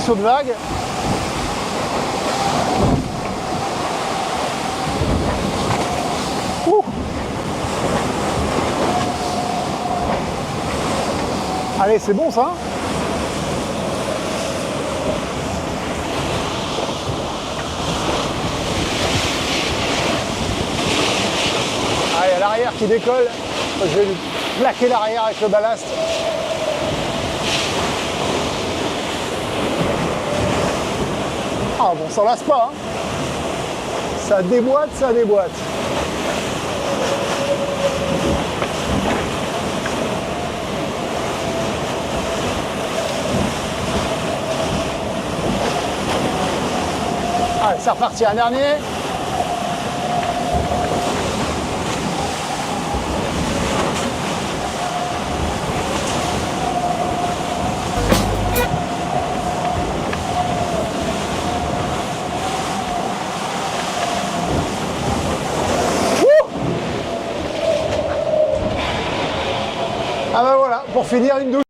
saut de vague. Ouh. Allez, c'est bon ça. Ah, il y a l'arrière qui décolle. Je vais lui plaquer l'arrière avec le ballast. Ah bon, ça lasse pas. Hein. Ça déboîte, ça déboîte. Allez, c'est reparti, un dernier. Ah ben voilà, pour finir une douche.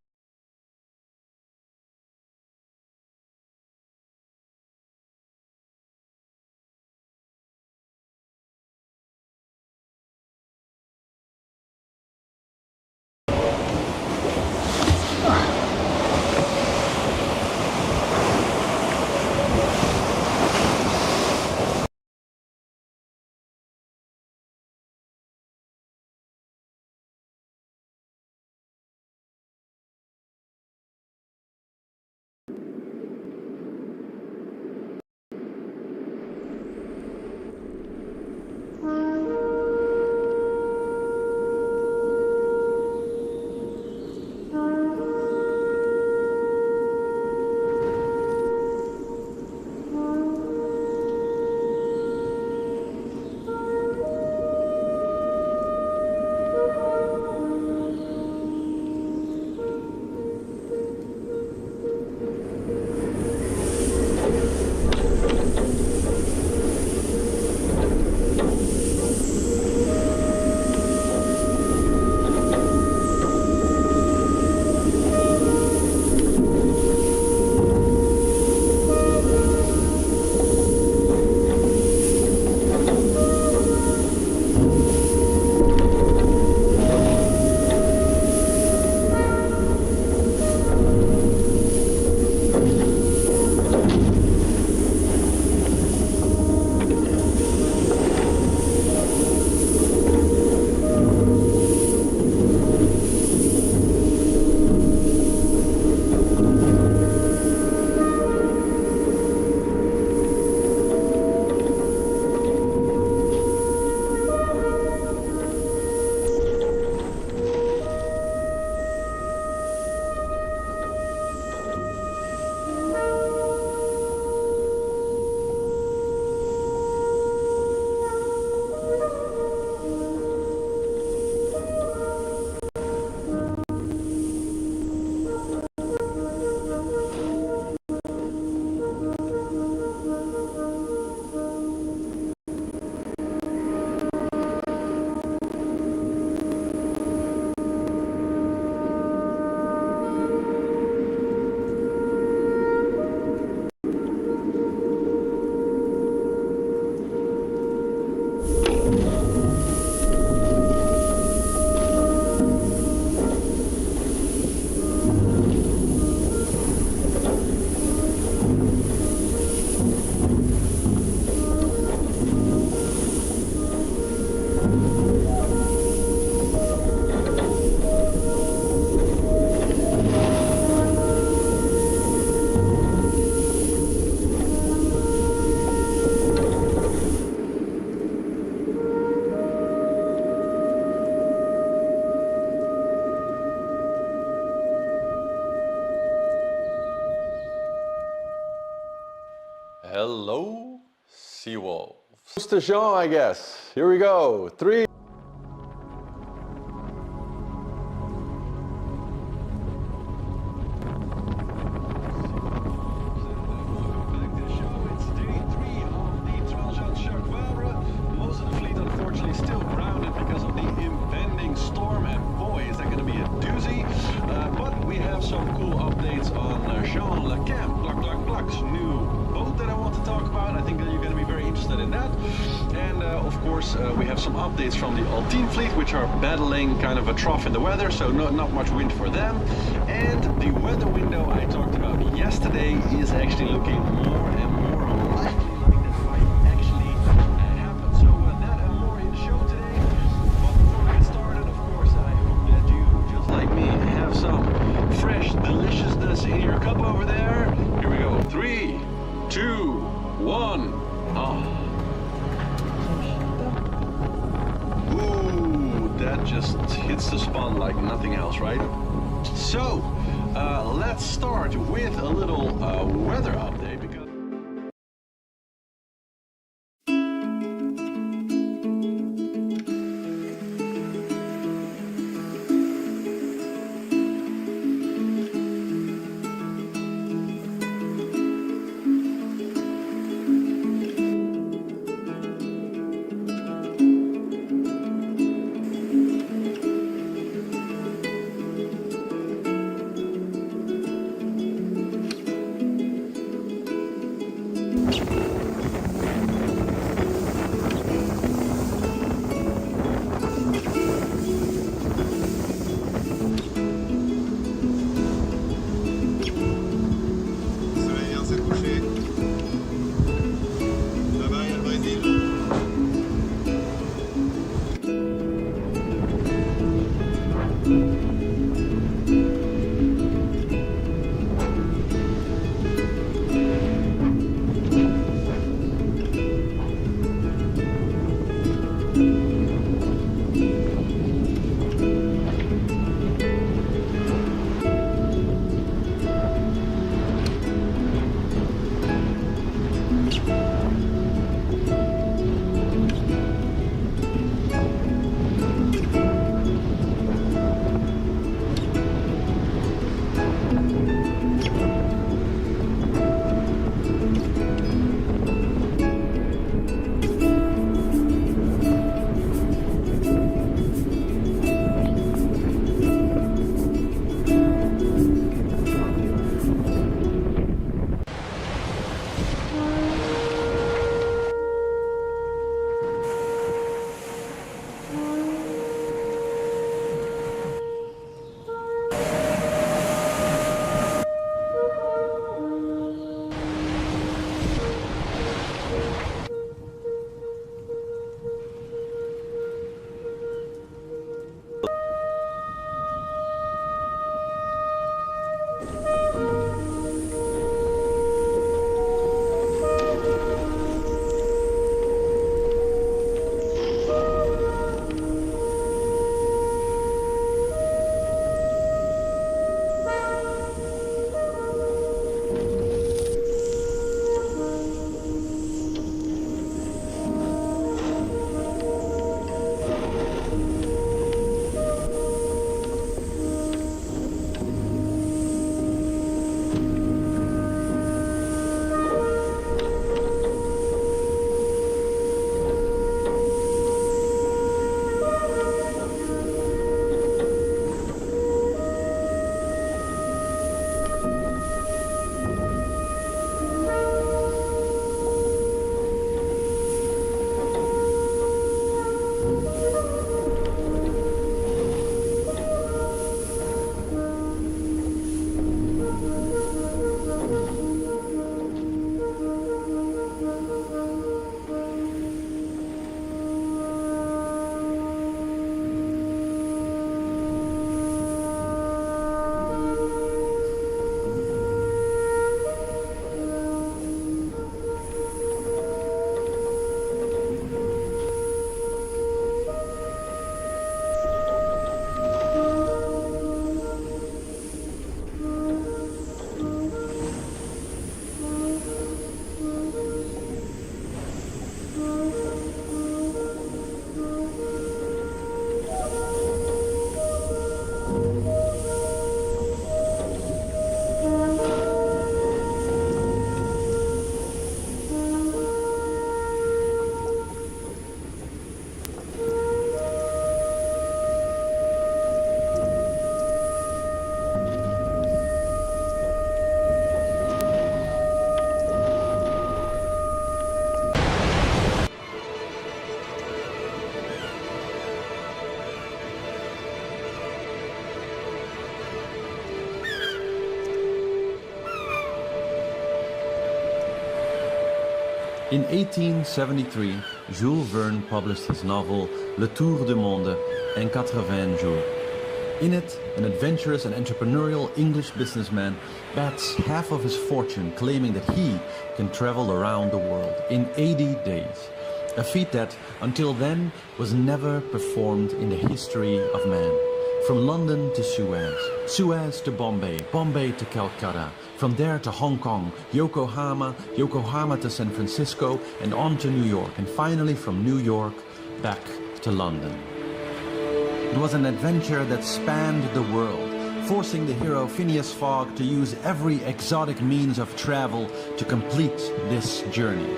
Hello, seawolf. Close to Jean, I guess. Here we go. 3. But we have some cool updates on Yoann Richomme. called Team Fleet, which are battling kind of a trough in the weather, so not much wind for them. And the weather window I talked about yesterday is actually looking more and more likely like that might actually happen. So that and more in the show today. But before we get started, of course, I hope that you, just like me, have some fresh deliciousness in your cup over there. Here we go. 3, 2, 1. Oh. Ooh, that just hits the spot like nothing else, right? So, let's start with a little weather update because In 1873, Jules Verne published his novel Le Tour du Monde en 80 jours. In it, an adventurous and entrepreneurial English businessman bets half of his fortune claiming that he can travel around the world in 80 days. A feat that, until then, was never performed in the history of man. From London to Suez, Suez to Bombay, Bombay to Calcutta, from there to Hong Kong, Yokohama, Yokohama to San Francisco, and on to New York, and finally from New York back to London. It was an adventure that spanned the world, forcing the hero Phineas Fogg to use every exotic means of travel to complete this journey.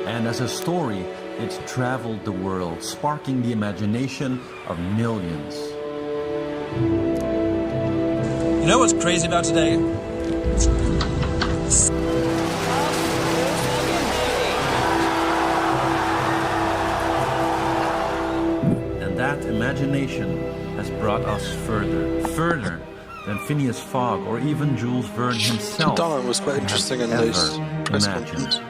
And as a story, it traveled the world, sparking the imagination of millions. You know what's crazy about today? And that imagination has brought us further than Phineas Fogg or even Jules Verne himself. Donald was quite interesting in those press conferences.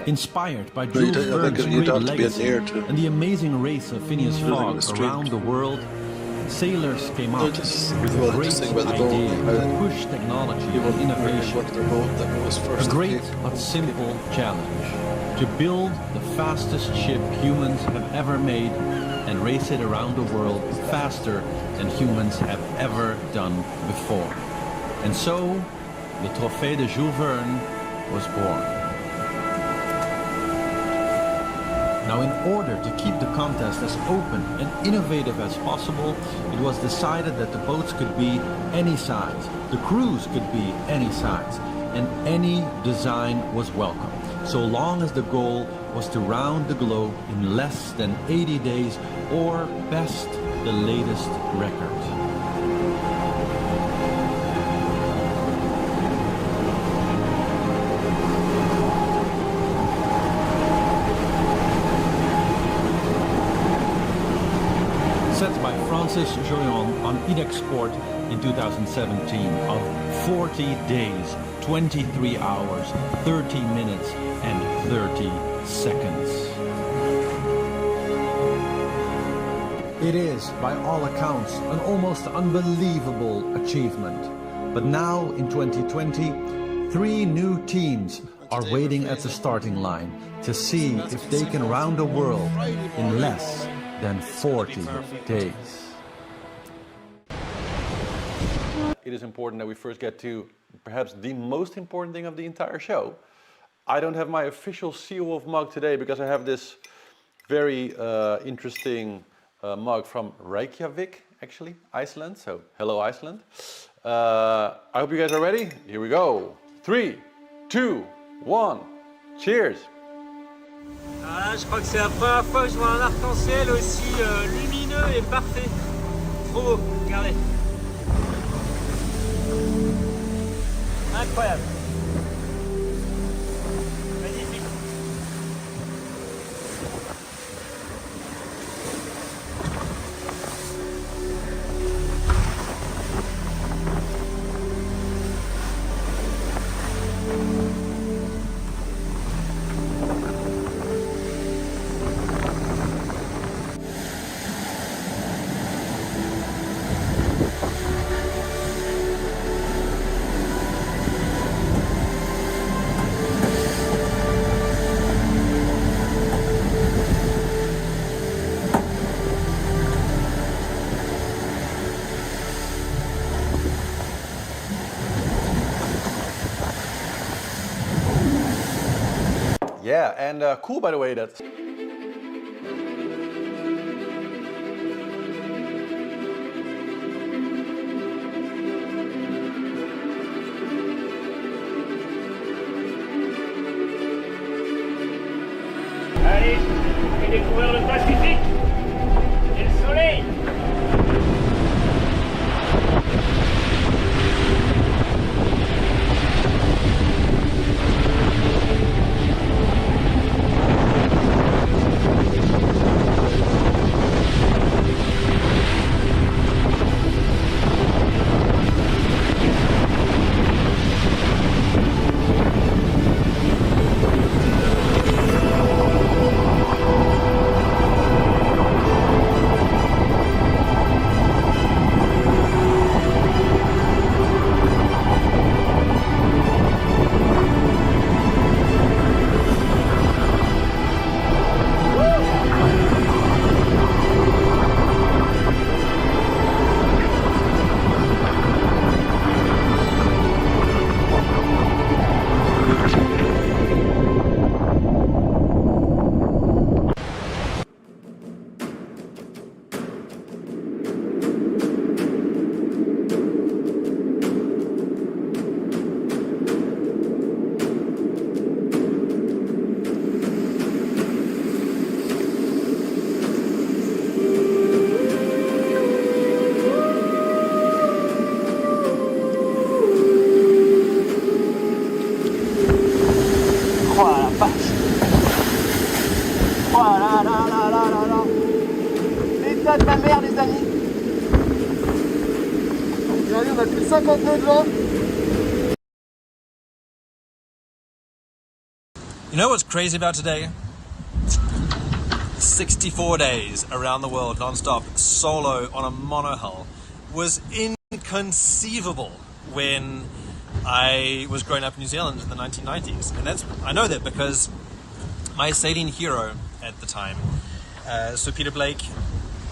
Inspired by Jules Verne's great legacy and the amazing race of Phineas Fogg around the world, sailors came up with a great idea to push technology and innovation. A great but simple challenge: to build the fastest ship humans have ever made and race it around the world faster than humans have ever done before. And so, the Trophée de Jules Verne was born. Now, in order to keep the contest as open and innovative as possible, it was decided that the boats could be any size, the crews could be any size, and any design was welcome, so long as the goal was to round the globe in less than 80 days or best the latest record. Set by Francis Joyon on Idexport in 2017 of 40 days, 23 hours, 30 minutes and 30 seconds. It is, by all accounts, an almost unbelievable achievement. But now, in 2020, 3 new teams are waiting at the starting line to see if they can round the world in less than 40 days. It is important that we first get to perhaps the most important thing of the entire show. I don't have my official Seawolf mug today because I have this very interesting mug from Reykjavik, actually, Iceland. So, hello Iceland. I hope you guys are ready. Here we go. 3, 2, 1, cheers! Alors là, je crois que c'est la première fois que je vois un arc-en-ciel aussi lumineux et parfait. Trop beau, regardez. Incroyable. Magnifique. Yeah, and cool by the way that... Allez, je vais découvrir le Pacifique et le soleil. l'état de la mer, les amis. Regardez, on a plus de 50 nœuds de vent. You know what's crazy about today? 64 days around the world non-stop, solo on a monohull, was inconceivable when I was growing up in New Zealand in the 1990s. And I know that because my sailing hero at the time, Sir Peter Blake,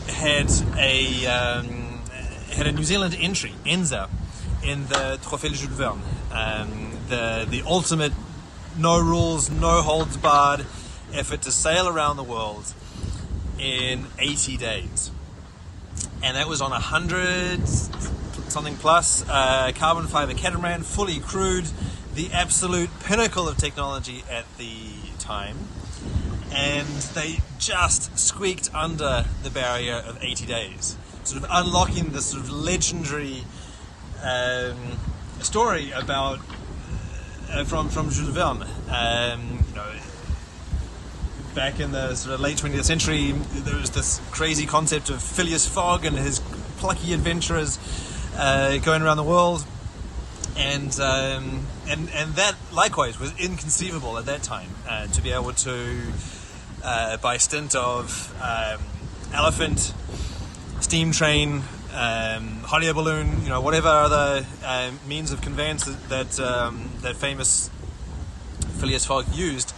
had a New Zealand entry, Enza, in the Trophée Jules Verne, the ultimate no rules, no holds barred effort to sail around the world in 80 days. And that was on 100 something plus carbon fiber catamaran, fully crewed, the absolute pinnacle of technology at the time. And they just squeaked under the barrier of 80 days, sort of unlocking this sort of legendary story about from Jules Verne. You know, back in the sort of late 20th century, there was this crazy concept of Phileas Fogg and his plucky adventurers going around the world, and that likewise was inconceivable at that time, to be able to, by stint of elephant, steam train, hot air balloon, you know, whatever other means of conveyance that famous Phileas Fogg used.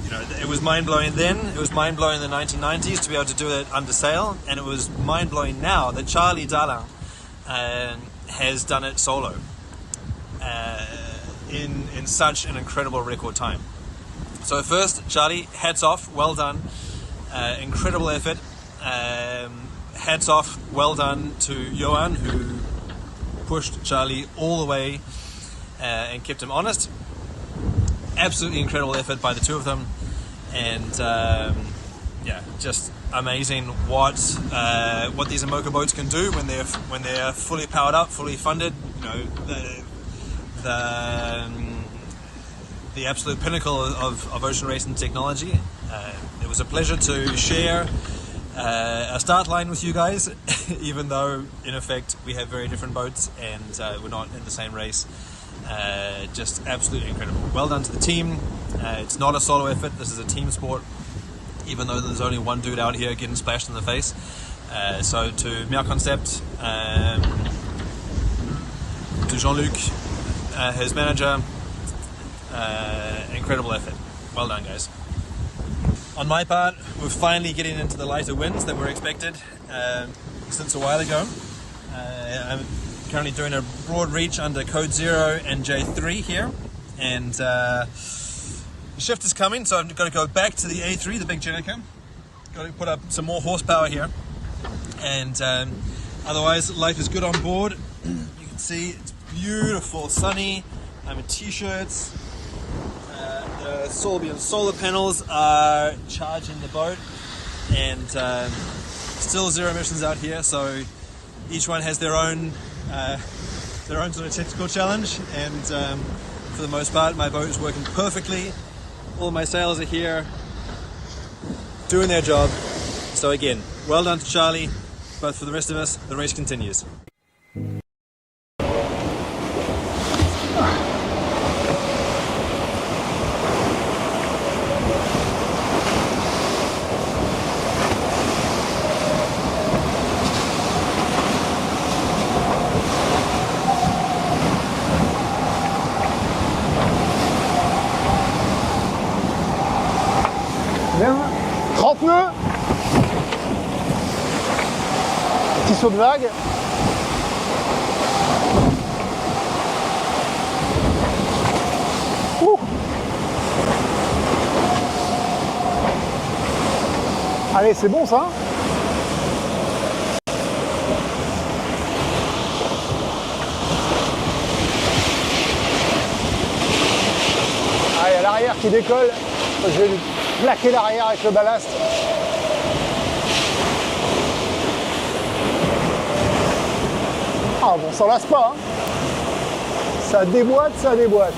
You know, it was mind-blowing then, it was mind-blowing in the 1990s to be able to do it under sail, and it was mind-blowing now that Charlie Darlin has done it solo in such an incredible record time. So first, Charlie, hats off, well done, incredible effort. Hats off, well done to Yoann, who pushed Charlie all the way and kept him honest. Absolutely incredible effort by the two of them, and yeah, just amazing what these Imoca boats can do when they're fully powered up, fully funded. You know, the absolute pinnacle of ocean racing technology. It was a pleasure to share a start line with you guys, even though in effect we have very different boats and we're not in the same race. Just absolutely incredible. Well done to the team. It's not a solo effort, this is a team sport, even though there's only one dude out here getting splashed in the face. So to Mer Concept, to Jean-Luc, his manager, incredible effort. Well done, guys. On my part, we're finally getting into the lighter winds that were expected since a while ago. I'm currently doing a broad reach under Code 0 and J3 here, and the shift is coming, so I've got to go back to the A3, the big Jenica. Got to put up some more horsepower here, and otherwise life is good on board. You can see it's beautiful, sunny. I'm in t-shirts. The Solbian solar panels are charging the boat, and still zero emissions out here, so each one has their own sort of technical challenge, and for the most part my boat is working perfectly. All my sails are here doing their job, so again, well done to Charlie, but for the rest of us, the race continues. Bien, 30 nœuds. Petit saut de vague. Ouh. Allez, c'est bon ça. Allez, à l'arrière qui décolle. Je vais lui plaquer l'arrière avec le ballast. Ah bon, on s'en lasse pas, hein. Ça déboîte, ça déboîte.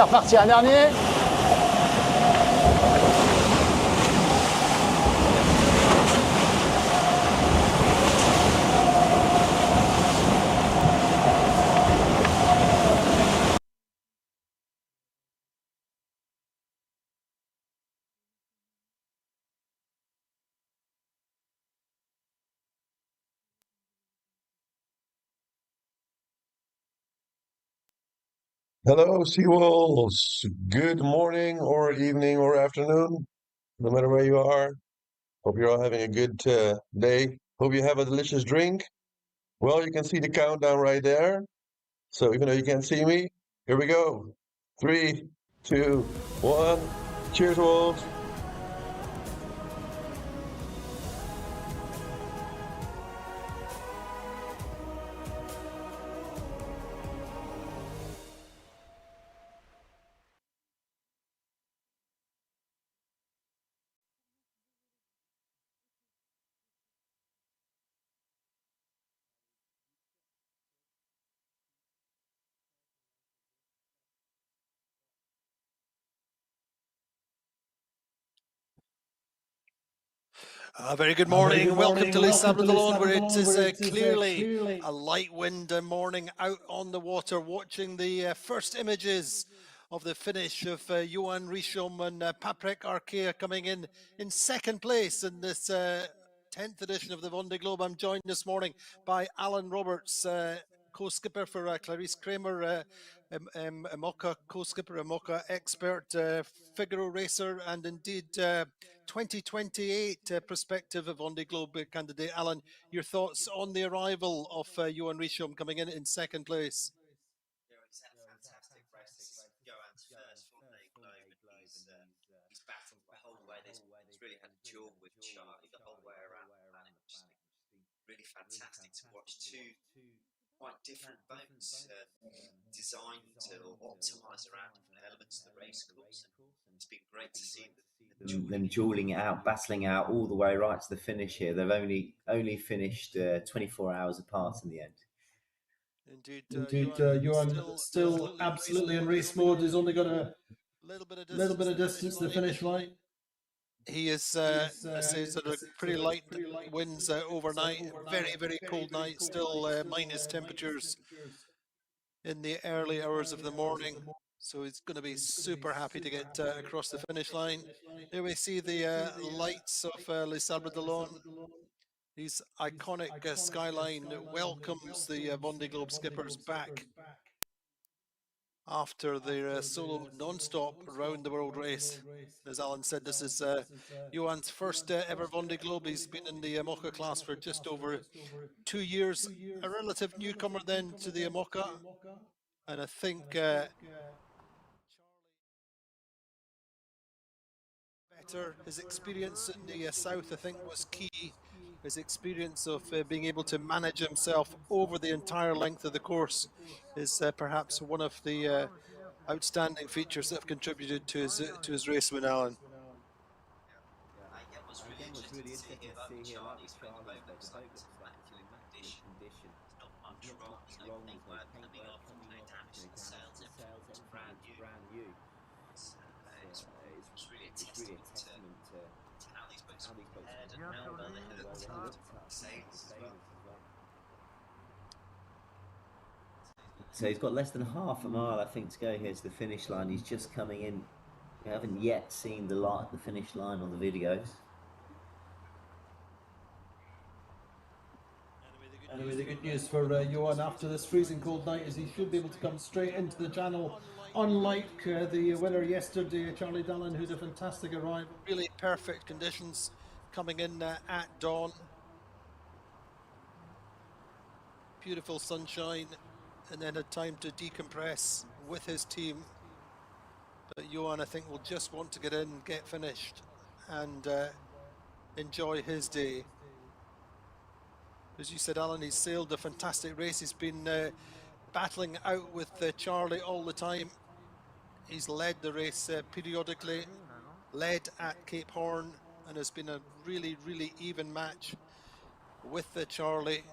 c'est reparti, un dernier. Hello, Seawolves. Good morning or evening or afternoon, no matter where you are. Hope you're all having a good day. Hope you have a delicious drink. Well, you can see the countdown right there. So even though you can't see me, here we go. 3, 2, 1. Cheers, Wolves. Very good morning. Welcome to Les Sables d'Olonne, where it is clearly a light wind morning out on the water, watching the first images of the finish of Yoann Richome and Patrick Arquet coming in second place in this 10th edition of the Vendeeglobe. I'm joined this morning by Alan Roberts, co-skipper for Clarice Kramer, Imoca co-skipper, Imoca expert, Figaro racer, and indeed 2028 prospective of Vendeeglobe candidate. Alan, your thoughts on the arrival of Yoann Richome coming in second place? It's a fantastic race. This is Yoann's first Vendeeglobe, and he's battled the whole way. He's really had a duel with Charlie the whole way around the planet, which has been really fantastic to watch. Two quite different boats designed to or optimised around different elements of the race course, and it's been great to see them dueling it out, battling out all the way right to the finish here. They've only finished 24 hours apart in the end. Indeed, Yoann still absolutely in race mode. He's only got a little bit of distance to the finish line. He is, I say, sort of pretty light winds overnight. Very, very cold night. Still minus temperatures in the early hours of the morning. So he's going to be super happy to get across the finish line. Here we see the lights of Les Sables d'Olonne. His iconic skyline welcomes the Vendeeglobe skippers back after their solo non-stop around the world race. As Alan said, this is Yoann's first ever Vendeeglobe. He's been in the Imoca class for just over 2 years, a relative newcomer then to the Imoca, and I think his experience in the south, I think, was key. His experience of being able to manage himself over the entire length of the course is perhaps one of the outstanding features that have contributed to his race win, Alan. Again, was really interesting to see here, like Charlie's when the boat looks like it's in immaculate condition. There's not much wrong, there's no paintwork coming off, there's no damage to the sails, everything's brand new. It's really a testament to how these boats are prepared and how well they looked at sails as well. So he's got less than half a mile, I think, to go here to the finish line. He's just coming in. We haven't yet seen the finish line on the videos. Anyway, the good news for Yoann after this freezing cold night is he should be able to come straight into the channel, unlike the winner yesterday, Charlie Dallin, who had a fantastic arrival. Really perfect conditions coming in at dawn. Beautiful sunshine, and then had time to decompress with his team. But Yoann, I think, will just want to get in, get finished, and enjoy his day. As you said, Alan, he's sailed a fantastic race. He's been battling out with Charlie all the time. He's led the race periodically, led at Cape Horn, and has been a really, really even match with Charlie.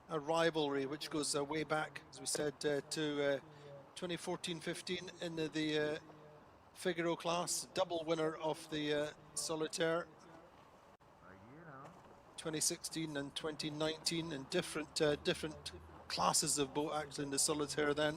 A rivalry which goes way back, as we said, to 2014-15 in the Figaro class, double winner of the Solitaire. 2016 and 2019 in different classes of boat actually in the Solitaire then.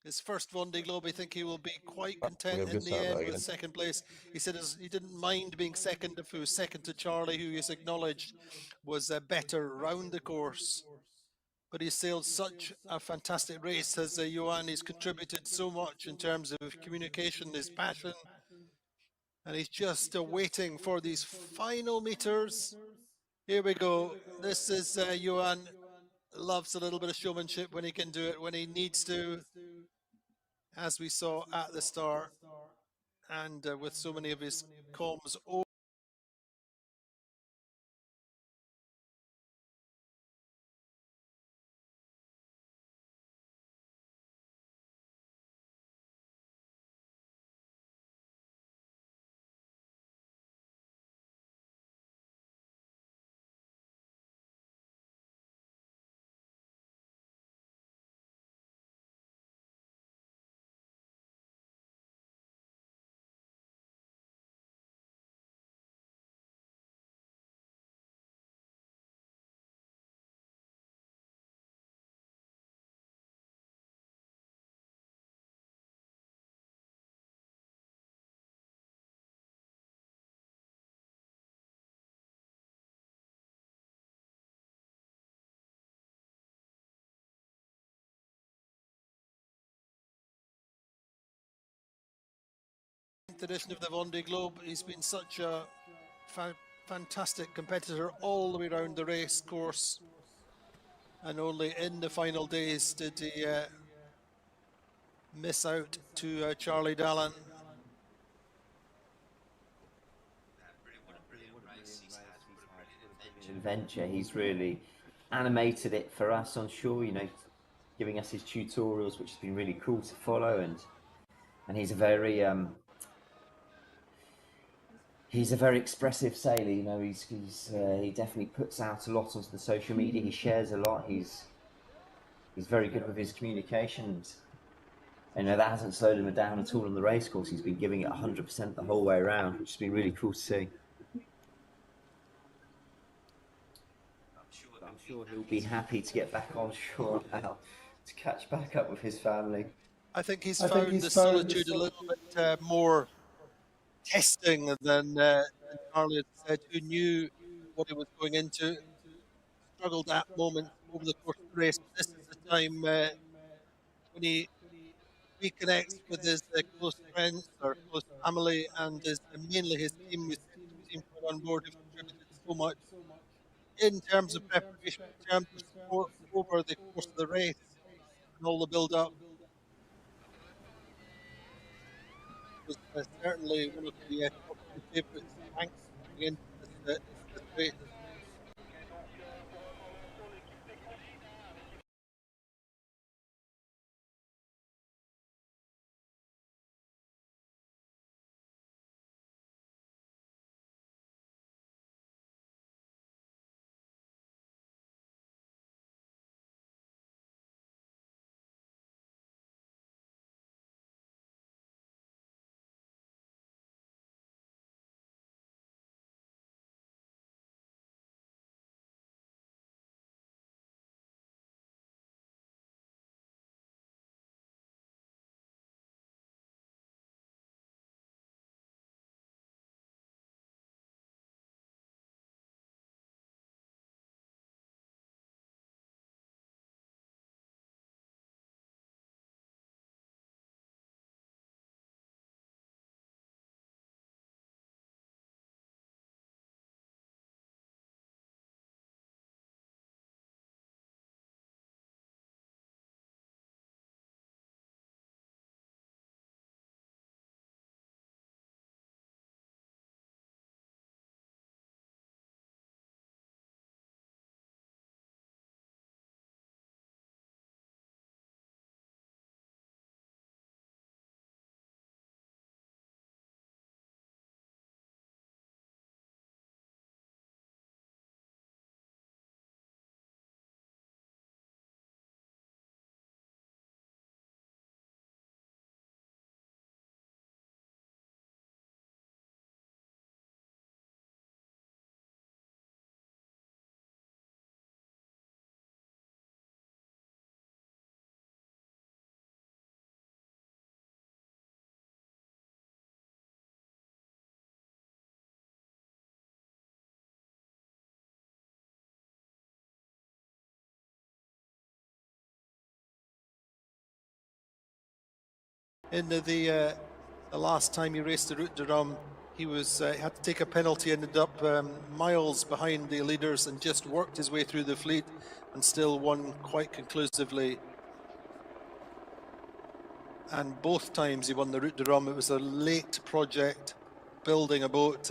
His first Vendeeglobe, I think he will be quite content in the end with second place. He said he didn't mind being second if he was second to Charlie, who he's acknowledged was better round the course. But he sailed such a fantastic race as Yoann. He's contributed so much in terms of communication, his passion. And he's just waiting for these final meters. Here we go. This is Yoann. Loves a little bit of showmanship when he can do it, when he needs to, as we saw at the start. and with so many of his comms over. Edition of the Vendeeglobe. He's been such a fantastic competitor all the way around the race course, and only in the final days did he miss out to Charlie Dallin. Adventure. He's really animated it for us on shore, you know, giving us his tutorials, which has been really cool to follow, and he's a very expressive sailor. You know, he definitely puts out a lot onto the social media. He shares a lot. He's very good with his communications. And you know, that hasn't slowed him down at all on the race course. He's been giving it 100% the whole way around, which has been really cool to see. I'm sure he'll be happy to get back on shore now, to catch back up with his family. I think he's found the solitude a little bit more testing than Charlie had said, who knew what he was going into. Struggled at moments over the course of the race, but this is the time when he reconnects with his close friends or close family, and mainly his team, who's on board, who've contributed so much in terms of preparation, in terms of support over the course of the race and all the build-up. Was certainly one of the top two favourites ranked coming into this race. In the last time he raced the Route de Rome, he had to take a penalty, ended up miles behind the leaders, and just worked his way through the fleet and still won quite conclusively and both times he won the Route de Rome. It was a late project, building a boat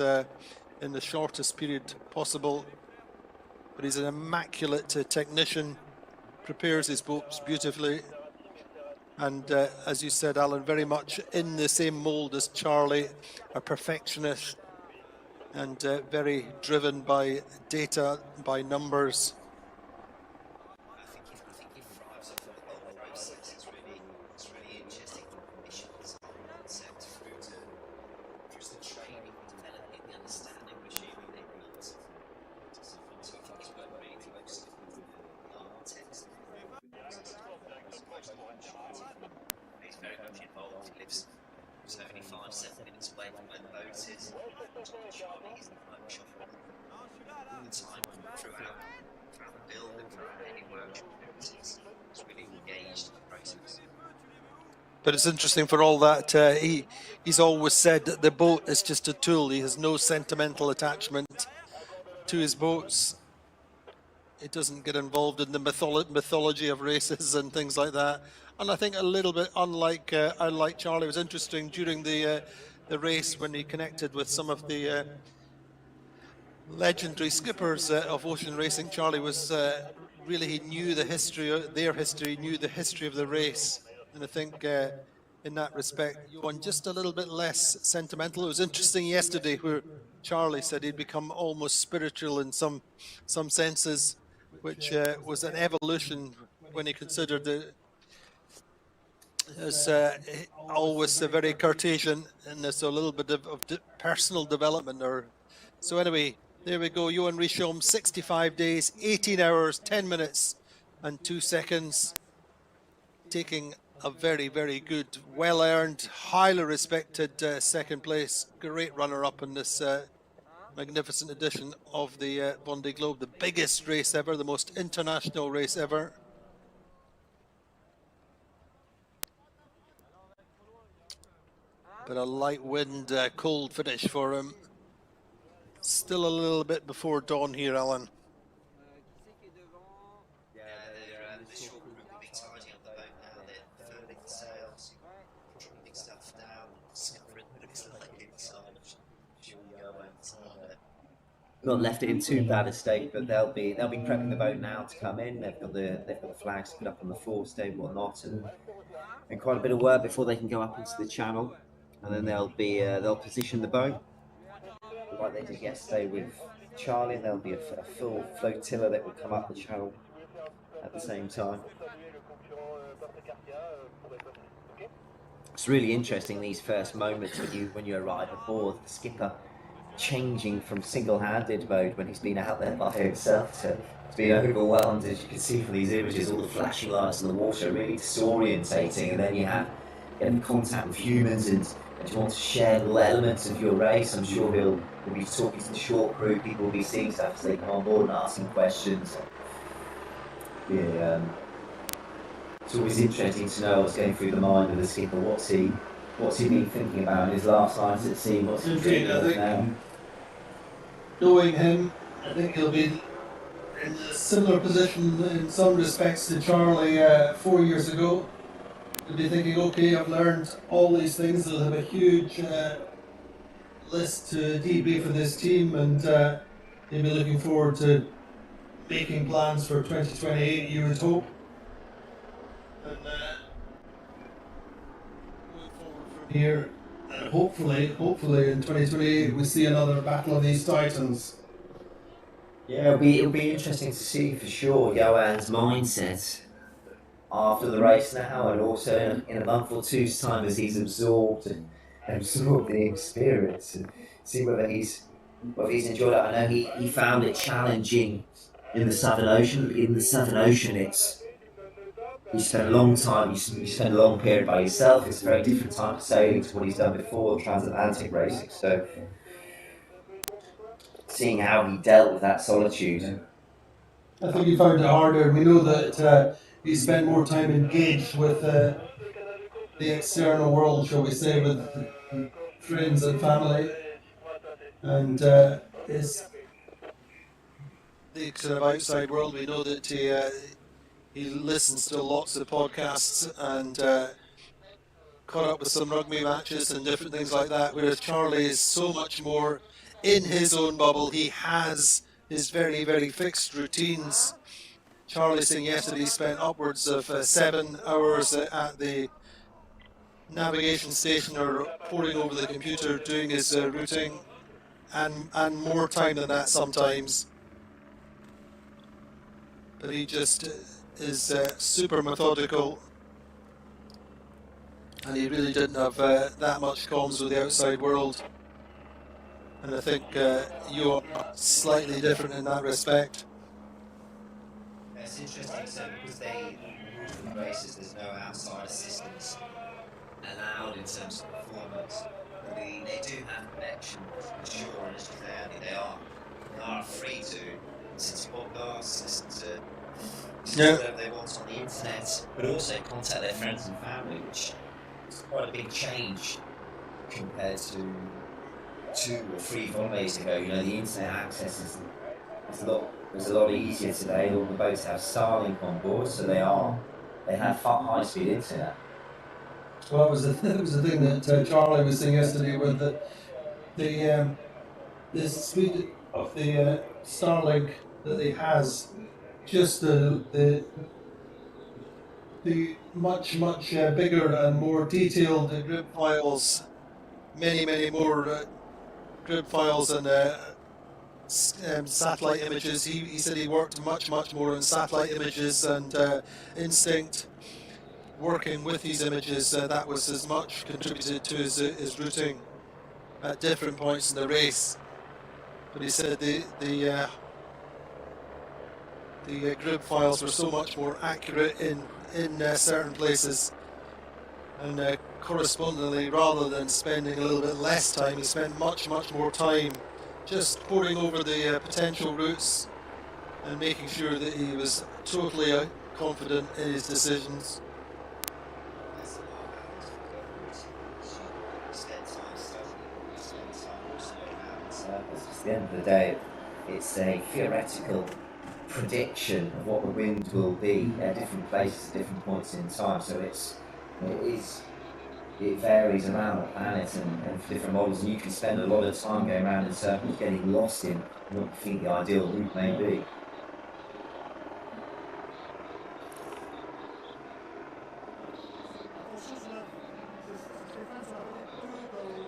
in the shortest period possible. But he's an immaculate technician, prepares his boats beautifully. And as you said, Alan, very much in the same mould as Charlie, a perfectionist and very driven by data, by numbers. I think he thrives off of the whole process. It's really interesting from initial design concept through to the training, developing the understanding of machinery they built. So I think he's worked really closely with the architects. He's very much involved. He lives only 5-7 minutes away from where the boat is. Charlie is in the workshop all the time throughout the build and throughout any workshop. He's really engaged in the process. But it's interesting for all that, he's always said that the boat is just a tool. He has no sentimental attachment to his boats. He doesn't get involved in the mythology of races and things like that. And I think a little bit unlike Charlie, it was interesting during the race when he connected with some of the legendary skippers of ocean racing. Charlie was really, he knew the history, their history, knew the history of the race. And I think in that respect, Yoann just a little bit less sentimental. It was interesting yesterday where Charlie said he'd become almost spiritual in some senses, which was an evolution when he considered it as always very Cartesian, and there's a little bit of personal development. So anyway, there we go. Yoann Richome, 65 days, 18 hours, 10 minutes and 2 seconds, taking a very, very good, well-earned, highly respected second place. Great runner-up in this magnificent edition of the Vendeeglobe, the biggest race ever, the most international race ever. But a light wind, cold finish for him. Still a little bit before dawn here, Alan. Yeah, the short group will be tidying up the boat now. They're furling the sails, dropping stuff down, discovering what it's like inside of Yoann. Not left it in too bad a state, but they'll be prepping the boat now to come in. They've got the flags put up on the forestay and whatnot, and quite a bit of work before they can go up into the channel. And then they'll position the boat like they did yesterday with Charlie, and there'll be a full flotilla that will come up the channel at the same time. It's really interesting, these first moments when you arrive aboard, the skipper changing from single-handed mode when he's been out there by himself to being overwhelmed, as you can see from these images, all the flashing lights in the water, really disorientating. And then you have contact with humans, and you want to share little elements of your race. I'm sure he'll be talking to the short crew, people will be seeing stuff as they come on board and asking questions. Yeah, it's always interesting to know what's going through the mind of the skipper. What's he been thinking about in his last nights at sea? What's he doing now? Knowing him, I think he'll be in a similar position in some respects to Charlie 4 years ago. He'll be thinking, okay, I've learned all these things. They'll have a huge list to debrief for this team, and they'll be looking forward to making plans for 2028, you would hope. And moving forward from here, hopefully in 2028 we see another battle of these titans. Yeah, it'll be interesting to see for sure Yoann's mindset after the race now, and also in a month or two's time as he's absorbed the experience, and see whether he's enjoyed it. I know he found it challenging in the Southern Ocean. In the Southern Ocean, you spend a long time, you spend a long period by yourself. It's a very different type of sailing to what he's done before, transatlantic racing. So seeing how he dealt with that solitude. I think he found it harder. We know that he spent more time engaged with the external world, shall we say, with friends and family, and the sort of outside world. We know that he listens to lots of podcasts, and caught up with some rugby matches and different things like that, whereas Charlie is so much more in his own bubble. He has his very, very fixed routines. Charlie saying yesterday he spent upwards of 7 hours at the navigation station or poring over the computer doing his routing, and more time than that sometimes. But he just is super methodical, and he really didn't have that much comms with the outside world. And I think you're slightly different in that respect. It's interesting, so because the rules of the races, there's no outside assistance allowed in terms of performance. But they do have connections, for sure, and as they are free to listen to podcasts, listen to whatever they want on the internet, but also contact their friends and family, which is quite a big change compared to 2 or 3 holidays ago. You know, the internet access is a lot easier today. All the boats have Starlink on board, so they have high-speed internet. Well, it was the thing that Charlie was saying yesterday with the speed of the Starlink that he has, just the much bigger and more detailed grid files, many more grid files and satellite images. He said he worked much more on satellite images and instinct, working with these images. That was as much contributed to his routing at different points in the race. But he said the grid files were so much more accurate in certain places, and correspondingly, rather than spending a little bit less time, he spent much more time just poring over the potential routes and making sure that he was totally confident in his decisions. At the end of the day, it's a theoretical prediction of what the wind will be at different places at different points in time. So it varies around the planet and for different models, and you can spend a lot of time going around in circles, getting lost in what you think the ideal route may be.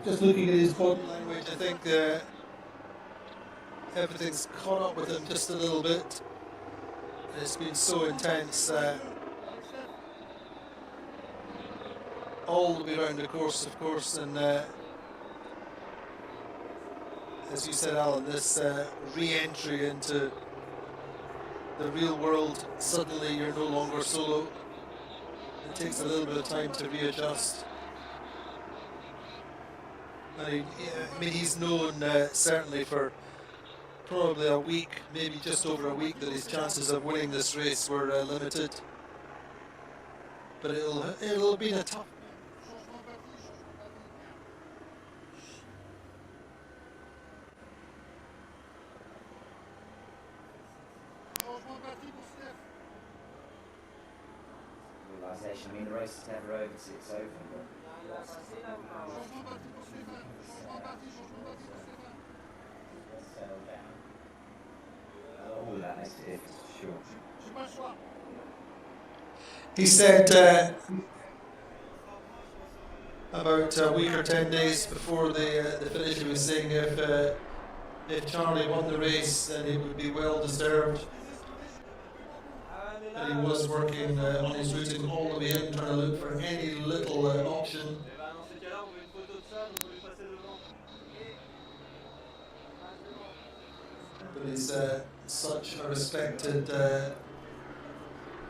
Just looking at his body language, I think everything's caught up with him just a little bit. It's been so intense all the way around the course, of course, and as you said, Alan, this re-entry into the real world, suddenly you're no longer solo. It takes a little bit of time to readjust. I mean, he's known certainly for probably a week, maybe just over a week, that his chances of winning this race were limited. But it'll be a tough. I mean, the race is never over, it's over. Oh, that makes a difference, sure. He said about a week or 10 days before the finish, he was saying if Charlie won the race, then it would be well deserved. And he was working on his routing all the way in, trying to look for any little option. But he's such a respected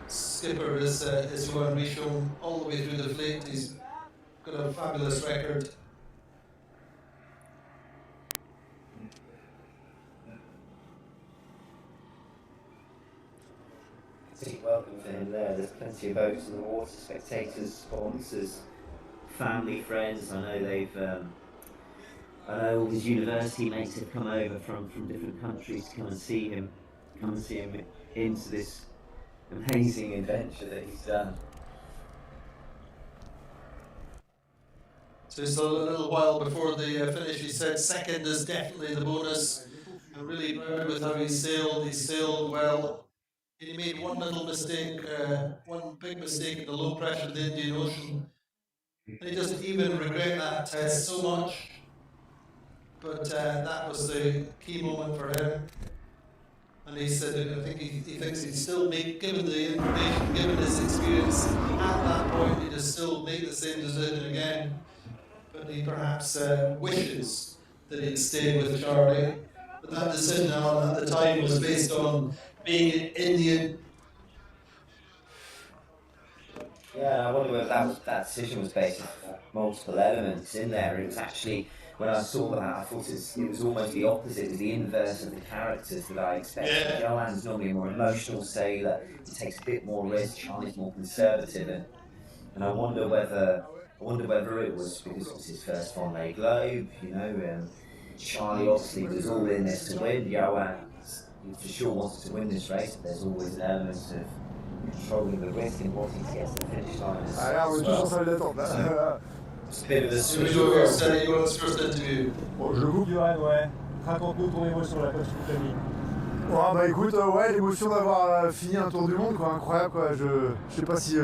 skipper as Yoann Richome, all the way through the fleet. He's got a fabulous record. Big welcome for him there. There's plenty of boats in the water, spectators, sponsors, family, friends. I know I know all his university mates have come over from different countries to come and see him into this amazing adventure that he's done. So just a little while before the finish, he said second is definitely the bonus. I'm really proud with how he sailed. He sailed well. He made one little mistake, one big mistake in the low pressure of the Indian Ocean. And he doesn't even regret that test so much. But that was the key moment for him. And he said, I think he thinks he'd still make, given the information, given his experience at that point, he'd still make the same decision again. But he perhaps wishes that he'd stayed with Charlie. But that decision at the time was based on being in Indian. Yeah, I wonder whether that decision was based on multiple elements in there. It was actually, when I saw that, I thought it was almost the opposite. It was the inverse of the characters that I expected. Yeah. Yoann's normally a more emotional sailor. He takes a bit more risk. Charlie's more conservative, and I wonder whether it was because it was his first Vendeeglobe. Charlie obviously was all in this to win. Yoann for sure wanted to win this race, but there's always an element of controlling the risk and wanting to get to the finish line. On est tous en salle d'attente. It's a bit of a switch. Yoann's first interview. Bon, je le coupe. Yoann, ouais. Raconte-nous ton émotion, la petite famille. Ouais, bah écoute, ouais, l'émotion d'avoir fini un tour du monde, quoi, incroyable, quoi. Je sais pas si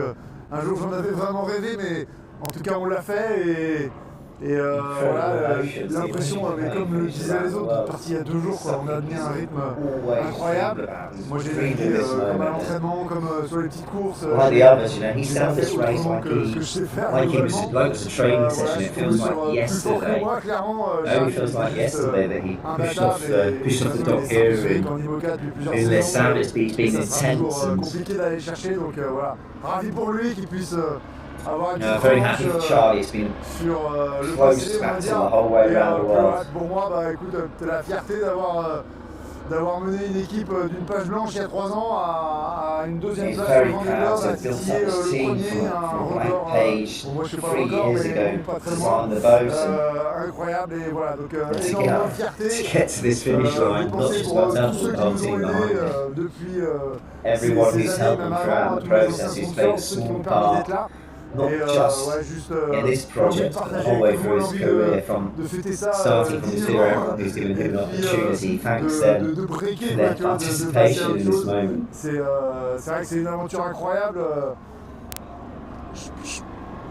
un jour j'en avais vraiment rêvé, mais en tout cas on l'a fait et voilà, l'impression, mais comme le disaient les autres, parti il y a 2 jours, quoi, on a tenu un rythme incroyable. Moi j'ai navigué comme à l'entraînement, comme sur les petites courses. Like the others, he set up this race que je sais faire. like it was a training session. It feels like yesterday. It feels like yesterday that he pushed off the dock here in this sound. It's been intense. C'est compliqué d'aller chercher, donc voilà. Ravi pour lui qu'il puisse avoir une petite very happy for Charlie. It's been sur le close passé, on va battle dire. the whole way around the world. Pour moi, bah écoute, t'as la fierté d'avoir mené une équipe d'une page blanche il y a 3 ans à une deuxième place very sur le proud Vendeeglobe, to à have built titiller up this le team premier, un from record. blank page Moi je sais pas 3 le record, years mais ago pas très to loin. on the boat Incroyable et voilà, donc and énormément de fierté. to get to this finish line, not just Pour myself, tous ceux but qui the whole nous ont team aidés behind it. depuis Everyone ces who's années, helped même them avant, throughout the tous les process, anciens who's played a sponsors, ceux qui small m'ont permis part, d'être là. not Et just ouais, juste in this project, but the whole way through his career, from starting from zero, everyone who's given him an opportunity, thanks them for their participation in this moment. C'est vrai que c'est une aventure incroyable. Je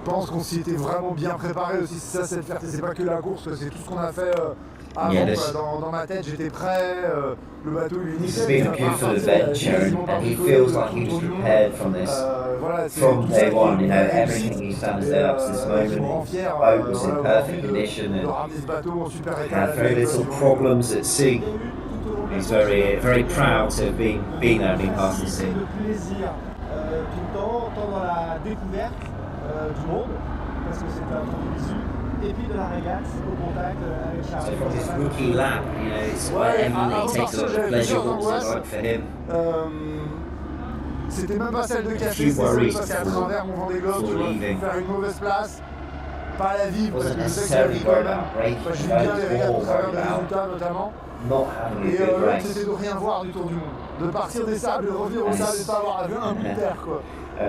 pense qu'on s'y était vraiment bien préparé aussi, c'est ça cette fierté, c'est pas que la course, c'est tout ce qu'on a fait avant, dans ma tête j'étais prêt, le bateau il est This has been a beautiful adventure, and he feels like he was prepared from this, from day one. Everything he's done has led up to this moment. The boat was in perfect condition and had very little problems at sea. He's very proud to have been there and been part of the sea. Tout le temps, tant dans la découverte du monde, parce que c'était un tour déçu, et puis de la régate au contact avec Charlie. So from his rookie lap, it's whatever he takes a lot of pleasure, what's it like for him? C'était même pas celle de café, c'est parce qu'à travers mon Vendeeglobe, tu vois, faire une mauvaise place, pas la vivre, parce que je sais que ça vit quand même. J'ai bien les régates au travers des résultats notamment. Et l'autre c'était de rien voir du tour du monde, de partir des sables et de revenir au sable et de pas avoir vu un bout de terre, quoi.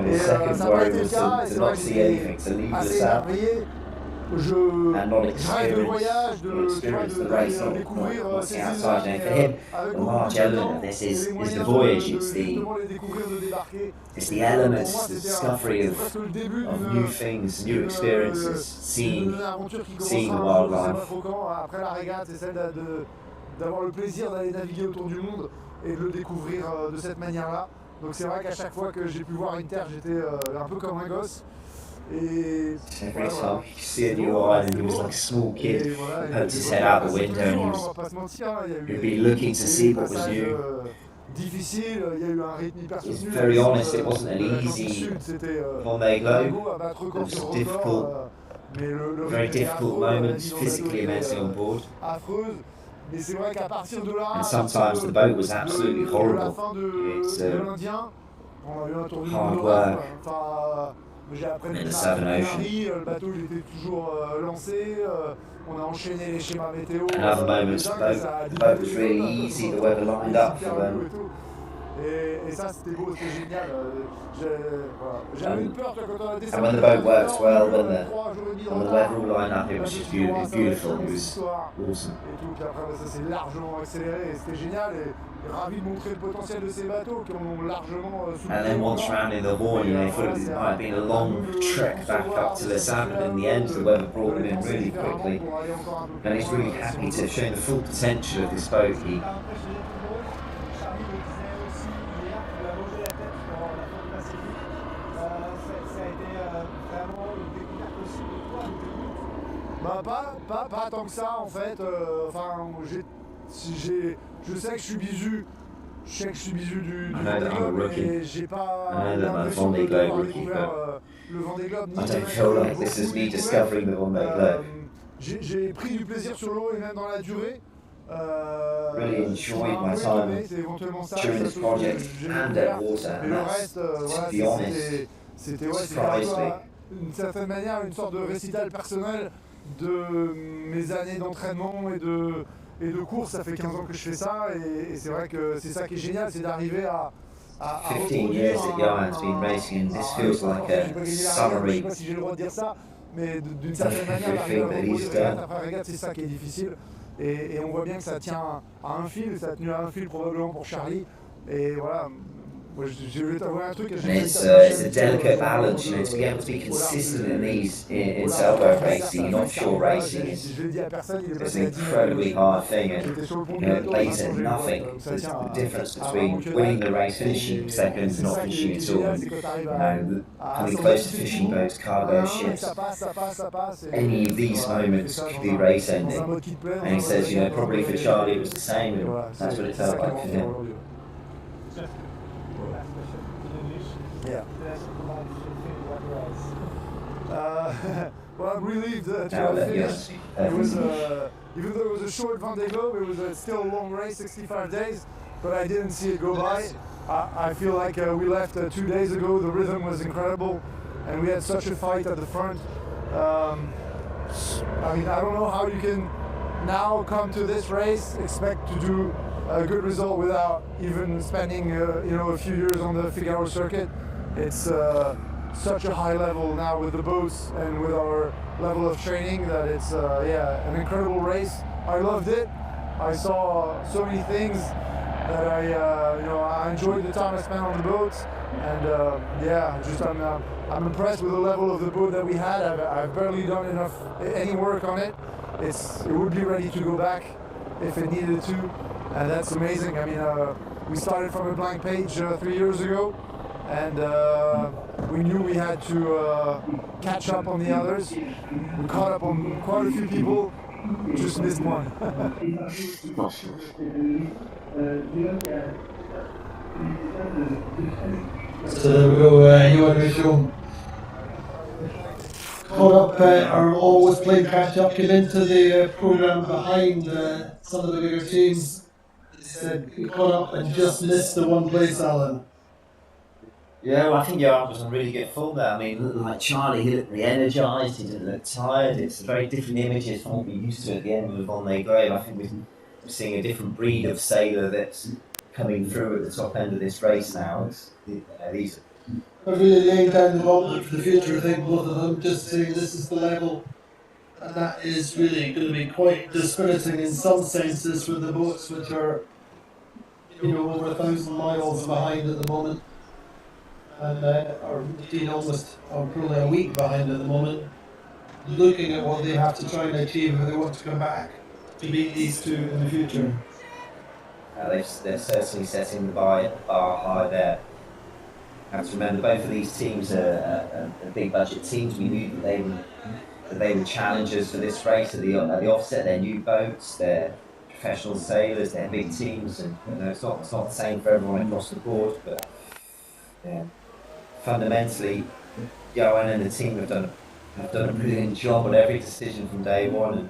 Et ça n'a pas été le cas, et c'est vrai que j'étais assez émerveillé. Je rêve de voyage, de découvrir ces îles avec The large element of this is the voyage. It's the elements, the discovery of new things, new experiences, seeing the wildlife. Après la régate, c'est celle d'avoir le plaisir d'aller naviguer autour du monde et de le découvrir de cette manière-là. Donc c'est vrai qu'à chaque fois que j'ai pu voir une terre, j'étais un peu comme un gosse. Every time you see a new island, he was like a small kid, poked his head out the window and he'd be looking to see what was new. He's very honest, it wasn't an easy Vendeeglobe. There was some very difficult moments, physically immensely on board. And sometimes the boat was absolutely horrible. It's hard work. In the Southern Ocean. And other moments, the boat was really easy, the weather lined up for them. Et ça, c'était beau, c'était génial. J'avais eu peur quand on a descendu. And when the boat works well, when the weather all lined up, it was just beautiful. It was awesome. Et tout, puis après, ça s'est largement accéléré, et c'était génial. Et ravi de montrer le potentiel de ces bateaux qui ont largement And then once rounding the Horn, they thought it might have been a long trek back up to the Salmon, but in the end, the weather brought them in really quickly. And he's really happy to show the full potential of this boat. Pas tant que ça en fait. Je sais que je suis bisu. Je sais que je suis bisu du Vendeeglobe, mais j'ai pas l'impression d'avoir découvert le Vendeeglobe. I don't feel like this is me discovering the Vendeeglobe. J'ai pris du plaisir sur l'eau et même dans la durée. Really enjoyed my time during this project and at water, and that's, to be honest, surprised me. D'une certaine manière, une sorte de récital personnel de mes années d'entraînement et de course. Ça fait 15 ans que je fais ça, et c'est vrai que c'est ça qui est génial, c'est d'arriver à 15 years that Yoann's been racing, and this feels like a summary. Je sais pas si j'ai le droit de dire ça, mais d'une certaine manière, d'arriver à reproduire régate après régate, c'est ça qui est difficile. Et on voit bien que ça tient à un fil, ça a tenu à un fil probablement pour Charlie. Et voilà. J'ai voulu t'avouer un truc. It's a delicate balance, you know, to be able to be consistent in sailboat racing, in offshore racing, it's an incredibly hard thing, and you know, it plays at nothing. There's the difference between winning the race, finishing second, and not finishing at all, and you know, coming close to fishing boats, cargo ships. Any of these moments could be race ending. And he says, you know, probably for Charlie it was the same, and that's what it felt like for him. Yeah. Well, I'm relieved to have finished. It was, even though it was a short Vendeeglobe, it was still a long race, 65 days, but I didn't see it go by. I feel like we left 2 days ago, the rhythm was incredible, and we had such a fight at the front. I mean, I don't know how you can now come to this race, expect to do a good result without even spending a few years on the Figaro circuit. It's such a high level now with the boats and with our level of training that it's an incredible race. I loved it. I saw so many things that I enjoyed the time I spent on the boats, and I'm impressed with the level of the boat that we had. I've barely done any work on it. It would be ready to go back if it needed to, and that's amazing. I mean, we started from a blank page 3 years ago, and we knew we had to catch up on the others. We caught up on quite a few people, just missed one. So there we go, Yoann Richome. Caught up, or always playing catch up, get into the programme behind some of the bigger teams. He said he caught up and just missed the one place, Alan. Yeah, well, I think Yoann was on really good form there. I mean, like Charlie, he looked re-energised, he didn't look tired. It's very different images from what we're used to at the end of Vendeeglobe. I think we're seeing a different breed of sailor that's coming through at the top end of this race now. These They're really laying down the gauntlet for the future, I think, both of them, just saying this is the level. And that is really going to be quite dispiriting in some senses for the boats which are, over 1,000 miles behind at the moment. And are almost, or probably a week behind at the moment, looking at what they have to try and achieve if they want to come back to beat these two in the future. They're certainly setting the bar high there. You have to remember, both of these teams are big budget teams. We knew that they were challengers for this race at the offset. They're new boats, they're professional sailors, they're big teams, and it's not the same for everyone across the board. But yeah, fundamentally, Yoann and the team have done a brilliant job on every decision from day one,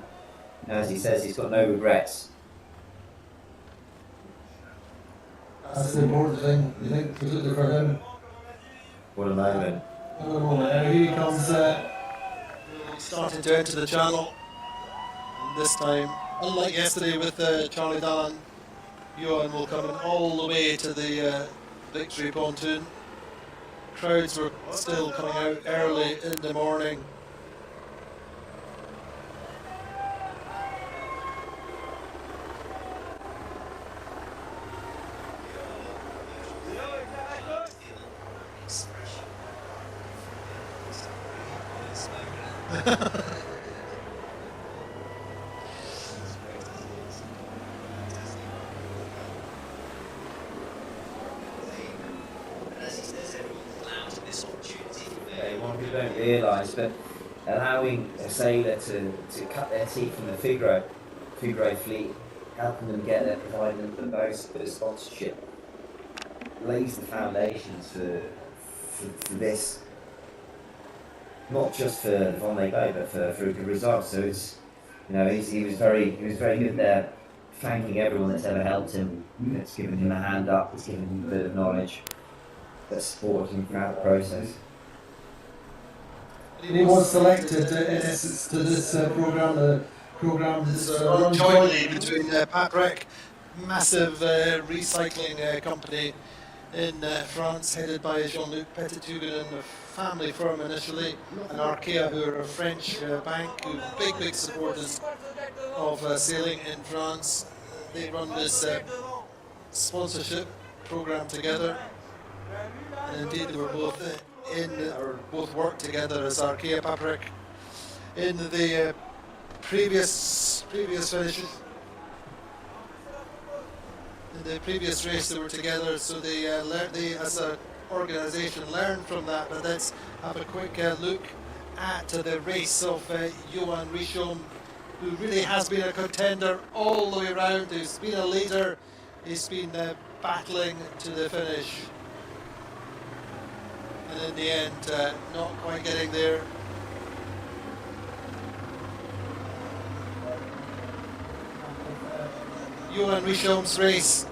and as he says, he's got no regrets. That's the important thing, I think, particularly for him. What a moment. What a moment. And here he comes, starting to enter the channel. And this time, unlike yesterday with Charlie Dallin, Yoann will come in all the way to the victory pontoon. Crowds were still coming out early in the morning. What people don't realise, but allowing a sailor to cut their teeth from the Figaro fleet, helping them get there, providing them with a bit of sponsorship, lays the foundations for this, not just for Vendeeglobe, but for a good result. So it's, he was very good there, thanking everyone that's ever helped him, that's given him a hand up, that's given him a bit of knowledge, that's supported him throughout the process. He was selected in essence to this program. The program is run jointly between Paprec, massive recycling company in France, headed by Jean-Luc Petithuguin, a family firm initially, and Arkea, who are a French bank, who are big supporters of sailing in France. They run this sponsorship program together, and indeed they were both worked together as Arkea Paprec in the previous finishes. In the previous race they were together, so they as an organisation learned from that. But let's have a quick look at the race of Yoann Richome, who really has been a contender all the way around. He's been a leader, he's been battling to the finish. And in the end, not quite getting there. Yoann Richome's race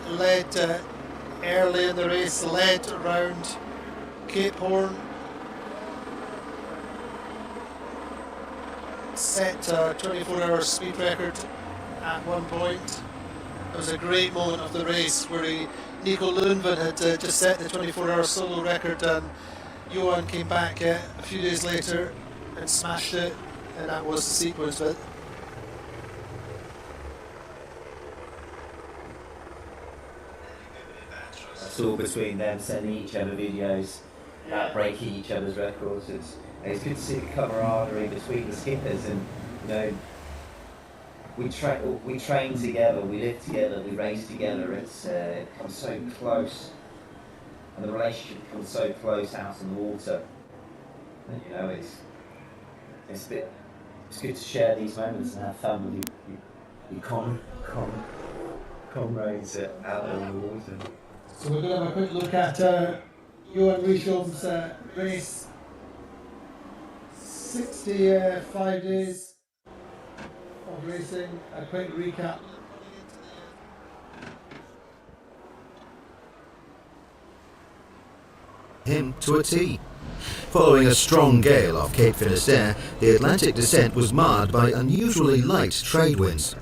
led early in the race, led around Cape Horn. Set a 24-hour speed record at one point. It was a great moment of the race where Nico Lundven had just set the 24-hour solo record, and Yoann came back a few days later and smashed it, and that was the sequence. But it's all between them, sending each other videos, breaking each other's records. It's good to see the camaraderie between the skippers, and we train together, we live together, we race together. It's come so close, and the relationship comes so close out in the water. And, it's good to share these moments and have fun with your comrades out in the water. So we're going to have a quick look at Yoann Richome's race. 65 days of racing. A quick recap. Him to a T. Following a strong gale off Cape Finisterre, the Atlantic descent was marred by unusually light trade winds.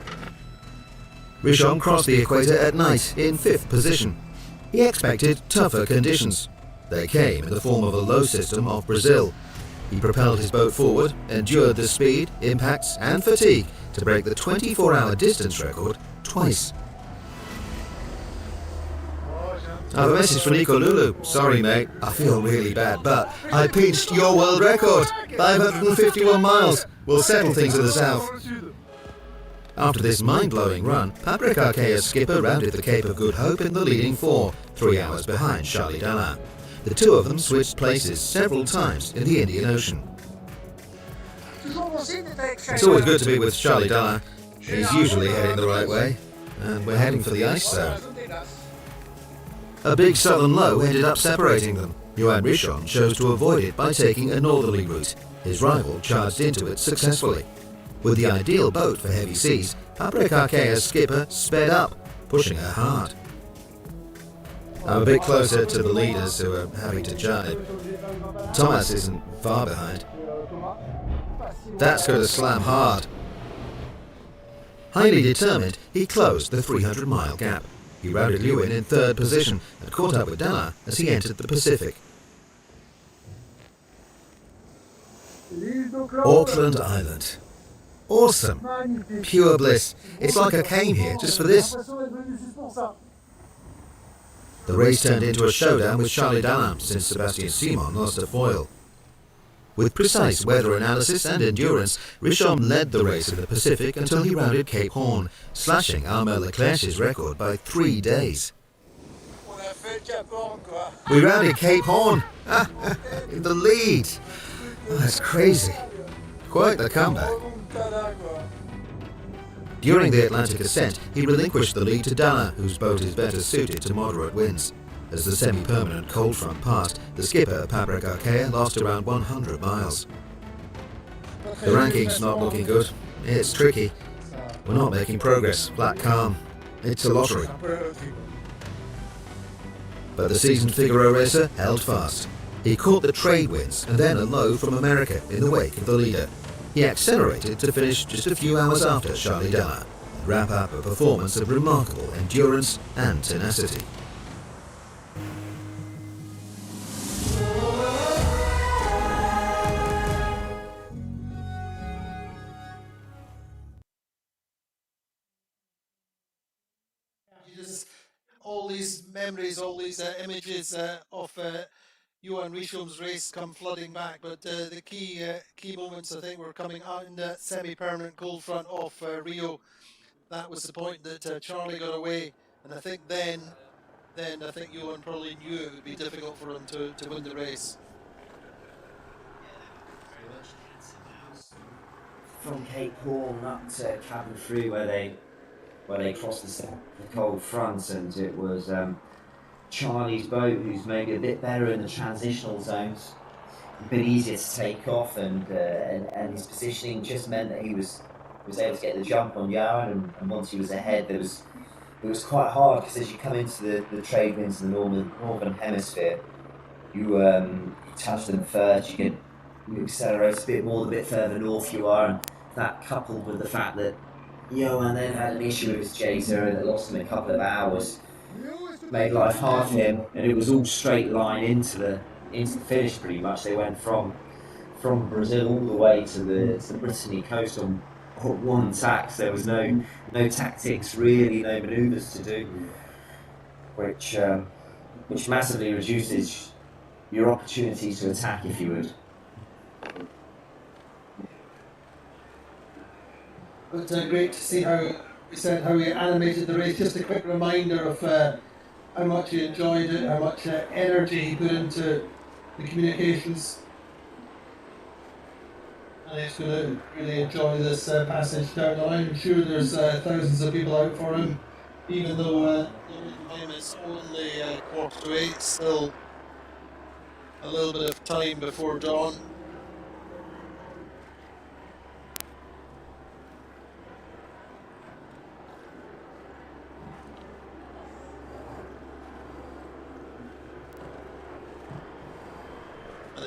Richome crossed the equator at night in 5th position. He expected tougher conditions. They came in the form of a low system off Brazil. He propelled his boat forward, endured the speed, impacts and fatigue to break the 24-hour distance record twice. I have a message for Nico Lulu. Sorry mate, I feel really bad, but I pinched your world record, 551 miles. We'll settle things in the south. After this mind-blowing run, Paprec Arkea's skipper rounded the Cape of Good Hope in the leading 4, 3 hours behind Charlie Dalin. The two of them switched places several times in the Indian Ocean. It's always good to be with Charlie Dalin. He's usually heading the right way, and we're heading for the ice zone. A big southern low ended up separating them. Yoann Richome chose to avoid it by taking a northerly route. His rival charged into it successfully. With the ideal boat for heavy seas, Paprec Arkea's skipper sped up, pushing her hard. I'm a bit closer to the leaders who are having to jibe. Thomas isn't far behind. That's going to slam hard. Highly determined, he closed the 300-mile gap. He routed Lewin in third position and caught up with Dana as he entered the Pacific. Auckland Island. Awesome. Pure bliss. It's like I came here just for this. The race turned into a showdown with Charlie Dana since Sebastian Simon lost a foil. With precise weather analysis and endurance, Richome led the race in the Pacific until he rounded Cape Horn, slashing Armel Leclerc's record by 3 days. We rounded Cape Horn! In the lead! Oh, that's crazy. Quite the comeback. During the Atlantic ascent, he relinquished the lead to Dana, whose boat is better suited to moderate winds. As the semi-permanent cold front passed, the skipper, Patrick Arkea, lost around 100 miles. The ranking's not looking good. It's tricky. We're not making progress. Flat calm. It's a lottery. But the seasoned Figaro racer held fast. He caught the trade winds and then a low from America in the wake of the leader. He accelerated to finish just a few hours after Charlie Dana and wrap up a performance of remarkable endurance and tenacity. All these memories, all these images of Yoann Richome's race come flooding back, but the key moments I think were coming out in that semi-permanent cold front off Rio. That was the point that Charlie got away, and I think then I think Yoann probably knew it would be difficult for him to win the race. From Cape Horn up to Cabin 3 where they crossed the cold front, and it was Charlie's boat who's maybe a bit better in the transitional zones, a bit easier to take off, and his positioning just meant that he was able to get the jump on Yoann, and once he was ahead it was quite hard, because as you come into the trade winds in the northern hemisphere, you touch them first, you accelerate a bit more the bit further north you are, and that coupled with the fact that Yoann then had an issue with his Jaser and it lost him a couple of hours, made life hard for him, and it was all straight line into the finish pretty much. They went from Brazil all the way to the Brittany coast on one tack. There was no tactics really, no manoeuvres to do, which massively reduces your opportunities to attack, if you would. But great to see how he animated the race. Just a quick reminder of how much he enjoyed it, how much energy he put into the communications. And he's going to really enjoy this passage down the line. I'm sure there's thousands of people out for him, even though time is only 7:45, still a little bit of time before dawn.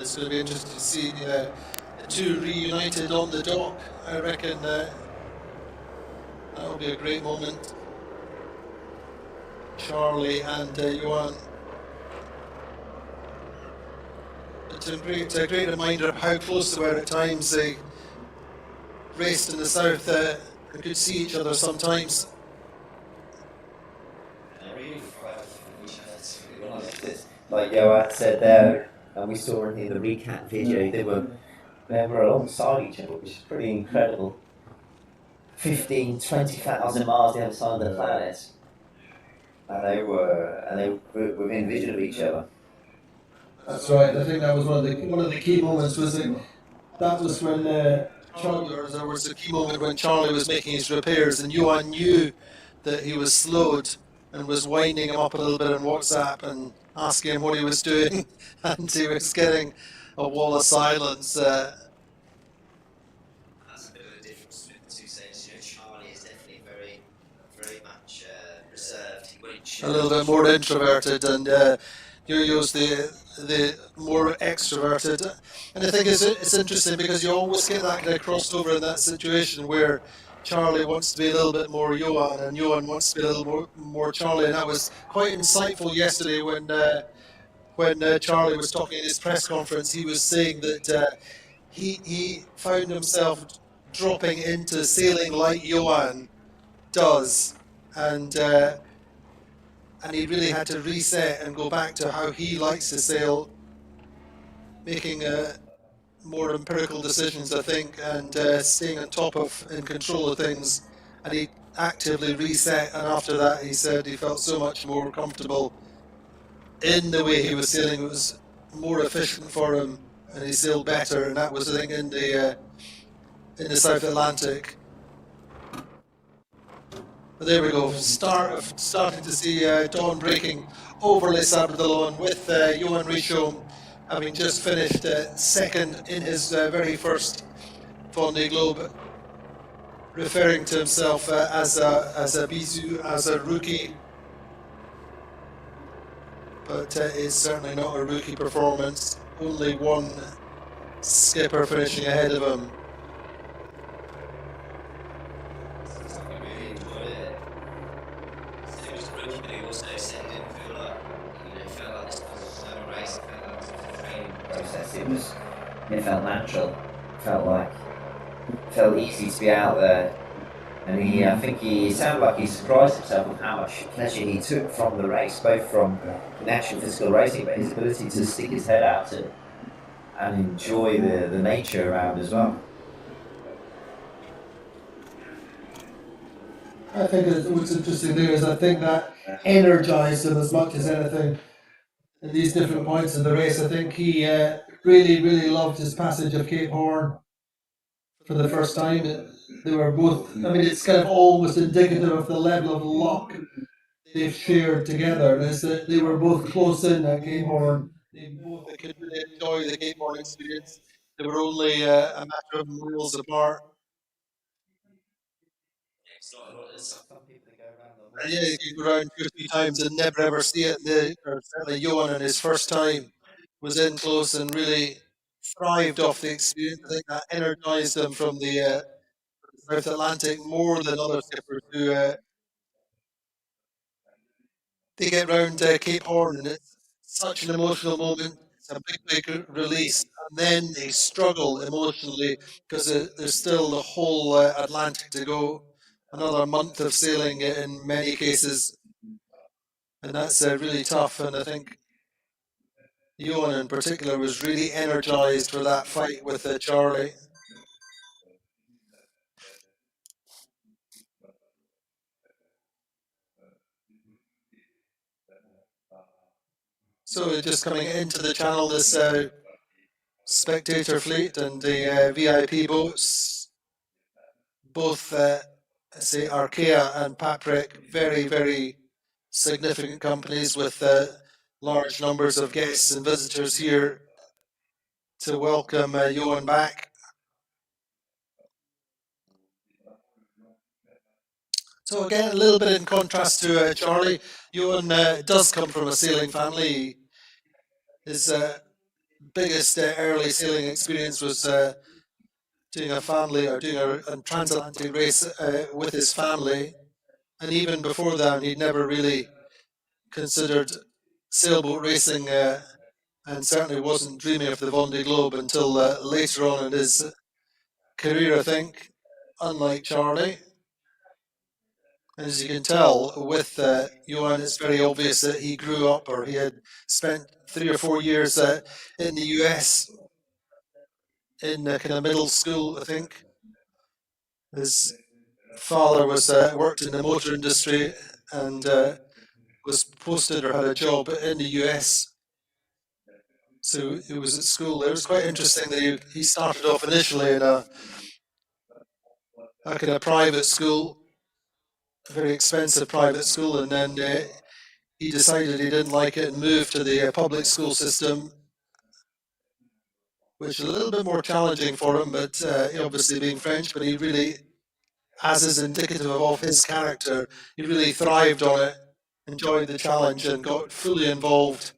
It's going to be interesting to see the two reunited on the dock. I reckon that will be a great moment. Charlie and Yoann. It's a great reminder of how close they were at times. They raced in the south and could see each other sometimes. Like Yoann said there, and we saw in the recap video, they were alongside each other, which is pretty incredible. 15-20,000 miles the other side of the planet, and they were within vision of each other. That's right. I think that was one of the key moments. That was when Charlie. There was a key moment when Charlie was making his repairs, and Yoann knew that he was slowed and was winding him up a little bit on WhatsApp and asking him what he was doing, and he was getting a wall of silence. That's a bit of a difference between the two sailors. Charlie is definitely very, very much reserved. A little bit more introverted, and Yo-Yo's the more extroverted. And I think it's interesting because you always get that kind of crossover in that situation where Charlie wants to be a little bit more Yoann, and Yoann wants to be a little more Charlie. And that was quite insightful yesterday when Charlie was talking in his press conference. He was saying that he found himself dropping into sailing like Yoann does, and he really had to reset and go back to how he likes to sail, making more empirical decisions, I think, and staying on top of and control of things. And he actively reset, and after that he said he felt so much more comfortable in the way he was sailing. It was more efficient for him, and he sailed better, and that was, I think, in the South Atlantic. But there we go, starting to see dawn breaking over Les Sables d'Olonne with Yoann Richome having just finished second in his very first Vendeeglobe, referring to himself as a bisou, as a rookie. But it's certainly not a rookie performance. Only one skipper finishing ahead of him. It felt natural. Felt easy to be out there. And I think he sounded like he surprised himself with how much pleasure he took from the race, both from the actual physical racing, but his ability to stick his head out and enjoy the nature around as well. I think what's interesting there is I think that energised him as much as anything in these different points in the race. I think he really, really loved his passage of Cape Horn for the first time. They were both, I mean, it's kind of almost indicative of the level of luck they've shared together. Is that they were both close in at Cape Horn. They could really enjoy the Cape Horn experience. They were only a matter of miles apart. And yeah, you can go around 2 or 3 times and never ever see it. Certainly Yoann in his first time was in close and really thrived off the experience. I think that energised him from the South Atlantic more than other skippers who they get round Cape Horn, and it's such an emotional moment. It's a big release, and then they struggle emotionally because there's still the whole Atlantic to go. Another month of sailing in many cases, and that's really tough. And I think Yoann in particular was really energised for that fight with Charlie. So just coming into the channel, this spectator fleet and the VIP boats, both say Arkea and Patrick, very, very significant companies with large numbers of guests and visitors here to welcome Yoann back. So again, a little bit in contrast to Charlie, Yoann does come from a sailing family. His biggest early sailing experience was doing a transatlantic race with his family, and even before that, he'd never really considered sailboat racing, and certainly wasn't dreaming of the Vendeeglobe until later on in his career, I think, unlike Charlie. As you can tell, with Yoann, it's very obvious that he grew up, or he had spent 3 or 4 years in the US in kind of middle school, I think. His father was worked in the motor industry and was posted or had a job in the US. So he was at school. It was quite interesting that he started off initially in a kind of private school, a very expensive private school, and then he decided he didn't like it and moved to the public school system, which is a little bit more challenging for him, but obviously being French, but he really, as is indicative of his character, he really thrived on it, enjoyed the challenge and got fully involved.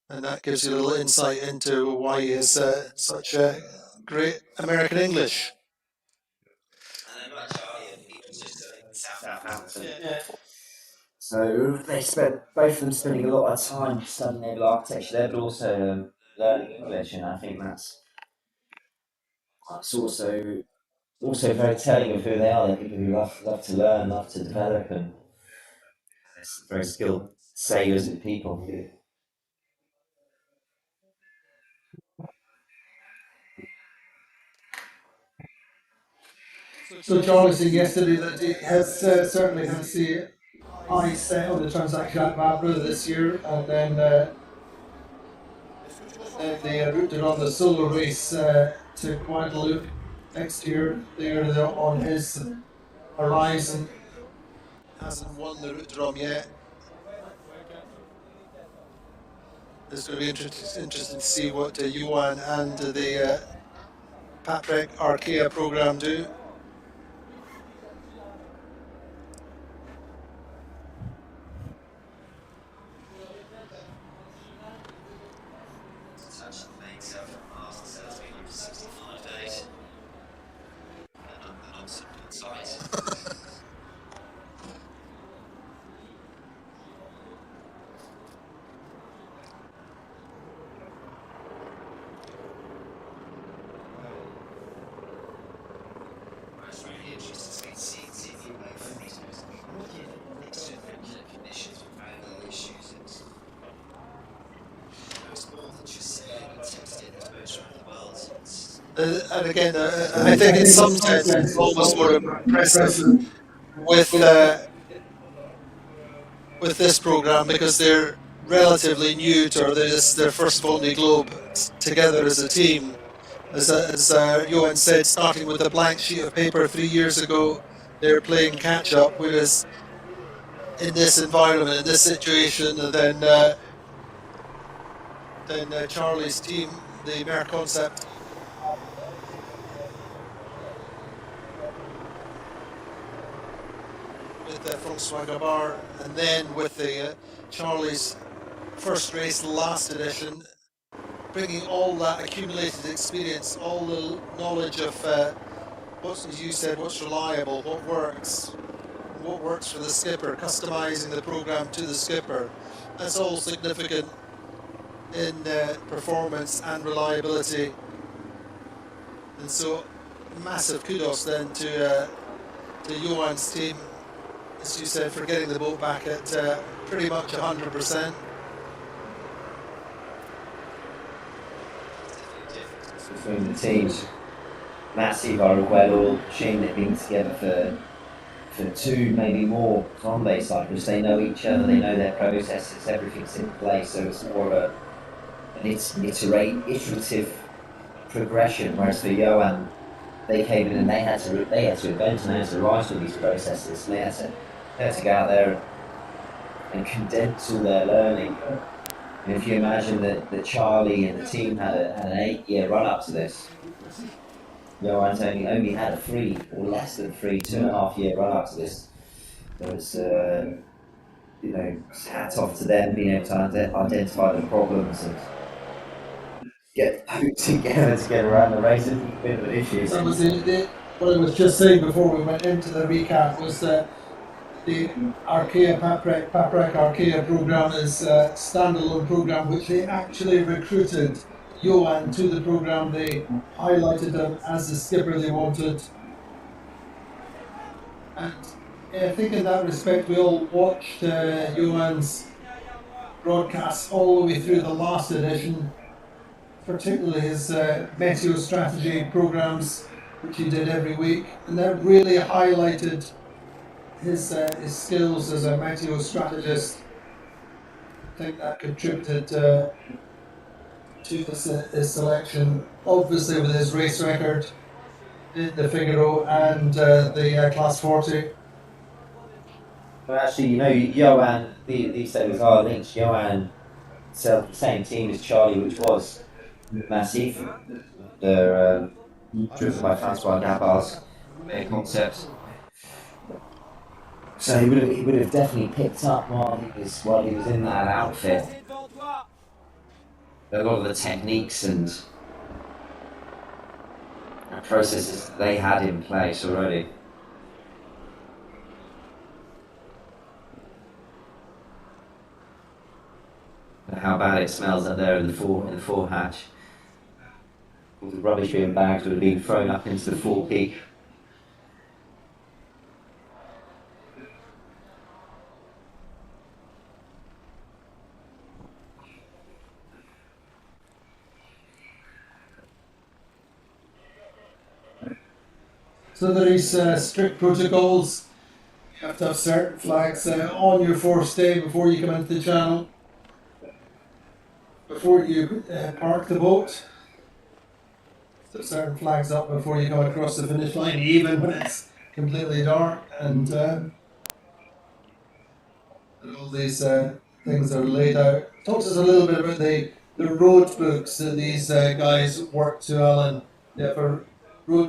And that gives you a little insight into why he is such a great American English. Southampton. Yeah. So they spent both of them spending a lot of time studying naval architecture there, but also learning English, and I think that's also very telling of who they are. They're people who love to learn, love to develop, and very skilled sailors and people. So Charlie said yesterday that he has certainly has the eyes set on the transaction at Vabra this year, and then they route it on the solo race to Guadeloupe next year. They're on his horizon. Hasn't won the Route de Rome yet. It's going to be interesting to see what Yoann and the Patrick Arkea program do. And again, I think in some sense it's almost more impressive with this program because they're relatively new to this their first Vendeeglobe together as a team. As Yoann said, starting with a blank sheet of paper 3 years ago, they were playing catch up, whereas in this environment, in this situation, and then Charlie's team, the Mer Concept, with Francois Gabard, and then with the Charlie's first race, last edition, bringing all that accumulated experience, all the knowledge of what, as you said, what's reliable, what works for the skipper, customizing the program to the skipper. That's all significant in performance and reliability. And so, massive kudos then to Yoann's team, as you said, for getting the boat back at pretty much 100%. Between the teams, massive, I require Shane, they've been together for 2, maybe more Combe cycles. They know each other, they know their processes, everything's in place, so it's more of an iterative progression, whereas for Yoann, they came in and they had to invent and they had to write all these processes, and they had to go out there and condense all their learning. And if you imagine that Charlie and the team had an 8-year run up to this, Yoann's only had a 3 or less than 3, 2.5-year run up to this. There was, hats off to them being able to identify the problems and get put together to get around the race. It's a bit of an issue. That was what I was just saying before we went into the recap was that the Arkea Paprec Arkea program is a standalone program which they actually recruited Yoann to the program. They highlighted him as the skipper they wanted. And I think in that respect we all watched Yoann's broadcasts all the way through the last edition, particularly his meteo strategy programs, which he did every week, and that really highlighted his skills as a meteo strategist. I think that contributed to his selection, obviously with his race record in the Figaro and the Class 40. Well, actually, Yoann, these things are linked. Yoann served the same team as Charlie, which was Massif. They're driven by Francois Gabard's concept. So he would have definitely picked up while he was in that outfit a lot of the techniques and processes they had in place already. And how bad it smells up there in the fore hatch. All the rubbish bin bags would have been thrown up into the fore peak. So there is strict protocols. You have to have certain flags on your forestay before you come into the channel. Before you park the boat. So certain flags up before you come across the finish line, even when it's completely dark. And all these things are laid out. Talk to us a little bit about the road books that these guys work to, Alan. Yeah, for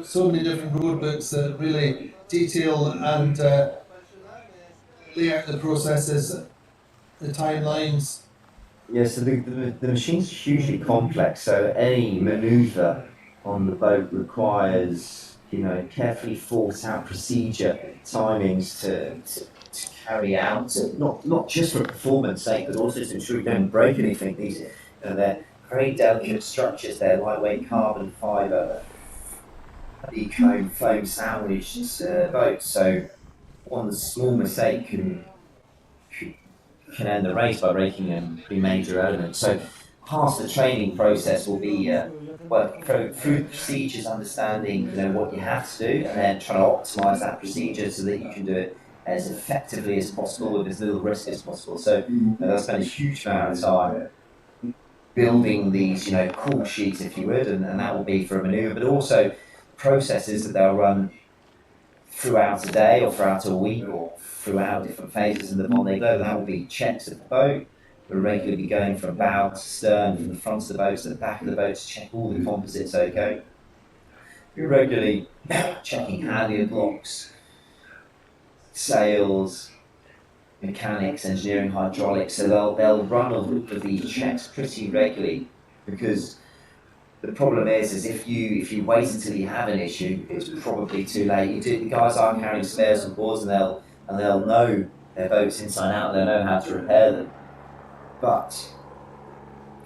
so many different road books that really detail and lay out the processes, the timelines. Yes, so the machine's hugely complex, so any manoeuvre on the boat requires, carefully thought out procedure, timings to carry out, not just for performance sake, but also to ensure you don't break anything. These, they're very delicate structures, they're lightweight carbon fibre, eco foam sandwiched boats, so one small mistake can end the race by breaking a pretty major element. So part of the training process will be working through the procedures, understanding what you have to do, and then trying to optimise that procedure so that you can do it as effectively as possible with as little risk as possible. So they'll spend a huge amount of time building these, call sheets, if you would, and that will be for a manoeuvre, but also processes that they'll run throughout a day or throughout a week or throughout different phases of the Vendeeglobe. That will be checks of the boat. We'll regularly be going from bow to stern, from the front of the boat to the back of the boat to check all the composites okay. We're regularly checking halyard locks, sails, mechanics, engineering, hydraulics. So they'll run all of these checks pretty regularly, because the problem is if you wait until you have an issue, it's probably too late. The guys are carrying spares on board, and they'll know their boats inside out. They'll know how to repair them. But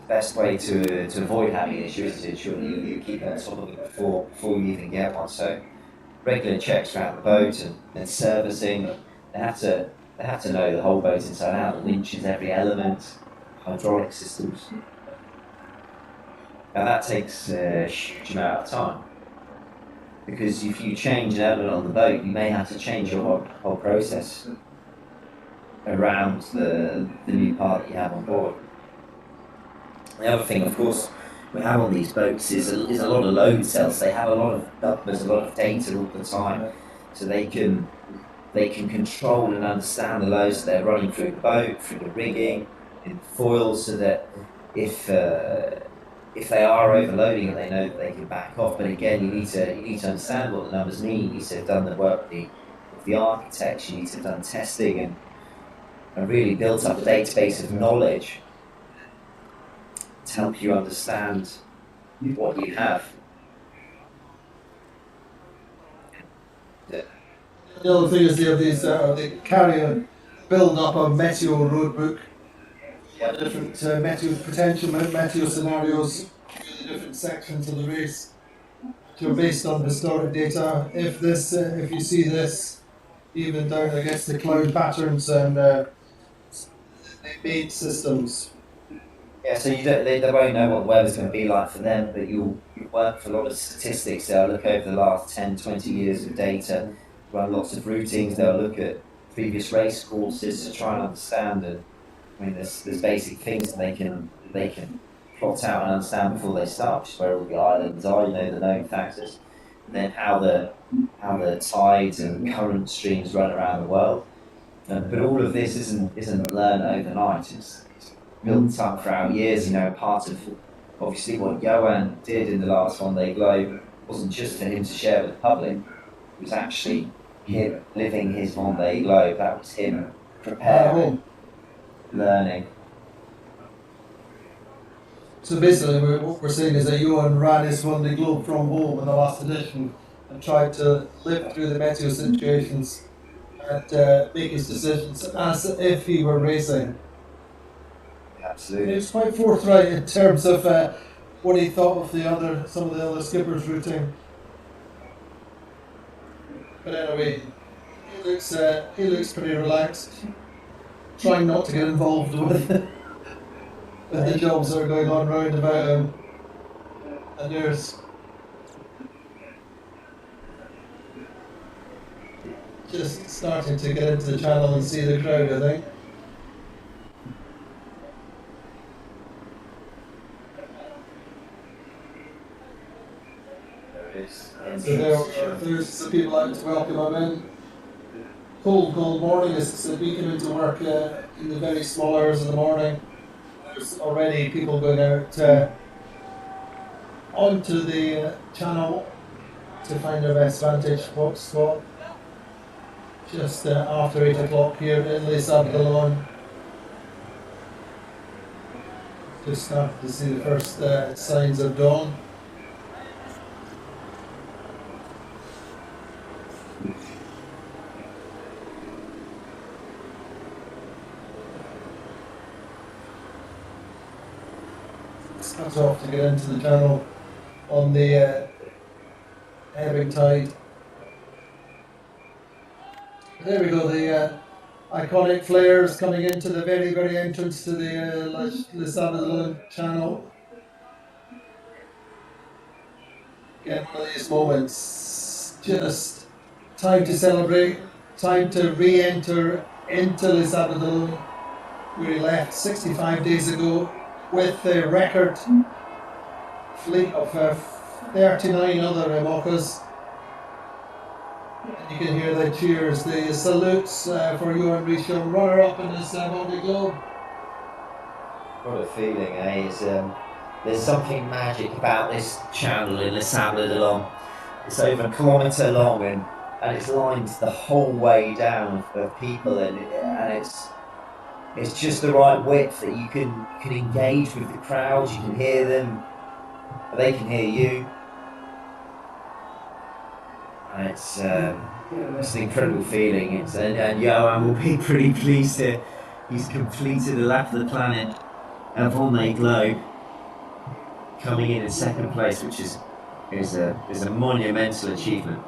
the best way to avoid having an issue is to ensure that you keep on top of it before you even get one. So regular checks throughout the boat and servicing. They have to know the whole boat inside out, the winches, every element, hydraulic systems. Now that takes a huge amount of time, because if you change an element on the boat, you may have to change your whole process around the new part that you have on board. The other thing, of course, we have on these boats is a lot of load cells. They have a lot of numbers, a lot of data all the time, so they can control and understand the loads that they're running through the boat, through the rigging, in the foils, so that if they are overloading it, they know that they can back off. But again, you need to understand what the numbers mean. You need to have done the work with the architects. You need to have done testing and really built up a database of knowledge to help you understand what you have. The other thing is they carry a build up a meteo road book. Different potential meteo scenarios, the different sections of the race, which are based on historic data. If you see this, even down against the cloud patterns and the main systems. Yeah, so they won't know what the weather's going to be like for them, but you'll work for a lot of statistics. They'll look over the last 10, 20 years of data, run lots of routings. They'll look at previous race courses to try and understand it. I mean, there's basic things that they can plot out and understand before they start, just where all the islands are, the known factors, and then how the tides and current streams run around the world. But all of this isn't learned overnight. It's built up throughout years. Part of obviously what Yoann did in the last Vendeeglobe wasn't just for him to share with the public. It was actually him living his Vendeeglobe. That was him preparing. Learning. So basically, what we're saying is that Yoann ran his Vendeeglobe from home in the last edition and tried to live through the meteo situations and make his decisions as if he were racing. Absolutely. He was quite forthright in terms of what he thought of some of the other skippers' routing. But anyway, he looks pretty relaxed, trying not to get involved with the jobs that are going on round about him. And there's just starting to get into the channel and see the crowd, I think. So there's some people out to welcome him in. Cold morning, as I said, we came into work in the very small hours of the morning. There's already people going out onto the channel to find their best vantage spot. Just after 8 o'clock here in Les Sables. Just started to see the first signs of dawn. Starts off to get into the channel on the ebbing tide. There we go, the iconic flares coming into the very entrance to the Les Sables channel. Again, one of these moments, just time to celebrate, time to re-enter into Les Sables, where he left 65 days ago with a record fleet of 39 other Remocas. You can hear the cheers, the salutes for Yoann Richome, runner-up in this Vendeeglobe. What a feeling, eh? There's something magic about this channel in Les Sables d'Olonne. It's over a kilometre long and it's lined the whole way down of people, and it's just the right width that you can engage with the crowd. You can hear them, they can hear you. And it's an incredible feeling. And Yoann will be pretty pleased here. He's completed a lap of the planet at Vendeeglobe, coming in second place, which is a monumental achievement.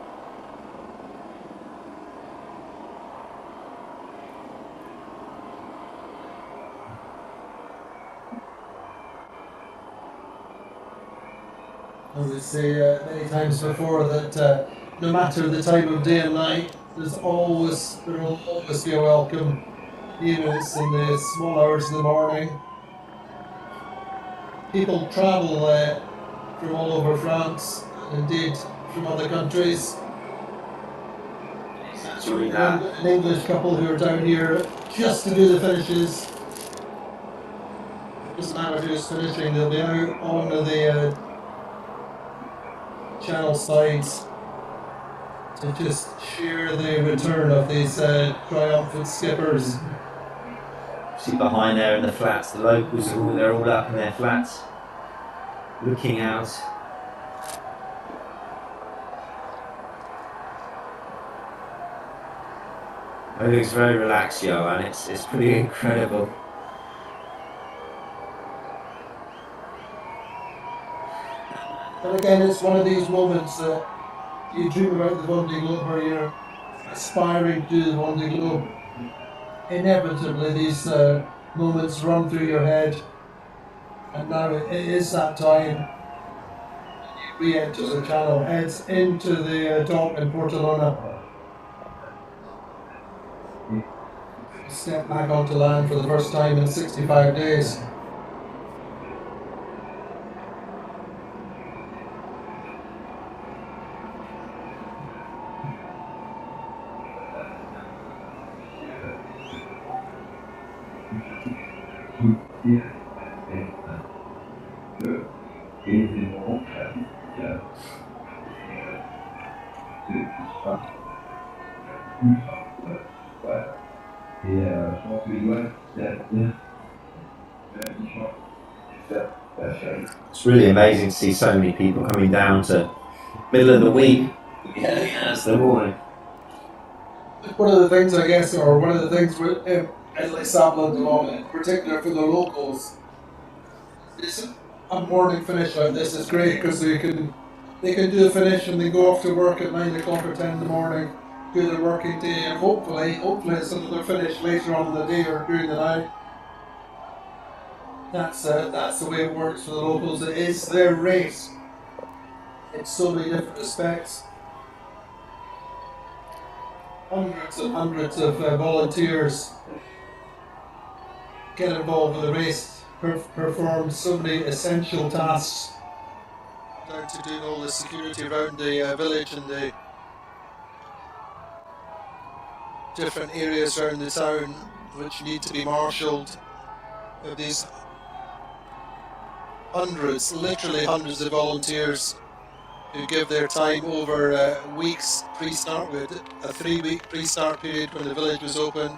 I would say many times before that no matter the time of day and night, there will always be a welcome, even if it's in the small hours of the morning. People travel from all over France, and indeed from other countries. An English couple who are down here just to do the finishes. Doesn't matter who's finishing, they'll be out on the channel sides to just cheer the return of these triumphant skippers. See behind there in the flats, the locals they're all up in their flats, looking out. It looks very relaxed, Yoann. It's pretty incredible. And again, it's one of these moments that you dream about the Vendeeglobe, where you're aspiring to do the Vendeeglobe. Inevitably, these moments run through your head, and now it is that time. You re-enter the channel, heads into the dock in Portelona. Step back onto land for the first time in 65 days. Et je pense que Yoann, c'est la première mission. It's really amazing to see so many people coming down to middle of the week. Yeah, it's the morning. One of the things, I guess, or one of the things with as Les Sables at the moment, in particular for the locals, is a morning finish like this is great because they can do a finish and they go off to work at 9 o'clock or 10 in the morning, do their working day, and hopefully it's another finish later on in the day or during the night. That's the way it works for the locals. It is their race in so many different respects. Hundreds and hundreds of volunteers get involved with the race, perform so many essential tasks. Down to doing all the security around the village and the different areas around the town which need to be marshalled. Of these hundreds, literally hundreds of volunteers who give their time over weeks pre-start, with a 3-week pre-start period when the village was open.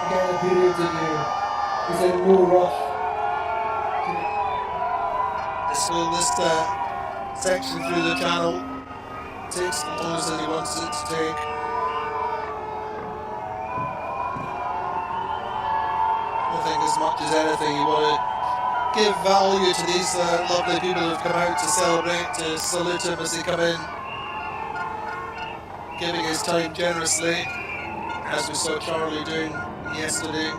Again, a period to do. He's in no rush. This section through the channel takes as long as he wants it to take. I think as much as anything you want to give value to these lovely people who've come out to celebrate, to salute him as they come in, giving his time generously, as we saw Charlie doing yesterday.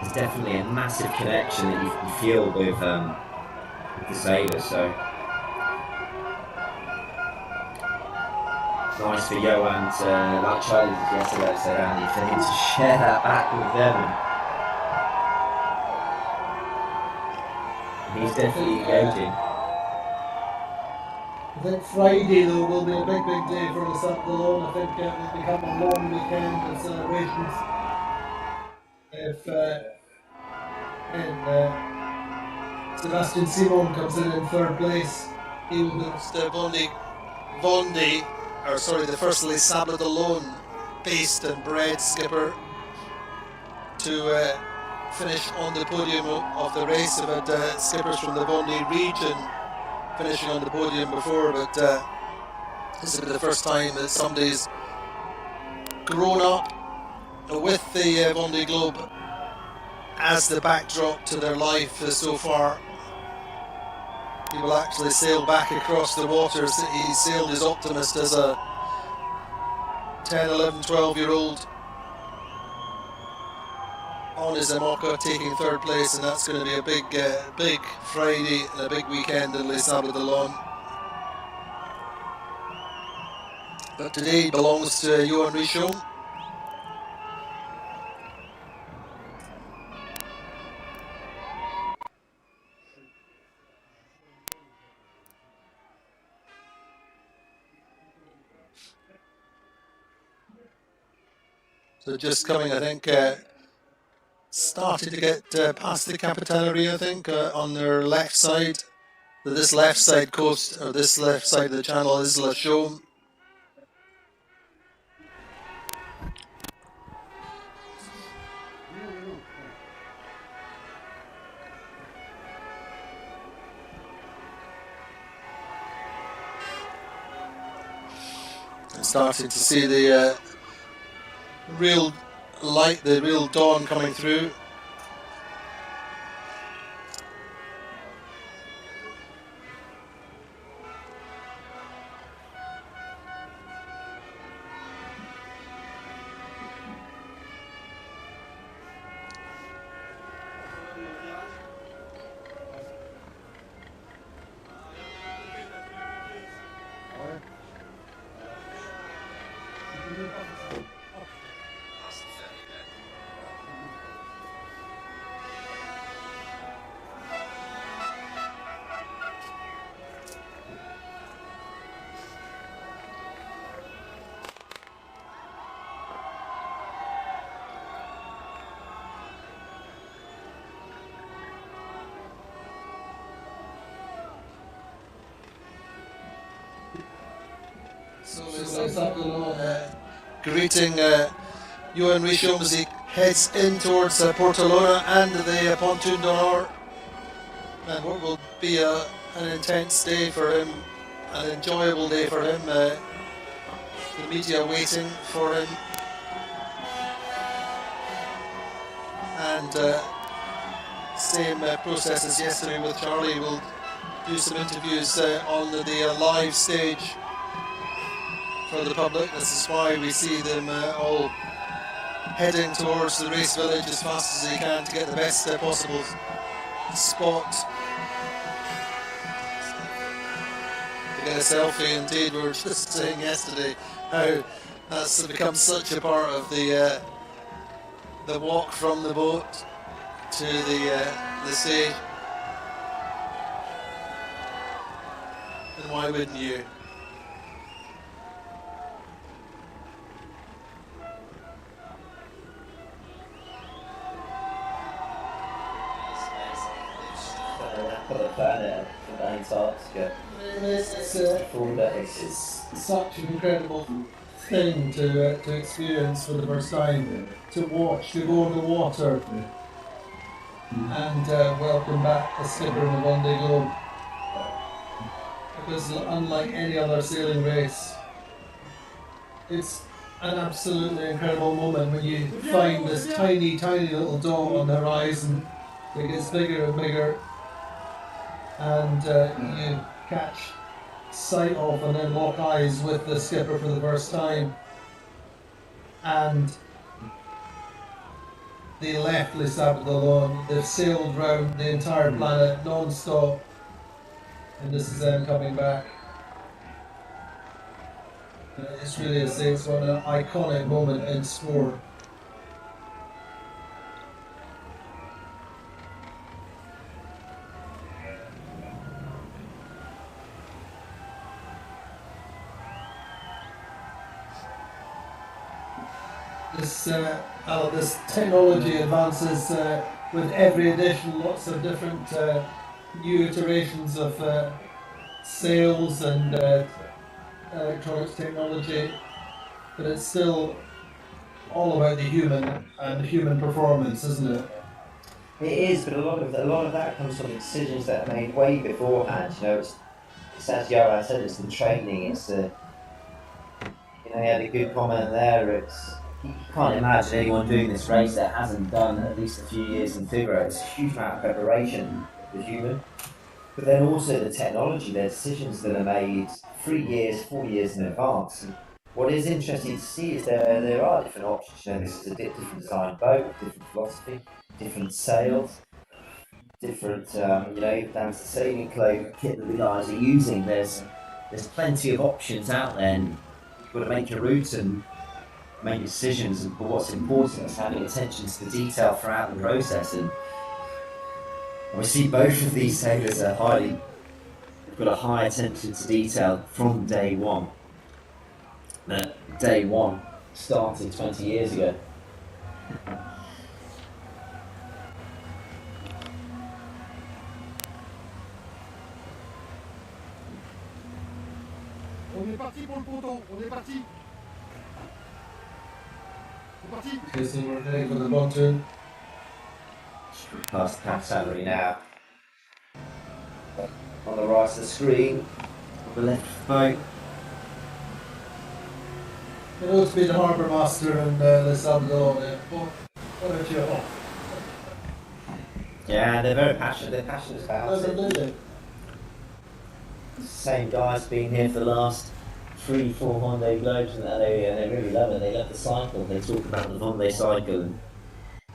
There's definitely a massive connection that you can feel with the sailors, so nice for Yoann to, like Charlie did yesterday, said Andy, for him to share that back with them. He's definitely engaging. I think Friday though will be a big day for the Sables alone. I think it will become a long weekend of celebrations. If Sebastian Simon comes in third place, he will be the first Les Sables alone based and bred skipper to finish on the podium of the race. I've had skippers from the Vendée region finishing on the podium before, but this is the first time that somebody's grown up with the Vendeeglobe as the backdrop to their life so far. He will actually sail back across the waters. He sailed as Optimist as a 10, 11, 12-year-old on his Amoca, taking third place, and that's going to be a big Friday and a big weekend in Les Sables d'Olonne. But today belongs to Yoann Richome. So just coming, I think, starting to get past the Capitalery, I think, on their left side. This left side coast, or this left side of the channel is La Chaume. And starting to see the real light, the real dawn coming through. Greeting Yoann Richome as he heads in towards Portolona and the Pontoon d'Honneur, and what will be an intense day for him, an enjoyable day for him. The media waiting for him, and same process as yesterday with Charlie. We'll do some interviews on the live stage for the public. This is why we see them all heading towards the race village as fast as they can to get the best possible spot to get a selfie. Indeed, we were just saying yesterday how that's become such a part of the walk from the boat to the stage. And why wouldn't you? It's such an incredible thing to experience for the first time, to watch, to go on the water and welcome back the skipper in the Vendeeglobe. Because unlike any other sailing race, it's an absolutely incredible moment when you find this tiny, tiny little dot on the horizon that gets bigger and bigger, and you catch sight of and then lock eyes with the skipper for the first time, and they left Les Sables d'Olonne. They've sailed round the entire planet non-stop, and this is them coming back. It's really it's one an iconic moment in sport. This technology advances with every edition. Lots of different new iterations of sails and electronics technology, but it's still all about the human and human performance, isn't it? It is, but a lot of that comes from decisions that are made way beforehand. You know, it's as Yoann said, it's the training. It's the he had a good comment there. You can't imagine anyone doing this race that hasn't done at least a few years in figure eight. It's a huge amount of preparation for the human. But then also the technology, the decisions that are made 3 years, 4 years in advance. And what is interesting to see is there are different options. You know, this is a different design boat, different philosophy, different sails, different, down to the sailing cloak kit that the guys are using. There's plenty of options out there, and you've got to make your route and make decisions, but what's important is having attention to the detail throughout the process. And we see both of these sailors are they've got a high attention to detail from day one. Day one started 20 years ago. On est parti pour le ponton, on est parti. C'est parti. Okay, so we're heading for the pontoon. Past the salary now. On the right of the screen, on the left of the boat. You know, to be the harbour master and Les Sables there. What about you? Yeah, they're very passionate. They're passionate about it. Same guys been here for the last 3-4 Vendeeglobes, and they really love it. They love the cycle. They talk about the Vendée cycle, and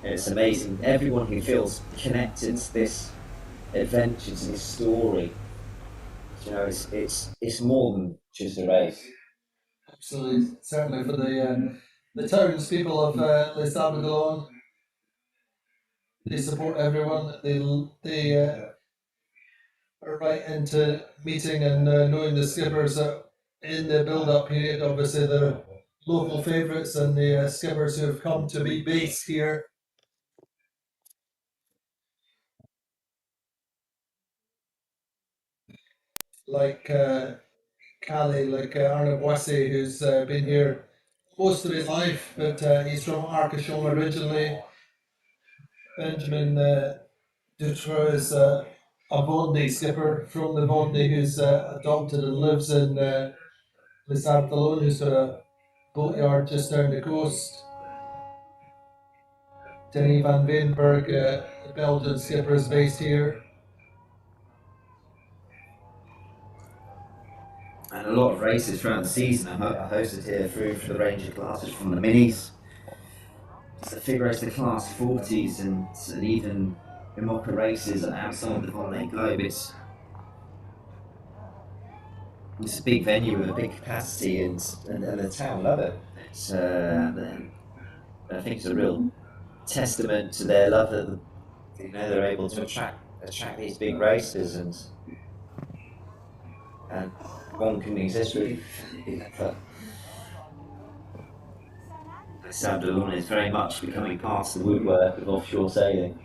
it's amazing. Everyone who feels connected to this adventure, to this story, you know, it's more than just a race. Absolutely, certainly for the townspeople of Les Sables, they support everyone. They are right into meeting and knowing the skippers in the build-up period. Obviously, they're local favourites and the skippers who have come to be based here. Like Calais, like Arnaud Boissy, who's been here most of his life, but he's from Arcachon originally. Benjamin Dutroux is a Vendée skipper from the Vendée who's adopted and lives in Les Sables, who's got a boatyard just down the coast. Denny van Veenberg, the Belgian skipper, is based here. And a lot of races throughout the season are hosted here through for the range of classes, from the minis to the figure race, the class 40s, and even Imoca races outside the Vendeeglobe. It's a big venue with a big capacity, and the town love it. I think it's a real testament to their love that they're able to attract these big races, and one can exist really. Sables is very much becoming part of the woodwork of offshore sailing.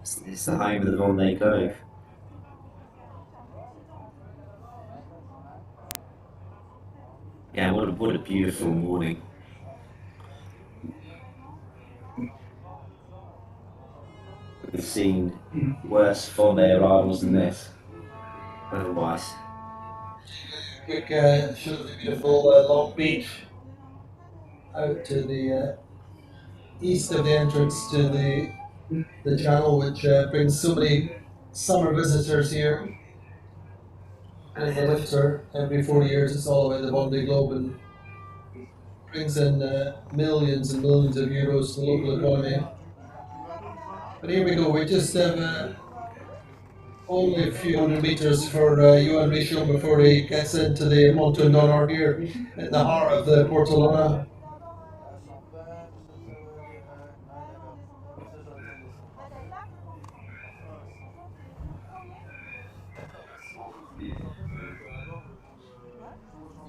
It's the home of the Vendeeglobe. Yeah, what a beautiful morning. We've seen worse Vendée arrivals than this, otherwise. Quick show of the beautiful Long Beach out to the east of the entrance to the channel, which brings so many summer visitors here. And in the winter, every 4 years, it's all about the Vendeeglobe and brings in millions and millions of euros to the local economy. But here we go, we just have only a few hundred meters for Yoann Richome before he gets into the Monton d'Honneur here in the heart of the Portolona.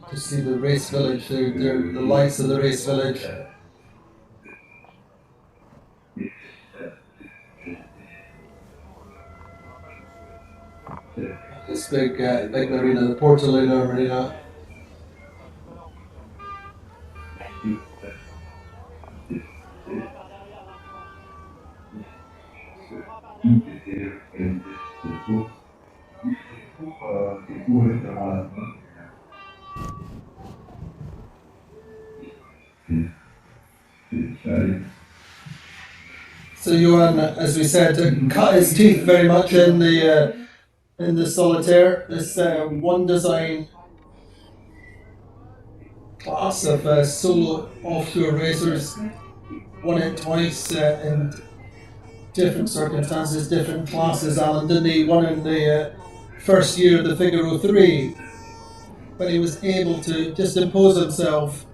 To see the race village, the lights of the race village. This big marina, the Portolona marina. So Yoann, as we said, cut his teeth very much in the solitaire. This one design class of solo offshore racers, won it twice in different circumstances, different classes. Alan Dundee won in the first year of the Figaro 3, but he was able to just impose himself,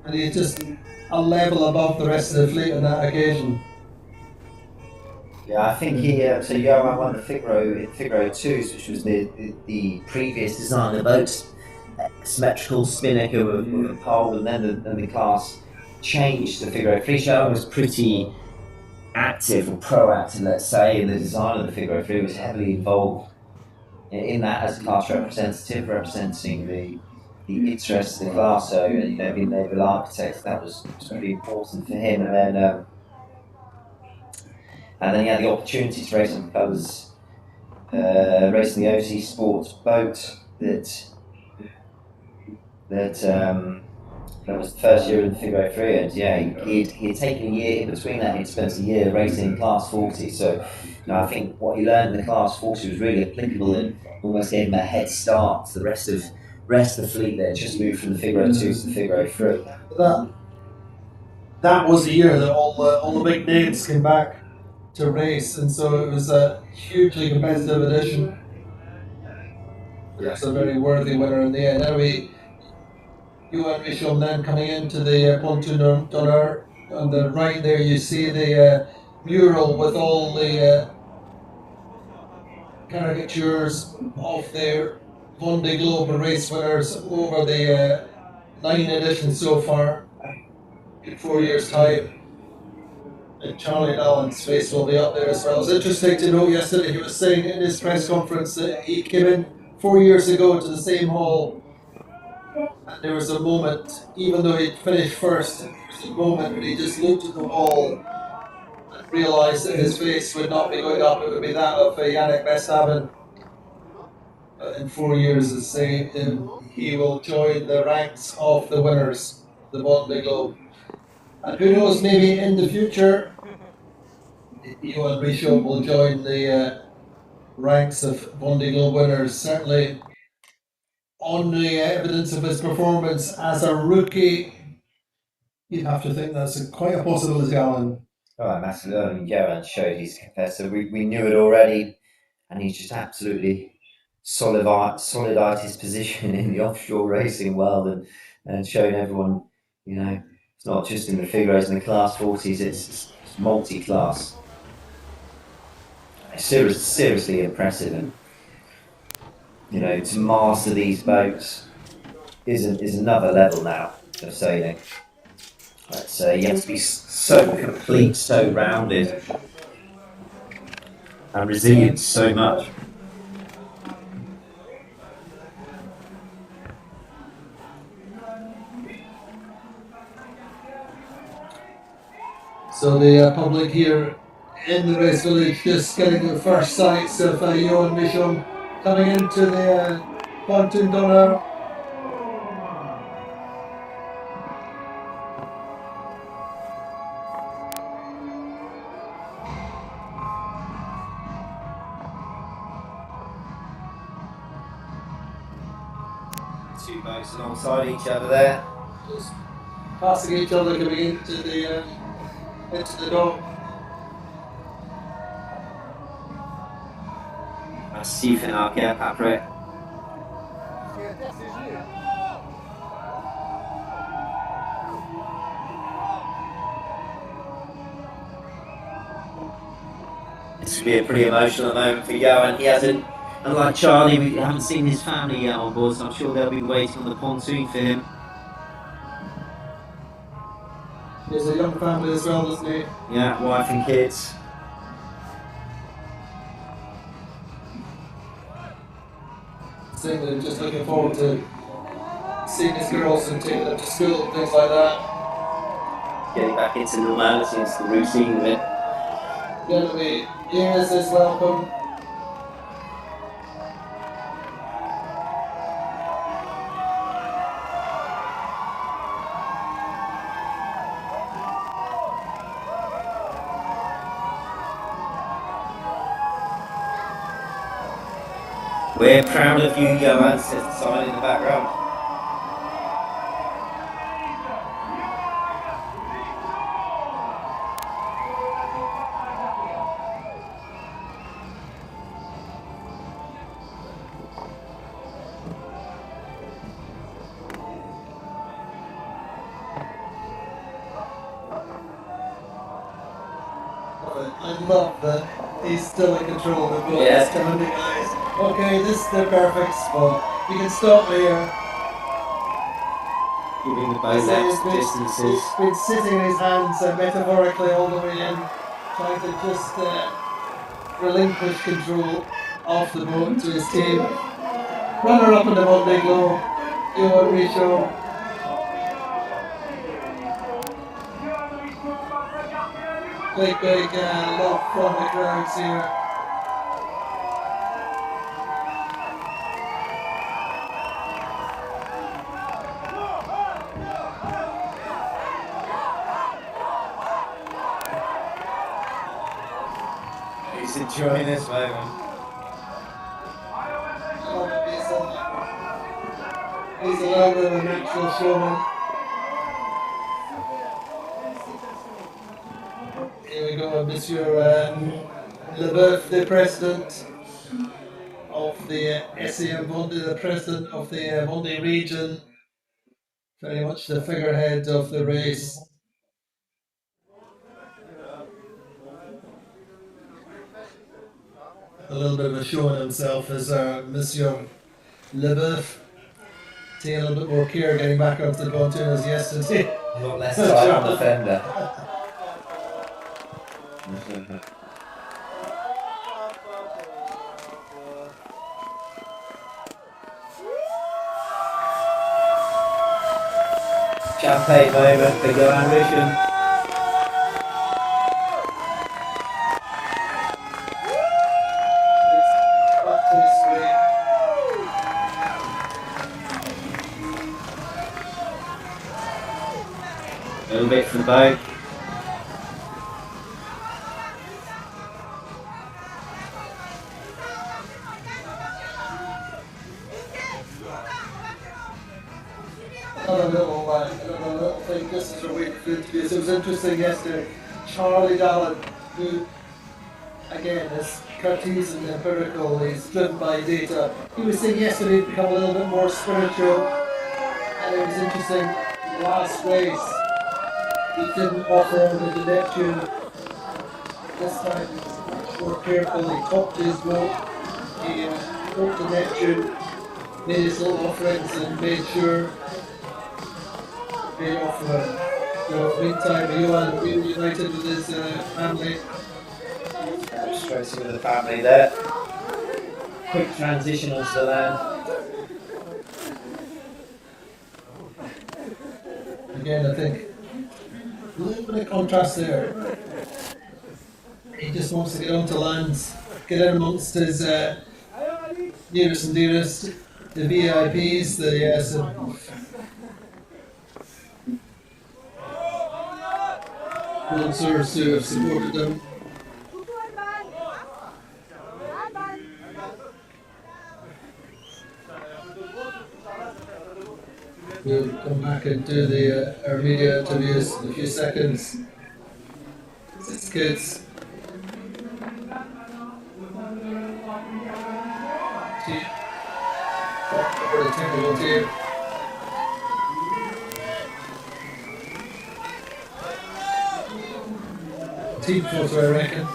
and he's just a level above the rest of the fleet on that occasion. Yeah, I think so Yoann won the Figaro 2s, which was the previous design of the boats. Symmetrical spinnaker with a pole, and then the class changed the figure eight fleet. Yoann was pretty active or proactive, let's say, in the design of the figure eight fleet. Was heavily involved in that as a class representative, representing the interests of the class. So, you know, being naval architect, that was really important for him. And then he had the opportunity to race on colours, racing the OC Sports boat that was the first year in the figure eight three, and yeah, he had taken a year in between that. He'd spent a year racing class 40. So, you know, I think what he learned in the class 40 was really applicable and almost gave him a head start to the rest of the fleet that had just moved from the figure eight 2 to the figure eight 3. That was the year that all the big names came back to race, and so it was a hugely competitive edition. It's a very worthy winner in the end. Anyway, Yoann Richome then coming into the pontoon d'honneur. On the right there, you see the mural with all the caricatures of their Vendeeglobe race winners over the 9 editions so far. In 4 years' time. And Charlie Allen's face will be up there as well. It's interesting to know yesterday he was saying in his press conference that he came in 4 years ago to the same hall, and there was a moment, even though he'd finished first, there was a moment when he just looked at the wall and realised that his face would not be going up, it would be that of Yannick Verstappen. In 4 years, as say, he will join the ranks of the winners, the Vendeeglobe. And who knows, maybe in the future, Yoann Richome will join the ranks of Vendeeglobe winners. Certainly, on the evidence of his performance as a rookie, you'd have to think that's quite a possibility, Alan. Oh, massively. I mean, Yoann showed he's a competitor. We knew it already, and he's just absolutely solidified his position in the offshore racing world and showing everyone, you know, it's not just in the figure eights and the class 40s, it's multi-class. Seriously impressive, and you know, to master these boats is another level now of sailing. But you have to be so complete, so rounded, and resilient so much. So the public here in the race village just getting the first sights of Yoann Richome coming into the pontoon d'honneur. Two boats alongside each other there. Just passing each other coming into the dock. Merci Fenarker après. This will be a pretty emotional moment for Yoann. He hasn't, unlike Charlie, we haven't seen his family yet on board, so I'm sure they'll be waiting on the pontoon for him. He has a young family as well, doesn't he? Yeah, wife and kids. Saying that just looking forward to seeing his girls and taking them to school and things like that. Getting back into normality, into the routine of it. Anyway, Inez is welcome. We're proud of you, Yoann, says the sign in the background. I love that he's still in control of the boat. Yeah. He's telling the guys, okay, this is the perfect spot. You can stop here. Giving the bow left distances. He's been sitting in his hands metaphorically all the way in, trying to just relinquish control of the boat to his team. Runner up in the Vendeeglobe, Yoann Richomme. Big love from the crowds here. He's enjoying this moment. He's a little bit of a natural showman. Here we go, Monsieur Leboeuf, the president of the SAM Vendée, the president of the Vendée region, very much the figurehead of the race. A little bit of a show on himself as Monsieur Leboeuf. Taking a little bit more care getting back onto the pontoon as yesterday. A lot less time on the fender. Champagne moment for Yoann Richome. A little bit from the boat. Another little thing, this is a week for interviews. It was interesting yesterday. Charlie Dallin, who again is Cartesian and empirical, he's driven by data. He was saying yesterday he'd become a little bit more spiritual, and it was interesting. Last race, he didn't offer with the Neptune. This time he was much more careful. He topped his boat, he broke the Neptune, made his little offerings, and made sure paid off for him. So meantime, Yoann reunited with his family. Straight with the family there. Quick transition onto the land. Again, I think a little bit of contrast there. He just wants to get onto land, get in amongst his nearest and dearest, the VIPs, the sponsors who have supported them. We'll come back and do our media interviews in a few seconds. It's kids. For the technical team. Team photo, I reckon.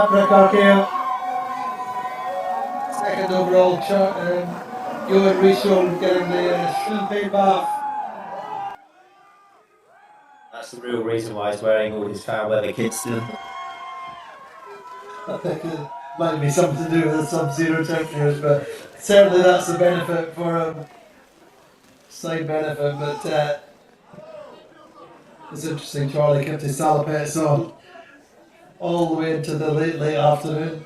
Après second overall, Yoann Richome getting the champagne bath. That's the real reason why he's wearing all his foul weather kits still. I think it might be something to do with the sub-zero temperatures, but certainly that's the benefit for him. Side benefit, but it's interesting. Charlie kept his salopettes on all the way into the late afternoon.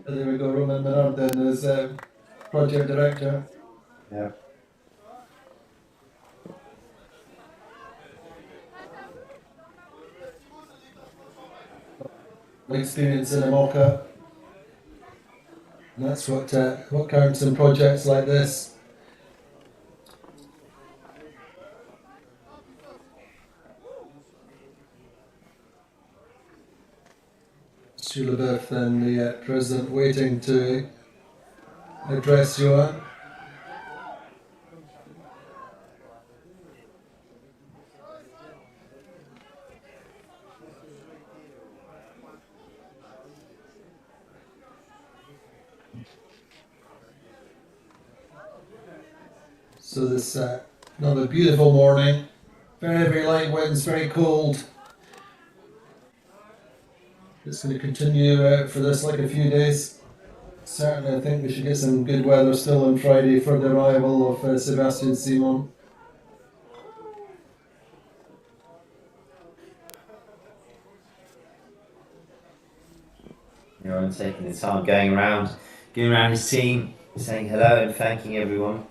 And there we go, Roman Menardin as project director. Yeah. Experience in America. And that's what counts in projects like this. Mr. Leboeuf and the President waiting to address Yoann. So this another beautiful morning, very, very light winds, very cold. It's going to continue for this like a few days. Certainly I think we should get some good weather still on Friday for the arrival of Sébastien Simon. Yoann taking the time going around his team, saying hello and thanking everyone.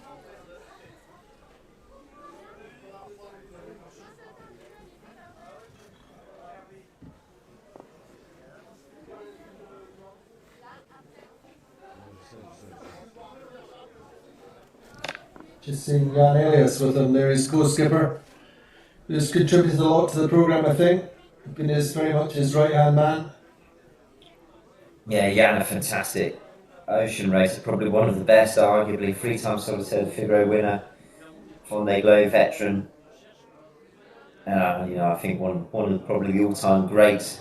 Just seeing Jan Elias with him there, his co-skipper, who's contributed a lot to the programme, I think. Been very much his right-hand man. Yeah, Yoann, a fantastic ocean racer, probably one of the best, arguably, 3-time Solitaire de Figaro winner, Vendeeglobe veteran. And I think one of probably the all-time greats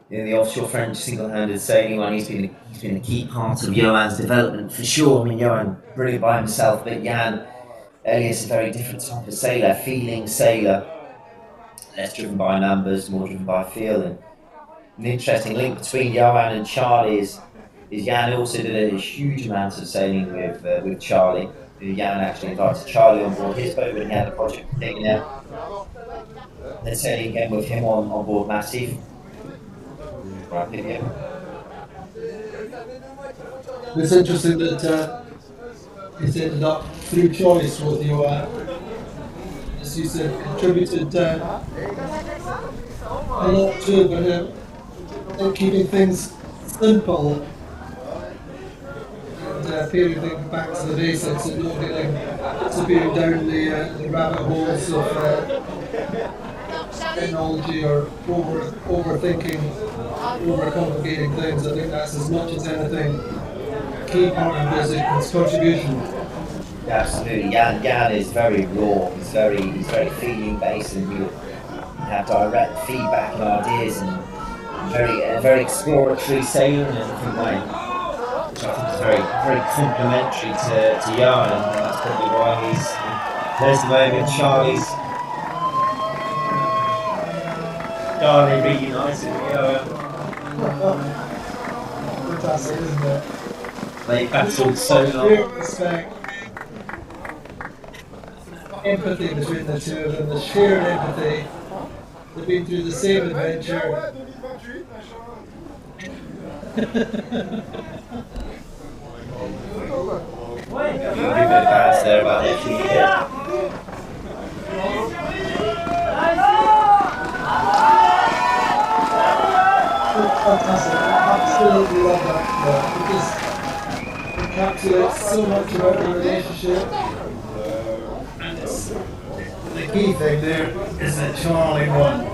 in the offshore French single-handed sailing one. He's been a key part of Yoann's development for sure. I mean, Yoann brilliant by himself, but Jan Elias a very different type of sailor, feeling sailor, less driven by numbers, more driven by feel. And an interesting link between Yoann and Charlie is Jan also did a huge amount of sailing with Charlie. Jan actually invited Charlie on board his boat when he had a project taken out. Then sailing again with him on board Massif. It's interesting that he's ended up through choice with you, as you said, contributed a lot to it, but keeping things simple and peering things back to the basics and not getting disappearing down the rabbit holes of technology or overthinking, overcomplicating things. I think that's as much as anything a key part of his contribution. Absolutely, Jan is very raw. He's very feeling based, and you have direct feedback and ideas, and very exploratory sailing and everything like, which I think is very complementary to Jan, and that's probably why there's the moment Charlie reunited with Yoann. Fantastic, isn't it? They battled so long. Respect, empathy between the two of them, the shared empathy. They've been through the same adventure. Fantastic, I absolutely love that because it encapsulates so much about the relationship. And it's the key thing there is that Charlie won.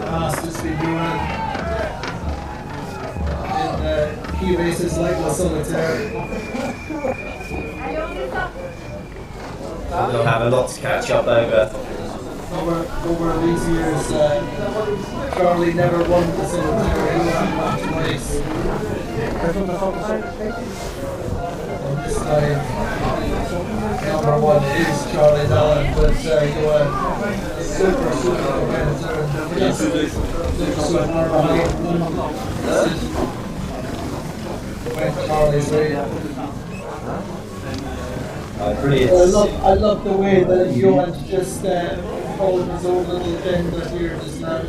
Past has been doing in key races like La Solitaire. They'll have a lot to catch up over these years. Charlie never won the Solitaire, he won twice. And this time, number one is Charlie Dallin, but Yoann is super competitor and super behind when Charlie's ready. I love the way that Yoann just followed his own little thing that here just now.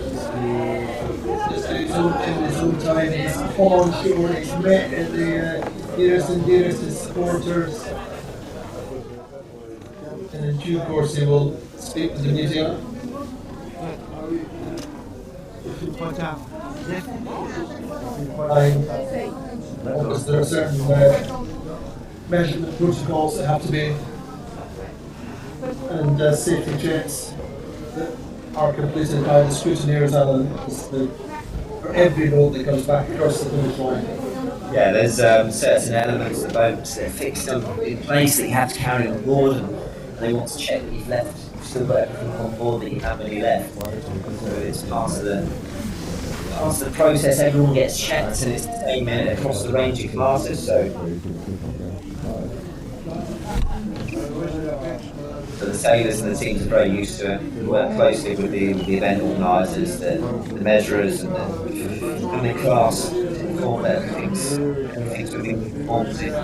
Just in his own time. He's come on shore, he's met the nearest and dearest his supporters. And in due course he will speak to the media. 3 quarts. Because there are certain measurement protocols that have to be and safety checks that are completed by the scrutineers for every boat that comes back across the finish line. Yeah, there's certain elements of the boats that are fixed in place that you have to carry on board, and they want to check that you've still got everything on board that you have when you left. So it's part of the process. Everyone gets checked, and it's the same across the range of classes. So the sailors and the teams are very used to it. We work closely with the event organisers, the measurers, and the class to inform that everything's within normative. I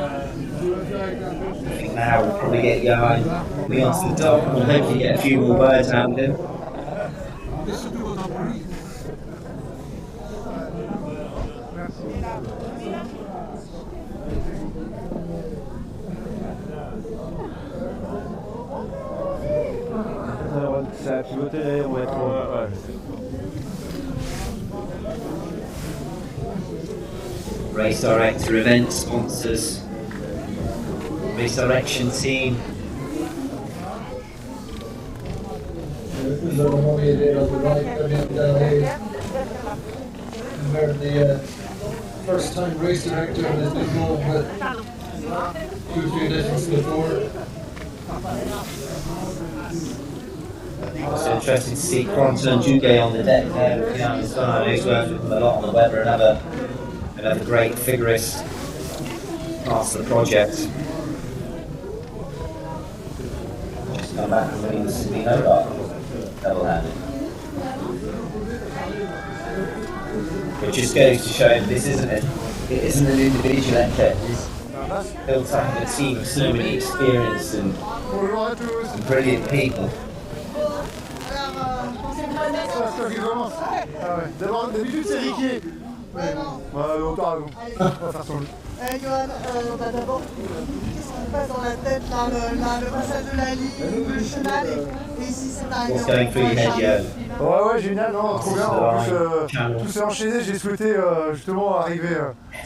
think now we'll probably get Yoann coming onto the dock, and we'll hopefully get a few more words out of him. Ça a pivoté, on va être Race director, event sponsors, race direction team. Where the first time race director has been involved with 2 or 3 editions before. It's interesting to see Quantum and Juge on the deck there with Yoann as well. I know he's worked with them a lot on the weather, another great figurist, part of the project. Just come back from winning the Sydney Hobart double-handed. It just goes to show that this isn't an individual effort. It's built up a team of so many experienced and brilliant people. D'habitude c'est Riquier. T'as raison. On va faire sur lui. Yoann, d'abord, qu'est-ce qui passe dans la tête là, le passage de la ligne, le chenal et ici c'est un What's going through your head, Yoann? Ouais, génial, non, trop bien. En plus, tout s'est enchaîné. J'ai souhaité justement arriver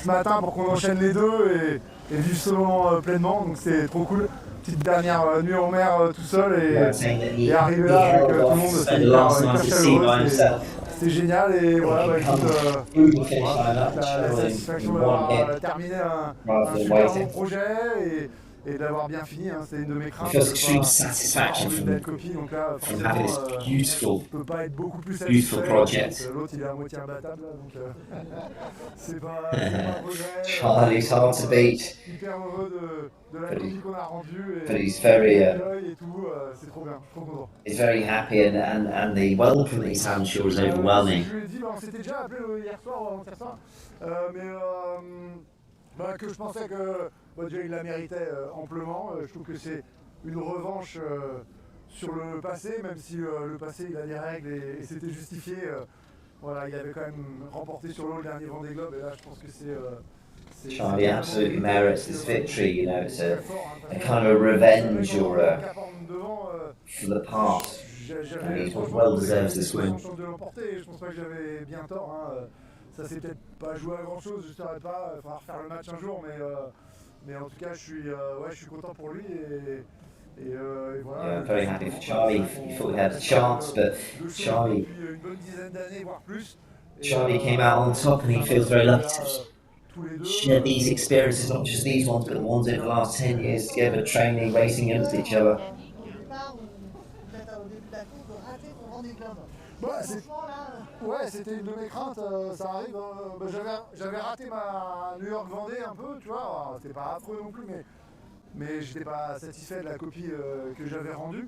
ce matin pour qu'on enchaîne les deux et vivre ce moment pleinement. Donc c'était trop cool. Petite dernière nuit en mer tout seul et arriver là avec tout le monde. C'était hyper chaleureux. C'était génial et voilà, écoute, la satisfaction d'avoir terminé un super bon projet et d'avoir bien fini, hein, c'était une de mes craintes. Extreme satisfaction from having this beautiful project. L'autre il est à moitié imbattable, donc c'est pas Charlie's hard to beat. Hyper heureux de la copie qu'on a rendue but he's very et tout, c'est trop bien, trop content. He's very happy and the welcome that he's had, I'm sure, is overwhelming. Je lui ai dit, on s'était déjà appelé hier soir ou avant-hier soir, mais que je pensais que déjà il la méritait amplement. Je trouve que c'est une revanche sur le passé, même si le passé il a des règles et c'était justifié. Voilà, il avait quand même remporté sur l'eau le dernier Vendeeglobe et là je pense que c'est Charlie absolutely merits this victory, you know, it's a kind of a revenge or for the past. And he well deserves this win. Je pense pas que j'avais bien tort. Hein. Ça s'est peut-être pas joué à grand chose, je ne saurais pas. Il faudra refaire le match un jour, mais en tout cas, je suis content pour lui. Et voilà. Yeah, I'm very happy for Charlie. He thought he had a chance, but Charlie came out on top, and he feels very lucky to share these experiences, not just these ones, but the ones over the last 10 years together, training, racing against each other. C'était une de mes craintes, ça arrive. J'avais raté ma New York Vendée un peu, tu vois. C'était pas affreux non plus, mais j'étais pas satisfait de la copie que j'avais rendue.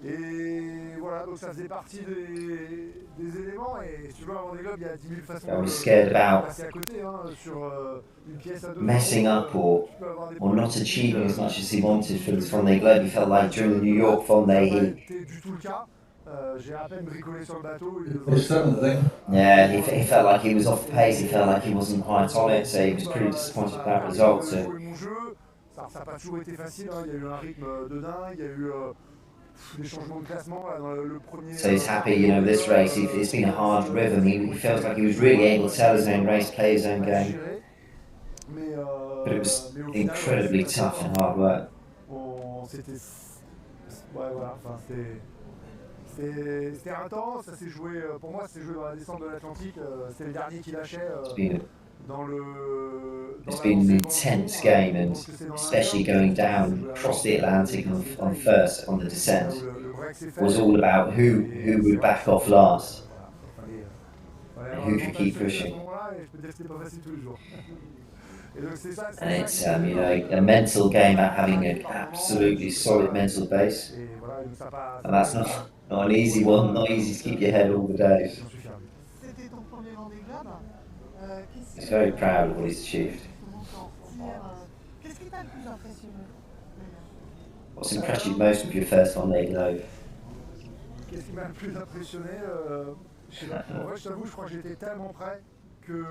Et voilà, donc ça faisait partie des éléments. Et si tu vois, à Vendeeglobe, il y a 10 000 façons de passer à côté sur une pièce à deux. Messing up or not achieving as much as he wanted for this Vendeeglobe. He felt like during the New York Vendée, c'était du tout le cas. J'ai à peine bricolé sur le bateau. Yeah, he felt like he was off the pace. He felt like he wasn't quite on it, so he was pretty disappointed with that result. Ça n'a pas toujours été facile. Hein. Il y a eu un rythme de dingue. Il y a eu So he's happy, you know, this race. It's been a hard rhythm. He feels like he was really able to tell his own race, play his own game. But it was incredibly tough and hard work. C'était intense, ça s'est joué, pour moi, ça s'est joué dans la descente de l'Atlantique. C'était le dernier qui lâchait dans It's been an intense game, and especially going down across the Atlantic on first on the descent was all about who would back off last and who could keep pushing. And it's you know, a mental game at having an absolutely solid mental base, and that's not an easy one. Not easy to keep your head all the day. He's very proud of what he's achieved. What's impressed you most with your first Vendeeglobe? Qu'est-ce qui m'a le plus impressionné je sais pas. En vrai, je t'avoue, je crois que j'étais tellement prêt que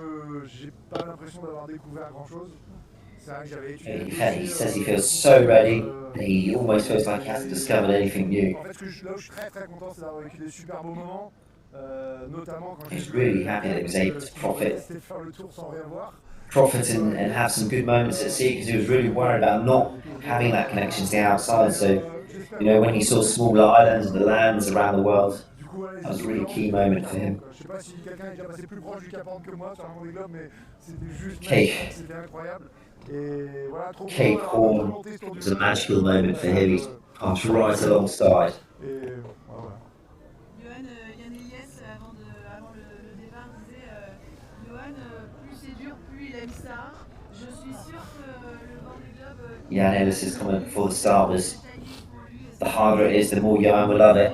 j'ai pas l'impression d'avoir découvert grand-chose. C'est vrai que j'avais étudié. He says he feels so ready that he almost feels like he hasn't discovered anything new. En fait, là où je suis très très content, c'est d'avoir vécu des super beaux moments. Notamment quand He's really happy that he was able to profit and have some good moments at sea, because he was really worried about not having that connection to the outside. So, you know, when he saw smaller islands and the lands around the world, that was a really key moment for him. Cape Horn was a magical moment for him. He passed right alongside. Yoann Ellis's comment before the start was, the harder it is, the more Yoann will love it.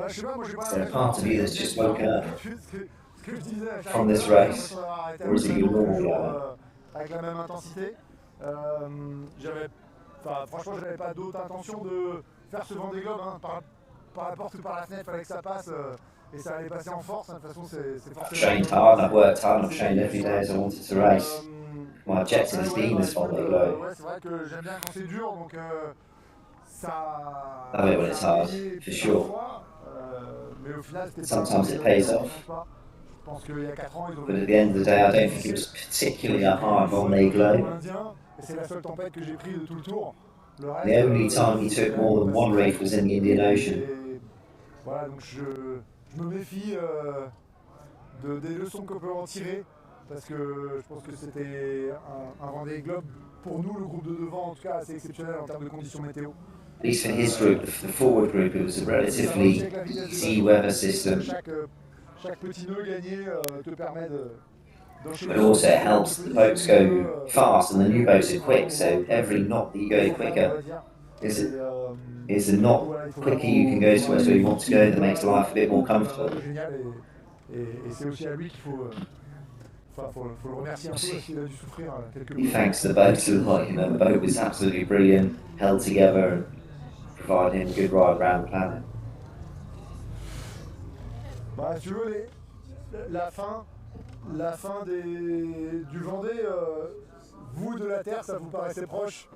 Is there a part of you that's just woken up from this race, or is it your normal Yoann? Avec la même intensité. Franchement, j'avais pas d'autre intention de faire ce Vendeeglobe, hein, par la porte ou par la fenêtre, il fallait que ça passe et ça allait passer en force. Hein, de toute façon, c'est forcément. I've trained hard, I've worked hard, I've trained every day as I wanted to race. My objective has been this Vendeeglobe. Ouais, c'est vrai que j'aime bien quand c'est dur, donc ça. I love it when it's hard, for sure. Sometimes it pays off. But at the end of the day, I don't think it was particularly a hard Vendeeglobe. The only time he took more than one reef was in the Indian Ocean. Voilà, donc je me méfie des leçons qu'on peut en tirer, parce que je pense que c'était un Vendeeglobe pour nous, le groupe de devant, en tout cas assez exceptionnel en termes de conditions météo. At least for his group, the forward group, it was a relatively easy weather system. Chaque petit nœud gagné te permet de. But also it helps the boats go fast, and the new boats are quick, so every knot that you go quicker is a knot quicker you can go to where you want to go, that makes life a bit more comfortable. He thanks the boat a lot, you know, the boat was absolutely brilliant, held together and provided him a good ride around the planet. Bah, si tu veux, la fin du Vendée, vous de la Terre, ça vous paraissait proche.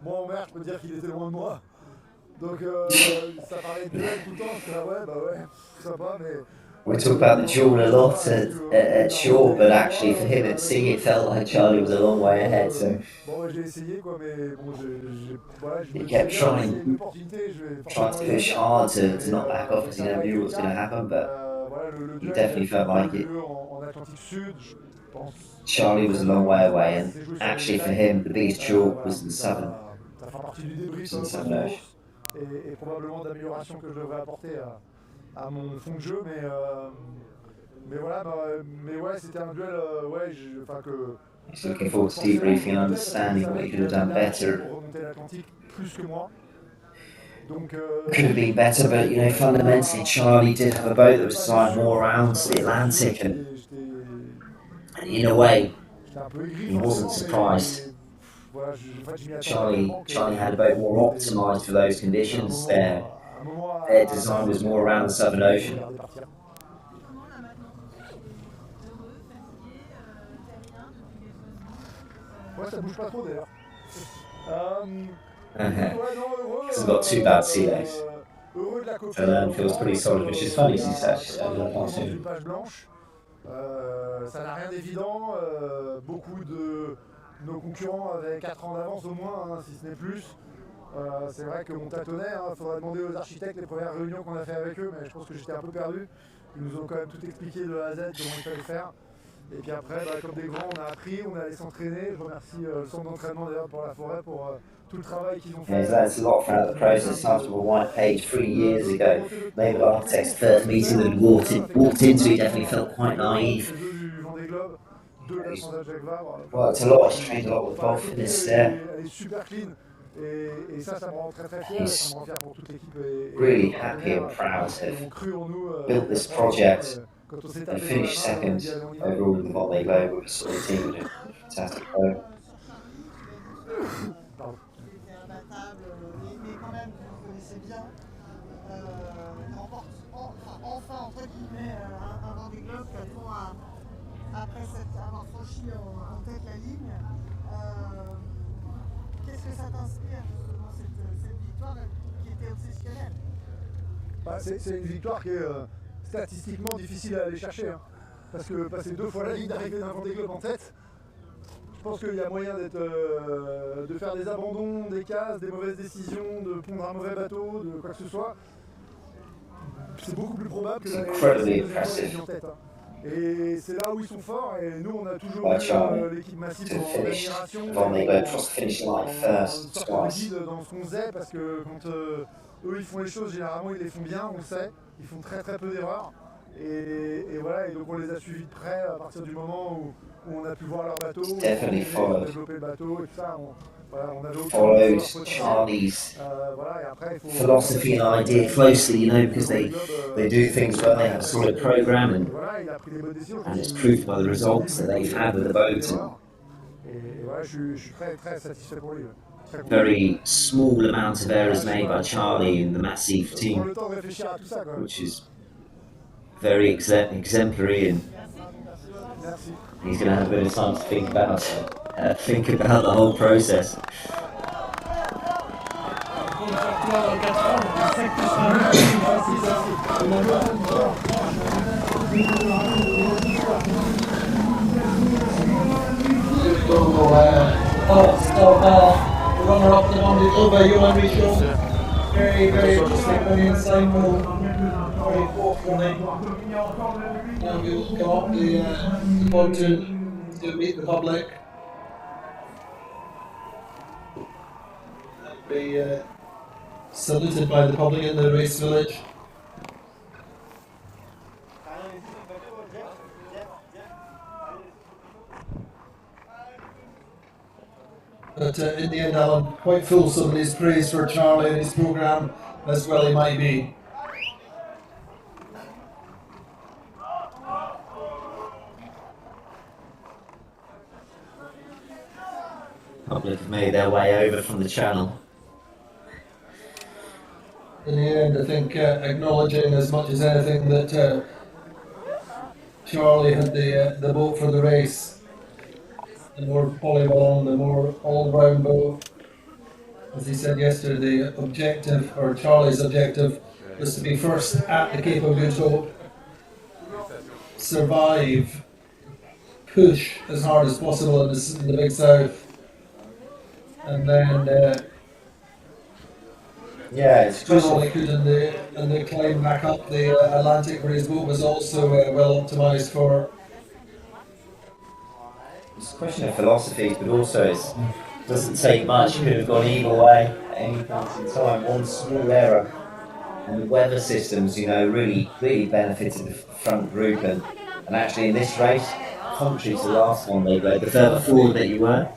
Moi en mer, je peux dire qu'il était loin de moi. Donc ça parlait de duel tout le temps, je suis là, ouais, bah ouais, sympa, mais. We talk about the duel a lot at shore, but actually for him at sea, it felt like Charlie was a long way ahead. So he kept trying to push hard to not back off, because he never knew what was going to happen, but he definitely felt like it. Charlie was a long way away, and actually for him, the biggest chalk was in the southern ocean. Et probablement d'amélioration que je devrais apporter à mon fond de jeu, mais voilà, mais ouais, c'était un duel, ouais, que. He's looking forward to debriefing and understanding what he could have done better. Could have been better, but you know, fundamentally, Charlie did have a boat that was designed more around the Atlantic, and in a way, he wasn't surprised. Charlie had a boat more optimised for those conditions. Their design was more around the Southern Ocean. Ouais, ça bouge pas trop d'ailleurs. Because I've got 2 bad sea legs. So feels pretty solid, which is funny because he's actually over the pontoon. Page blanche. Ça n'a rien d'évident. Beaucoup de nos concurrents avaient 4 ans d'avance au moins, hein, si ce n'est plus. C'est vrai qu'on tâtonnait, il faudra demander aux architectes les premières réunions qu'on a fait avec eux, mais je pense que j'étais un peu perdu. Ils nous ont quand même tout expliqué de A à Z comment il fallait faire. Et puis après, comme des grands, on a appris, on est allé s'entraîner. Je remercie le centre d'entraînement d'ailleurs pour la forêt, pour tout le travail qu'ils ont fait. He's learned a lot throughout the process. After a white page 3 years ago, naval architect's first meeting that walked into, he definitely felt quite naive. He's worked a lot, he's trained a lot with Bob in his step. He's really happy and proud to have built this project and finished second overall with the Vendeeglobe with a solid team and a fantastic boat. Enfin, entre guillemets, un Vendeeglobe 4 ans après avoir franchi en tête la ligne. Qu'est-ce que ça t'inspire justement cette victoire qui était obsessionnelle? C'est une victoire qui est statistiquement difficile à aller chercher. Hein, parce que passer 2 fois la ligne d'arrivée d'un Vendeeglobe en tête, je pense qu'il y a moyen de faire des abandons, des casses, des mauvaises décisions, de pondre un mauvais bateau, de quoi que ce soit. C'est beaucoup plus probable que d'aller en tête. Hein. Et c'est là où ils sont forts, et nous on a toujours eu l'équipe massive en admiration. Dans ce qu'on faisait, parce que quand eux ils font les choses, généralement ils les font bien, on le sait, ils font très peu d'erreurs. Et voilà, et donc on les a suivis de près à partir du moment où on a pu voir leur bateau, développer le bateau et tout ça. Followed Charlie's philosophy and idea closely, you know, because they do things well, they have a solid program, and it's proved by the results that they've had with the boat. And very small amount of errors made by Charlie in the massive team, which is very exemplary, and he's going to have a bit of time to think about the whole process. The runner-up to Vendeeglobe, Yoann Richome. Very insightful, very forthcoming. Now we will come up the pontoon to meet the public. And be saluted by the public in the race village. But in the end, Alan, quite full some of his praise for Charlie and his programme, as well he might be. Public have made their way over from the channel. In the end, I think acknowledging as much as anything that Charlie had the boat for the race. The more polyvalent, the more all-round boat. As he said yesterday, the objective, or Charlie's objective, was to be first at the Cape of Good Hope, survive, push as hard as possible in the Big South, and then do all he could in the climb back up the Atlantic, where his boat was also well optimised for. It's a question of philosophy, but also it doesn't take much. It could have gone either way at any point in time. One small error, and the weather systems, you know, really benefited the front group, and actually in this race, contrary to the last one, they go the further forward that you were.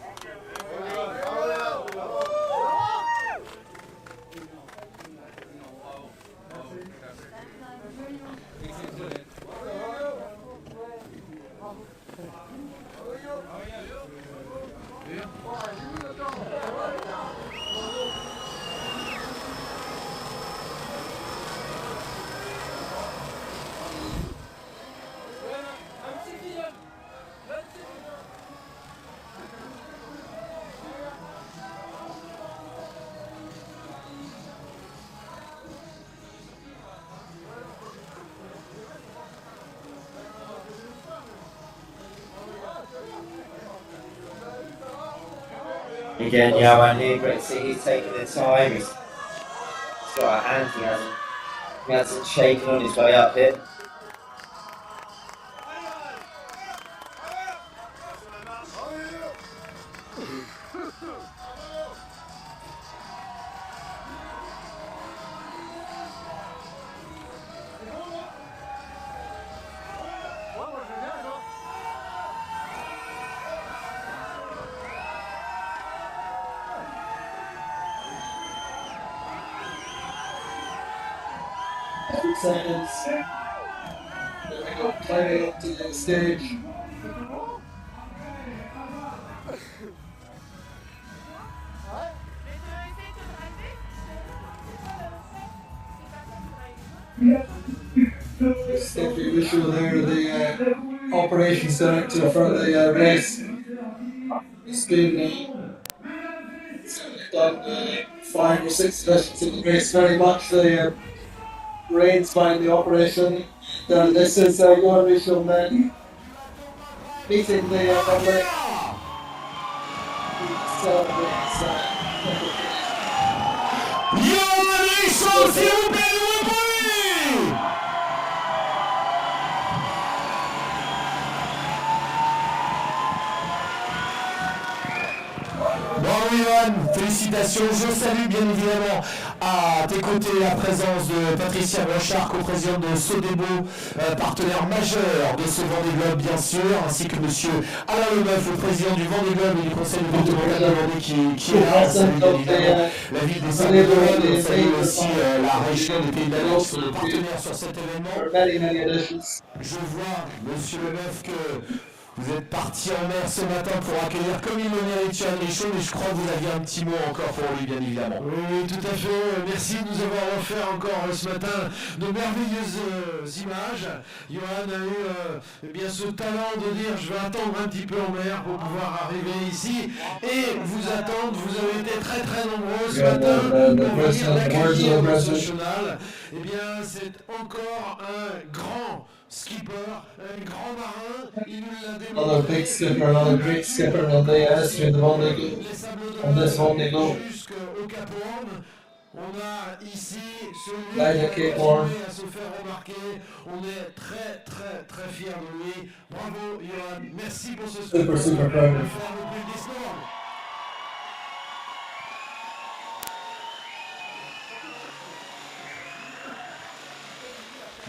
Again, Yoann here, great to see he's taking the time. He's got a hand, he hasn't shaken on his way up here. Seconds. There we go, climbing up to the stage. Stephanie Mitchell there, the operations director for the race. He's been done 5 or 6 sessions in the race, very much the reins behind the operation. This is Yoann Richome meeting the public. Yoann Richome, s'il vous plaît, le bruit! Bravo Yoann, félicitations. Je salue bien évidemment à tes côtés la présence de Patricia Blanchard, coprésidente de Sodebo, partenaire majeur de ce Vendée-Globe bien sûr, ainsi que monsieur Alain Leboeuf, le président du Vendée-Globe et du conseil départemental de Vendée qui est là. Salue bien évidemment la ville des Sables-d'Olonne, salue aussi la région des Pays de la Loire qui sont nos partenaires sur cet événement. Je vois, monsieur Leboeuf, que vous êtes parti en mer ce matin pour accueillir comme il le mérite Yoann Richome, mais je crois que vous aviez un petit mot encore pour lui, bien évidemment. Oui, tout à fait. Merci de nous avoir offert encore ce matin de merveilleuses images. Yoann a eu bien ce talent de dire je vais attendre un petit peu en mer pour pouvoir arriver ici et vous attendre. Vous avez été très très nombreux ce matin pour venir l'accueillir dans ce chenal. Eh bien, c'est encore un grand skipper, un grand marin, il nous l'a démontré. Another big skipper, another great skipper in the history of the Vendée on this Vendée-Globe. Jusqu'au Cap Horn, on a ici celui qui a continué à se faire remarquer. On est très très très fiers de lui. Bravo Yoann, merci pour ce super proud.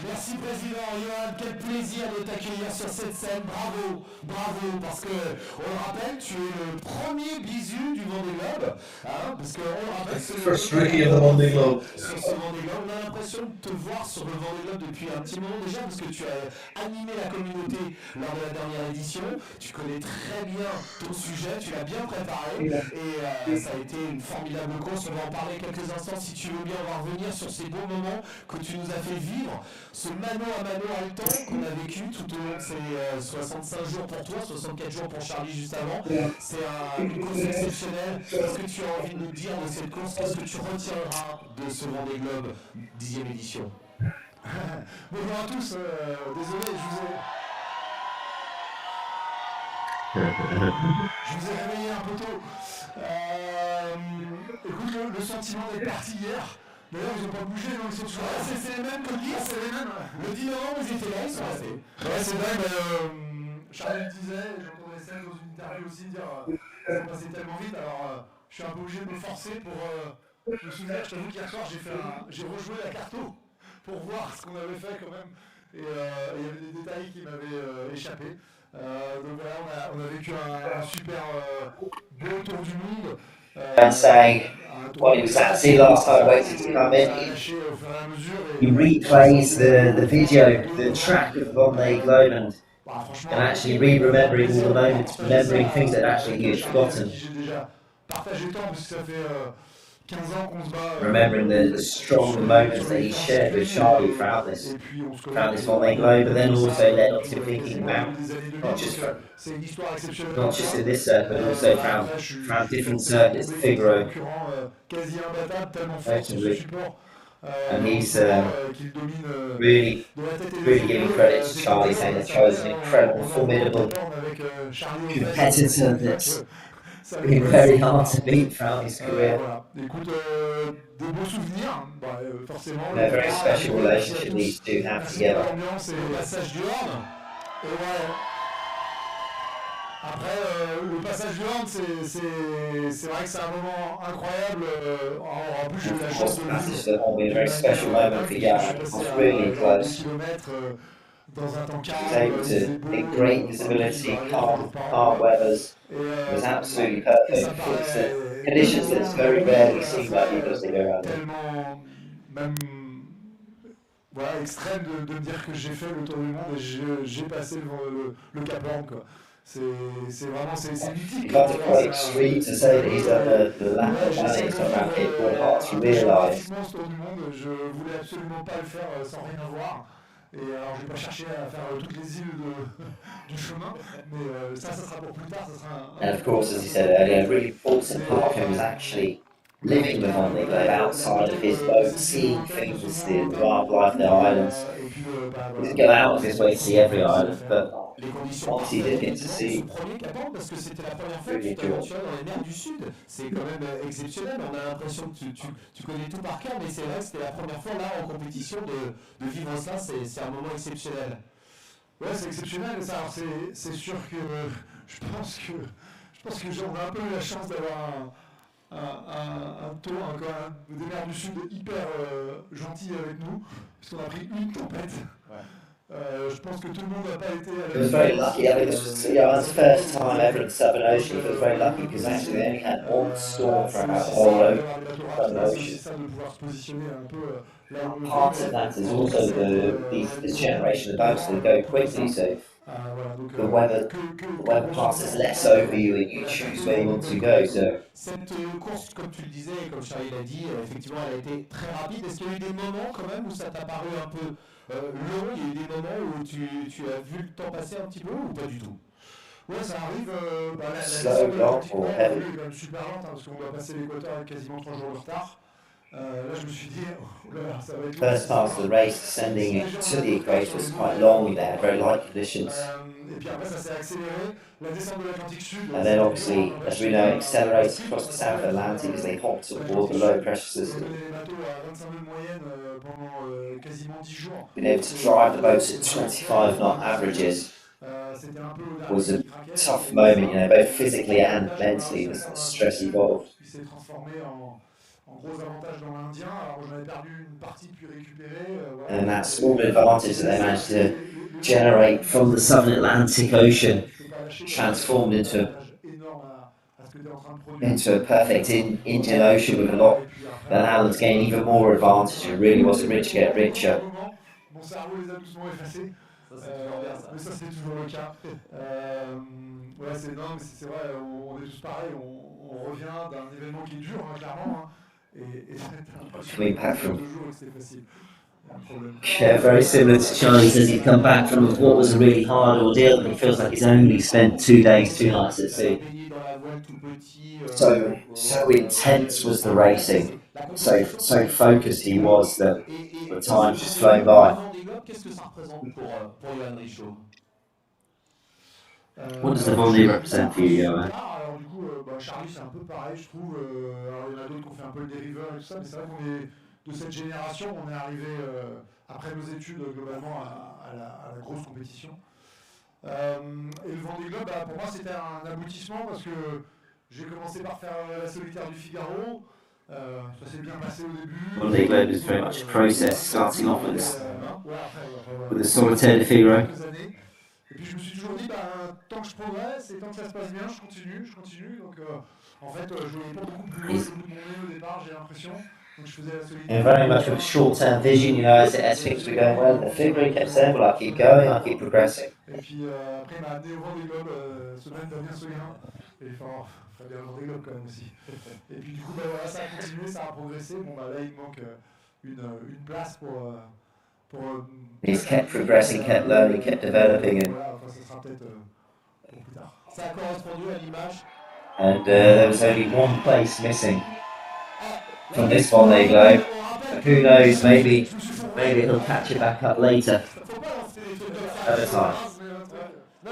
Merci Président Yoann, quel plaisir de t'accueillir sur cette scène, bravo, bravo, parce que, on le rappelle, tu es le premier bisu du Vendée-Globe, hein, parce qu'on le rappelle, c'est le First rookie of the Vendée-Globe. Sur ce Vendée-Globe, on a l'impression de te voir sur le Vendée-Globe depuis un petit moment déjà, parce que tu as animé la communauté lors de la dernière édition, tu connais très bien ton sujet, tu l'as bien préparé, et ça a été une formidable course, on va en parler quelques instants si tu veux bien, on va revenir sur ces beaux moments que tu nous as fait vivre, ce mano à mano haletant qu'on a vécu tout au long de ces 65 jours pour toi, 64 jours pour Charlie juste avant. C'est une course exceptionnelle. Qu'est-ce que tu as envie de nous dire de cette course? Qu'est-ce que tu retiendras de ce Vendée-Globe 10e édition? Bonjour à tous, désolé, je vous ai réveillé un peu tôt. Écoute, le sentiment d'être parti hier. D'ailleurs, ils n'ont pas bougé, donc ils sont toujours là. C'est les mêmes que le 10, c'est les mêmes. Le 10 novembre, ils étaient là, ils sont restés. Ouais, c'est vrai, mais Charles le disait, et j'entendais ça dans une interview aussi dire ça passait tellement vite, alors je suis un peu obligé de me forcer pour me souvenir. Je t'avoue qu'hier soir, j'ai rejoué la carto pour voir ce qu'on avait fait quand même. Et il y avait des détails qui m'avaient échappé. Donc voilà, on a vécu un super beau tour du monde. And saying what he was at sea last time, waiting to come in. He replays the video, the track of Vendée-Globe, and actually remembering all the moments, remembering things that actually he had forgotten. Remembering the strong moments that he shared with Charlie throughout this Vendée-Globe, but then also led on to thinking about not just in this circuit, but also throughout different circuits, the Figaro, notably. And he's really giving credit to Charlie, saying that Charlie's an incredible, formidable competitor that been very hard to beat throughout his career. Voilà. Écoute, des beaux souvenirs. Bah, forcément, A very special relationship these two have merci pour together. l'ambiance et le passage du Horn. Et ouais. Après, le passage du Horn, c'est vrai que c'est un moment incroyable. En plus, j'ai eu la chance de le Passage vivre. that will be a very special moment for Yoann. It was really close. Dans un temps He was able to, in great visibility, calm weathers. It was absolutely perfect. Conditions that's very rarely seen by people as they go around there. Tellement, même, voilà, extrême de me dire que j'ai fait le tour du monde et j'ai passé le Cap Horn, quoi. C'est vraiment, c'est mythique. It's not quite extreme to say that he's done the lap of Manning, he's gone around Cape Broad hard to realise. Ce tour du monde, je voulais absolument pas le faire sans rien avoir. Et alors, je vais pas chercher à faire toutes les îles du chemin, mais ça sera pour plus tard. Ça sera And of course, as he said earlier, a really important part of him was actually living the Vendeeglobe outside of his boat, seeing things, the wildlife, the islands. He didn't go out of his way to see every island, but once he did get to see, parce que c'était la première fois really que tu cool. t'aventures dans les mers du Sud. C'est quand même exceptionnel. On a l'impression que tu connais tout par cœur, mais c'est vrai que c'était la première fois là en compétition de vivre ça. C'est un moment exceptionnel. Ouais, c'est exceptionnel. Alors c'est sûr que je pense que j'aurais un peu eu la chance d'avoir un taux des mers du Sud hyper gentil avec nous, puisqu'on a pris une tempête. Je pense que tout le monde n'a pas été à he was very lucky. I think this was Yoann's first time ever in the Southern Ocean. He was very lucky because actually they only had one storm throughout the whole Southern Ocean. Part of that is also this generation of boats that go quickly, so the weather passes less over you and you choose where you want to go. So Cette course, comme tu le disais, et comme Charlie l'a dit, effectivement, elle a été très rapide. Est-ce qu'il y a eu des moments quand même où ça t'a paru un peu long? Il y a eu des moments où tu as vu le temps passer un petit peu ou pas du tout? Ouais, ça arrive. La slow, long, or est heavy. quand même super lente, parce qu'on doit passer l'équateur avec quasiment 3 jours de retard. Là, je me suis dit, oh là, ça va être First part of the race, descending it to the equator was quite long. They had very light conditions. Et puis après, ça s'est accéléré. La descente de l'Atlantique Sud. And then obviously, as we know, it accelerates across the South Atlantic as they hopped aboard the low pressure system. Les bateaux à 25 nœuds de moyenne pendant quasiment 10 jours. Being able to drive the boats at 25 knot averages was a tough moment, you know, both physically and mentally, the stress involved. Il s'est transformé en gros avantage dans l'Indien. Alors j'en avais perdu une partie puis récupéré. And that small advantage that they managed to generate from the Southern Atlantic Ocean transformed into a perfect Indian Ocean with a lot that allowed them to gain even more advantage. It really was a rich get richer. Mon cerveau les a doucement effacés. Mais ça c'est toujours le cas. Ouais, c'est dingue, c'est vrai, on est tous pareils, on revient d'un événement qui est dur, hein, clairement. Et Coming back from c'était facile. yeah, very similar to Charlie says he'd come back from what was a really hard ordeal and he feels like he's only spent 2 days, 2 nights at sea. So intense was the racing, so focused he was that the time just flown by. Qu'est-ce que ça représente pour Yoann Richome? What does the Vendée represent for you, Yoann? Alors du coup, Charlie c'est un peu pareil je trouve. Alors il y en a d'autres qui ont fait un peu le dériveur et tout ça, mais c'est vrai qu'on est de cette génération, on est arrivé après nos études globalement à la grosse compétition. Et le Vendeeglobe, pour moi c'était un aboutissement parce que j'ai commencé par faire la solitaire du Figaro. Ça s'est bien passé au début. Vendeeglobe is very much a process, starting off with the solitaire de Figaro. Et puis je me suis toujours dit, tant que je progresse et tant que ça se passe bien, je continue. Donc en fait, je voyais pas beaucoup plus loin au bout de mon nez au départ, j'ai l'impression. Donc je faisais la solitaire. And very much with a short-term vision, you know, as things were going well, the Figaro kept saying, well, I'll keep going, I'll keep progressing. Et puis après, il m'a amené au Vendeeglobe, semaine Damien Soyen. Et il ferait bien le Vendeeglobe quand même aussi. Et puis du coup, voilà, ça a continué, ça a progressé. Bon, là, il me manque une place pour He's kept progressing, kept learning, kept developing, and voilà, ça sera peut-être pour plus tard. Ça a correspondu à l'image. And there was only one place missing from this Vendeeglobe. Who knows, maybe he'll catch it back up later, another time. Non,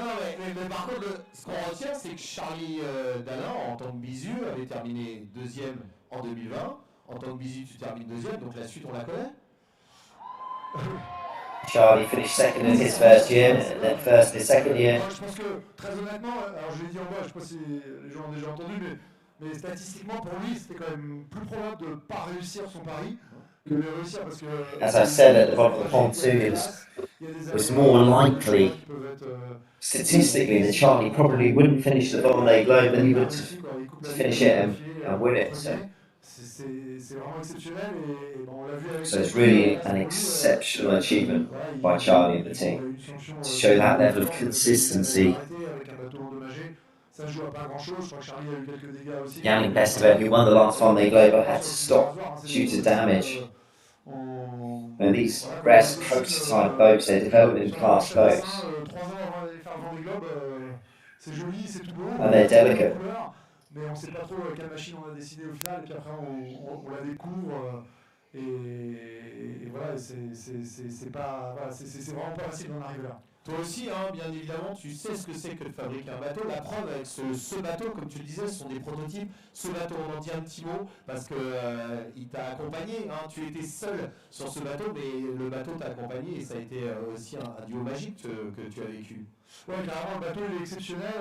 mais par contre, ce qu'on retient, c'est que Charlie Dalin, en tant tant que Bisu avait terminé deuxième en 2020. En tant que Bisu, tu termines deuxième, donc la suite, on la connaît. Charlie finished second in his first year, and then first in his second year. Je pense que, très honnêtement, alors je l'ai dit en bas, je ne sais pas si les gens ont déjà entendu, mais statistiquement, pour lui, c'était quand même plus probable de ne pas réussir son pari que de réussir parce que... As I said at the bottom of the pond too, it was more likely, statistically, that Charlie probably wouldn't finish the Vendée than he would to finish it and win it. So it's really an exceptional achievement by Charlie and the team to show that level of consistency. Yoann Richomme, who won the last Vendeeglobe, had to stop due to damage. And these rare prototype boats, they're development class boats. And they're delicate. Mais on ne sait pas trop quelle machine on a décidé au final, et puis après on la découvre, et voilà, c'est pas, voilà, c'est vraiment pas facile d'en arriver là. Toi aussi, hein, bien évidemment, tu sais ce que c'est que de fabriquer un bateau. La preuve avec ce bateau, comme tu le disais, ce sont des prototypes. Ce bateau, on en dit un petit mot parce que il t'a accompagné. Hein, tu étais seul sur ce bateau, mais le bateau t'a accompagné et ça a été aussi un duo magique que tu as vécu. Ouais, carrément, le bateau il est exceptionnel.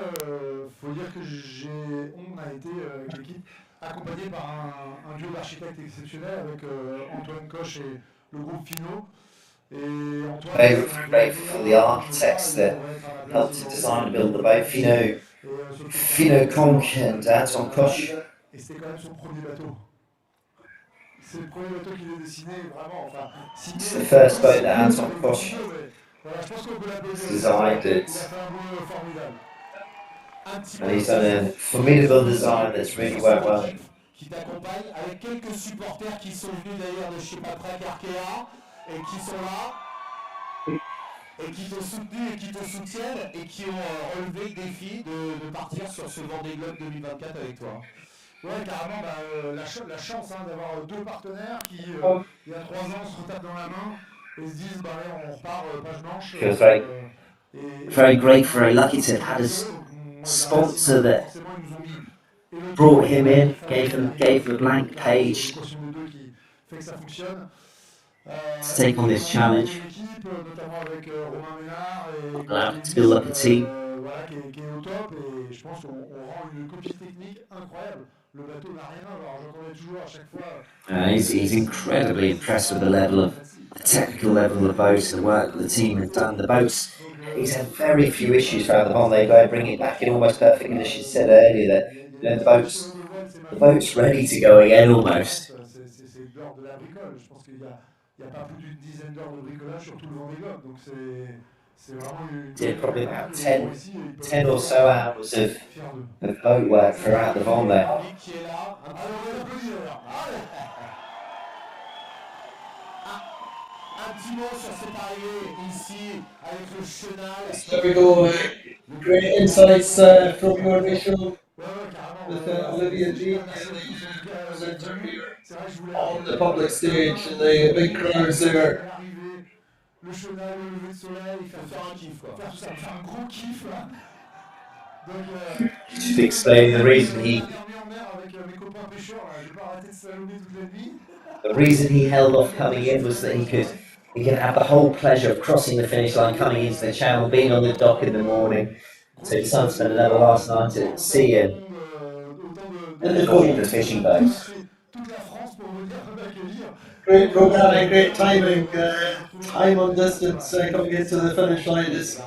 Faut dire que on a été avec l'équipe accompagné par un duo d'architectes exceptionnel avec Antoine Coche et le groupe Fino. Very grateful for the architects that helped to design and build the boat, Fino Conch and Anton Koch. Et c'était quand même son premier bateau. C'est le premier bateau qu'il a dessiné, vraiment. Enfin, it's the first boat that Anton Koch designed it. And he's done a formidable design that's really worked well. Qui t'accompagne avec quelques supporters qui sont venus d'ailleurs de chez Patrick Arkea et qui sont là et qui t'ont soutenu et qui te soutiennent et qui ont relevé le défi de partir sur ce Vendeeglobe 2024 avec toi. Ouais, carrément, la chance d'avoir deux partenaires qui, il y a 3 ans, se retapent dans la main et se disent, bah allez, on repart page blanche. Very grateful, very lucky to have had a sponsor that brought him in, gave him a blank page to take on this challenge, allowed him to build up a team. He's incredibly impressed with the level of the technical level of the boats, the work that the team have done. The boats, he's had very few issues throughout the Vendeeglobe, bringing it back in almost perfect condition. She said earlier that the boat's ready to go again almost. Did probably about 10 or so hours of boat work throughout the Vendée. There we go. Great insights from Yoann Richome with Olivia Jean on the public stage and the big crowds there. Le chenal, le lever de soleil, faire un kiff quoi. Faire un gros kiff là. Donc just explain the reason he held off coming in was that he could have the whole pleasure of crossing the finish line, coming into the channel, being on the dock in the morning. So he decided to spend another last night at sea and the court of the fishing boats. Great programming, great timing, time on distance coming into the finish line is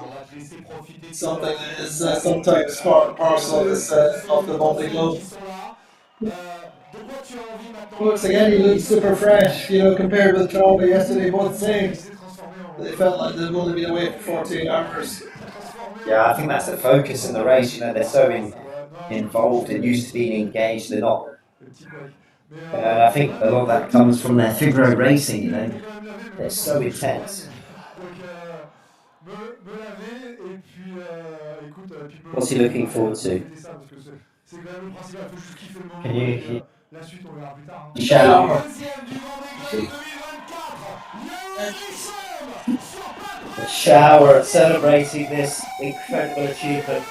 something that is sometimes part and parcel of the Vendeeglobe. Once again, he looks super fresh, compared with Charlie yesterday, both saying they felt like they'd only been away for 48 hours. Yeah, I think that's the focus in the race, they're so involved and used to being engaged, they're not. And I think a lot of that comes from their figure eight racing, they're so intense. What's he looking forward to? Can you shower? A shower celebrating this incredible achievement.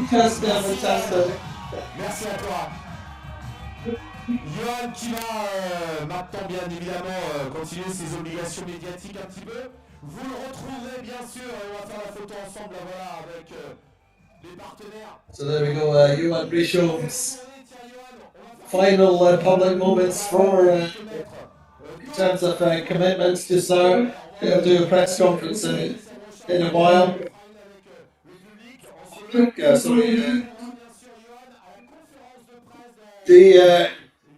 Fantastic. Merci à toi. Yoann qui va maintenant bien évidemment continuer ses obligations médiatiques un petit peu. Vous le retrouverez bien sûr et on va faire la photo ensemble là, voilà, avec les partenaires. So there we go, Yoann Richomme's final public moments for in terms of commitments just now. He'll do a press conference in a while. The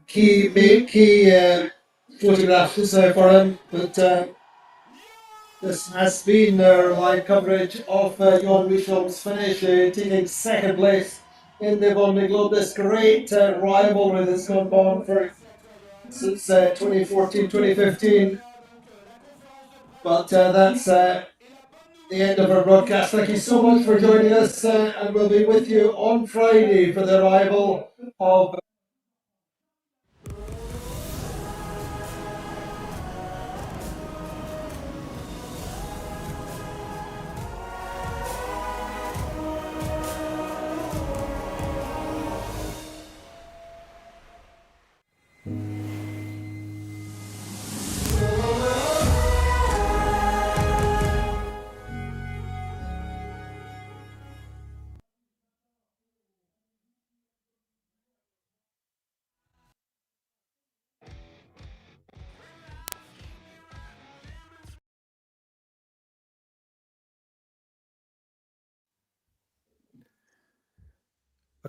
key photograph just now for him, but this has been our live coverage of Yoann Richomme's finish, taking second place in the Vendeeglobe. This great rivalry that's gone on for since 2014, 2015. But that's the end of our broadcast. Thank you so much for joining us, and we'll be with you on Friday for the arrival of.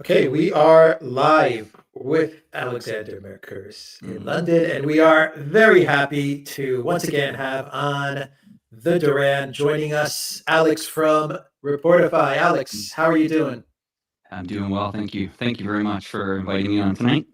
Okay, we are live with Alexander Mercurs in London, and we are very happy to once again have on the Duran joining us, Alex from Reportify. Alex, how are you doing? I'm doing well, thank you. Thank you very much for inviting me on tonight.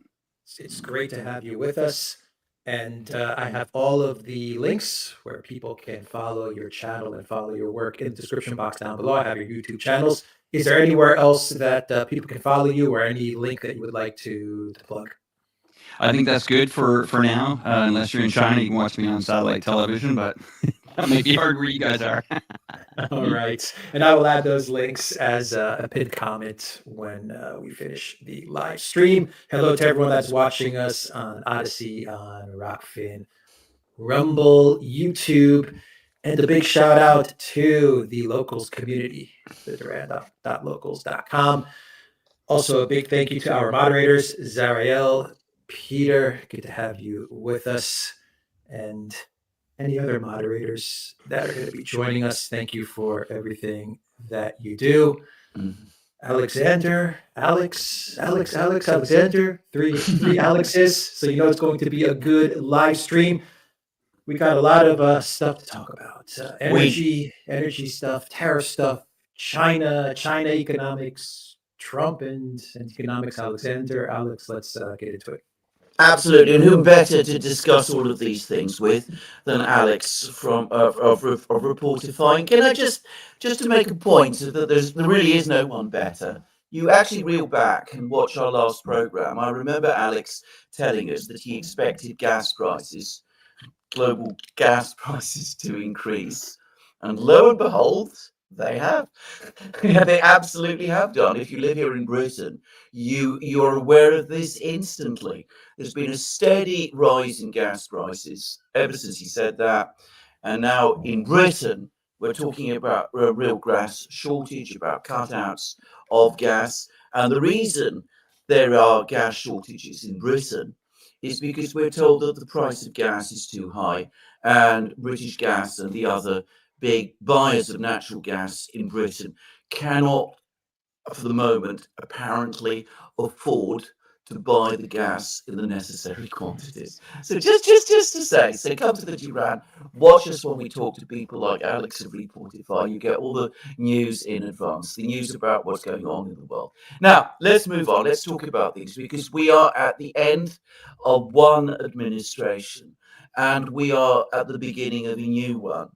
It's great to have you with us. And I have all of the links where people can follow your channel and follow your work in the description box down below. I have your YouTube channels. Is there anywhere else that people can follow you, or any link that you would like to plug? I think that's good for now. Unless you're in China, you can watch me on satellite television, but that may be hard where you guys are. All right. And I will add those links as a pinned comment when we finish the live stream. Hello to everyone that's watching us on Odyssey, on Rockfin, Rumble, YouTube, and a big shout out to the locals community, the Duran.locals.com. Also, a big thank you to our moderators, Zariel, Peter, good to have you with us, and any other moderators that are going to be joining us. Thank you for everything that you do. Alexander, Alexander, three Alexes. So you know it's going to be a good live stream. We got a lot of stuff to talk about. Energy stuff, tariff stuff, China economics, Trump and economics. Alexander, Alex, let's get into it. Absolutely, and who better to discuss all of these things with than Alex from of Reportify? Can I just to make a point that there really is no one better. You actually reel back and watch our last program. I remember Alex telling us that he expected global gas prices to increase, and lo and behold, they have. They absolutely have done. If you live here in Britain, you're aware of this instantly. There's been a steady rise in gas prices ever since he said that. And now in Britain, we're talking about a real gas shortage, about cutouts of gas. And the reason there are gas shortages in Britain is because we're told that the price of gas is too high, and British Gas and the other big buyers of natural gas in Britain cannot, for the moment, apparently afford to buy the gas in the necessary quantities. So just to say, so come to the Duran, watch us when we talk to people like Alex of Reportify. You get all the news in advance, the news about what's going on in the world. Now, let's move on. Let's talk about these, because we are at the end of one administration and we are at the beginning of a new one.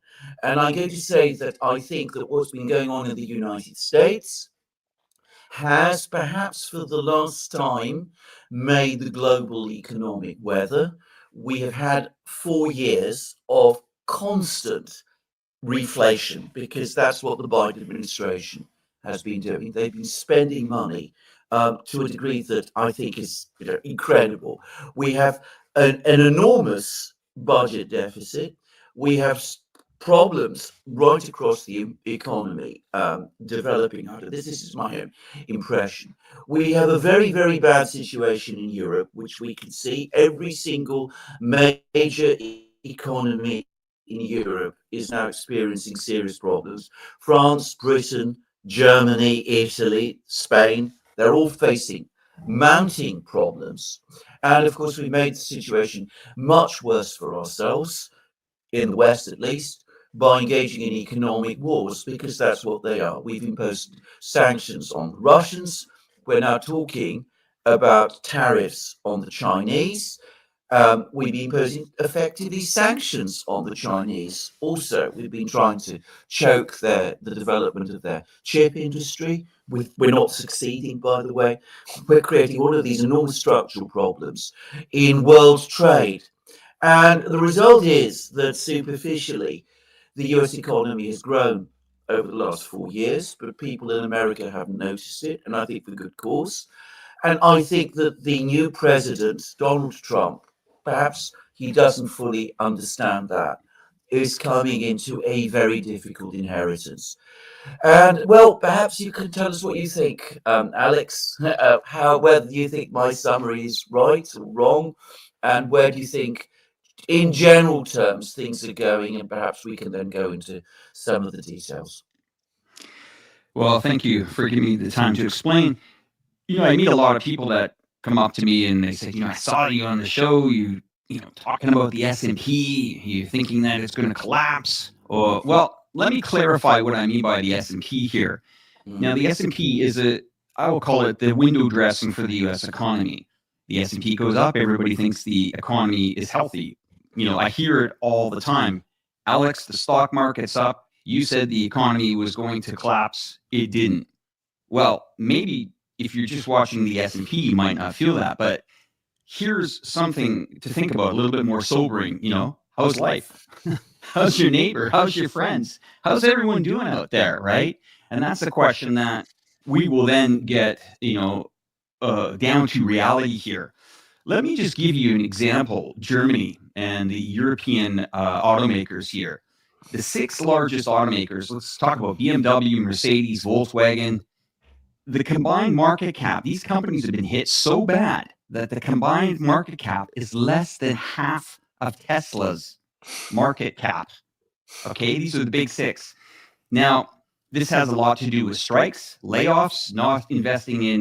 And I'm going to say that I think that what's been going on in the United States has perhaps for the last time made the global economic weather. We have had 4 years of constant reflation, because that's what the Biden administration has been doing. They've been spending money to a degree that I think is incredible. We have an enormous budget deficit. We have problems right across the economy developing out of this. This is my own impression. We have a very, very bad situation in Europe, which we can see. Every single major economy in Europe is now experiencing serious problems. France, Britain, Germany, Italy, Spain, they're all facing mounting problems. And of course, we've made the situation much worse for ourselves, in the West at least, by engaging in economic wars, because that's what they are. We've imposed sanctions on the Russians. We're now talking about tariffs on the Chinese. We've been imposing effectively sanctions on the Chinese. Also, we've been trying to choke the development of their chip industry. We're not succeeding, by the way. We're creating all of these enormous structural problems in world trade. And the result is that superficially, the US economy has grown over the last 4 years, but people in America haven't noticed it, and I think for good cause. And I think that the new president, Donald Trump, perhaps he doesn't fully understand that, is coming into a very difficult inheritance. And well, perhaps you can tell us what you think, Alex, whether you think my summary is right or wrong, and where do you think, in general terms, things are going, and perhaps we can then go into some of the details. Well, thank you for giving me the time to explain. I meet a lot of people that come up to me and they say, I saw you on the show, you talking about the S&P, you thinking that it's going to collapse. Well, let me clarify what I mean by the S&P here. Now, the S&P is I will call it the window dressing for the U.S. economy. The S&P goes up, everybody thinks the economy is healthy. I hear it all the time. Alex, the stock market's up. You said the economy was going to collapse. It didn't. Well, maybe if you're just watching the S&P, you might not feel that, but here's something to think about, a little bit more sobering. How's life? How's your neighbor? How's your friends? How's everyone doing out there, right? And that's a question that we will then get, down to reality here. Let me just give you an example. Germany and the European automakers here. The 6 largest automakers, let's talk about BMW, Mercedes, Volkswagen. The combined market cap, these companies have been hit so bad that the combined market cap is less than half of Tesla's market cap. Okay, these are the big 6. Now, this has a lot to do with strikes, layoffs, not investing in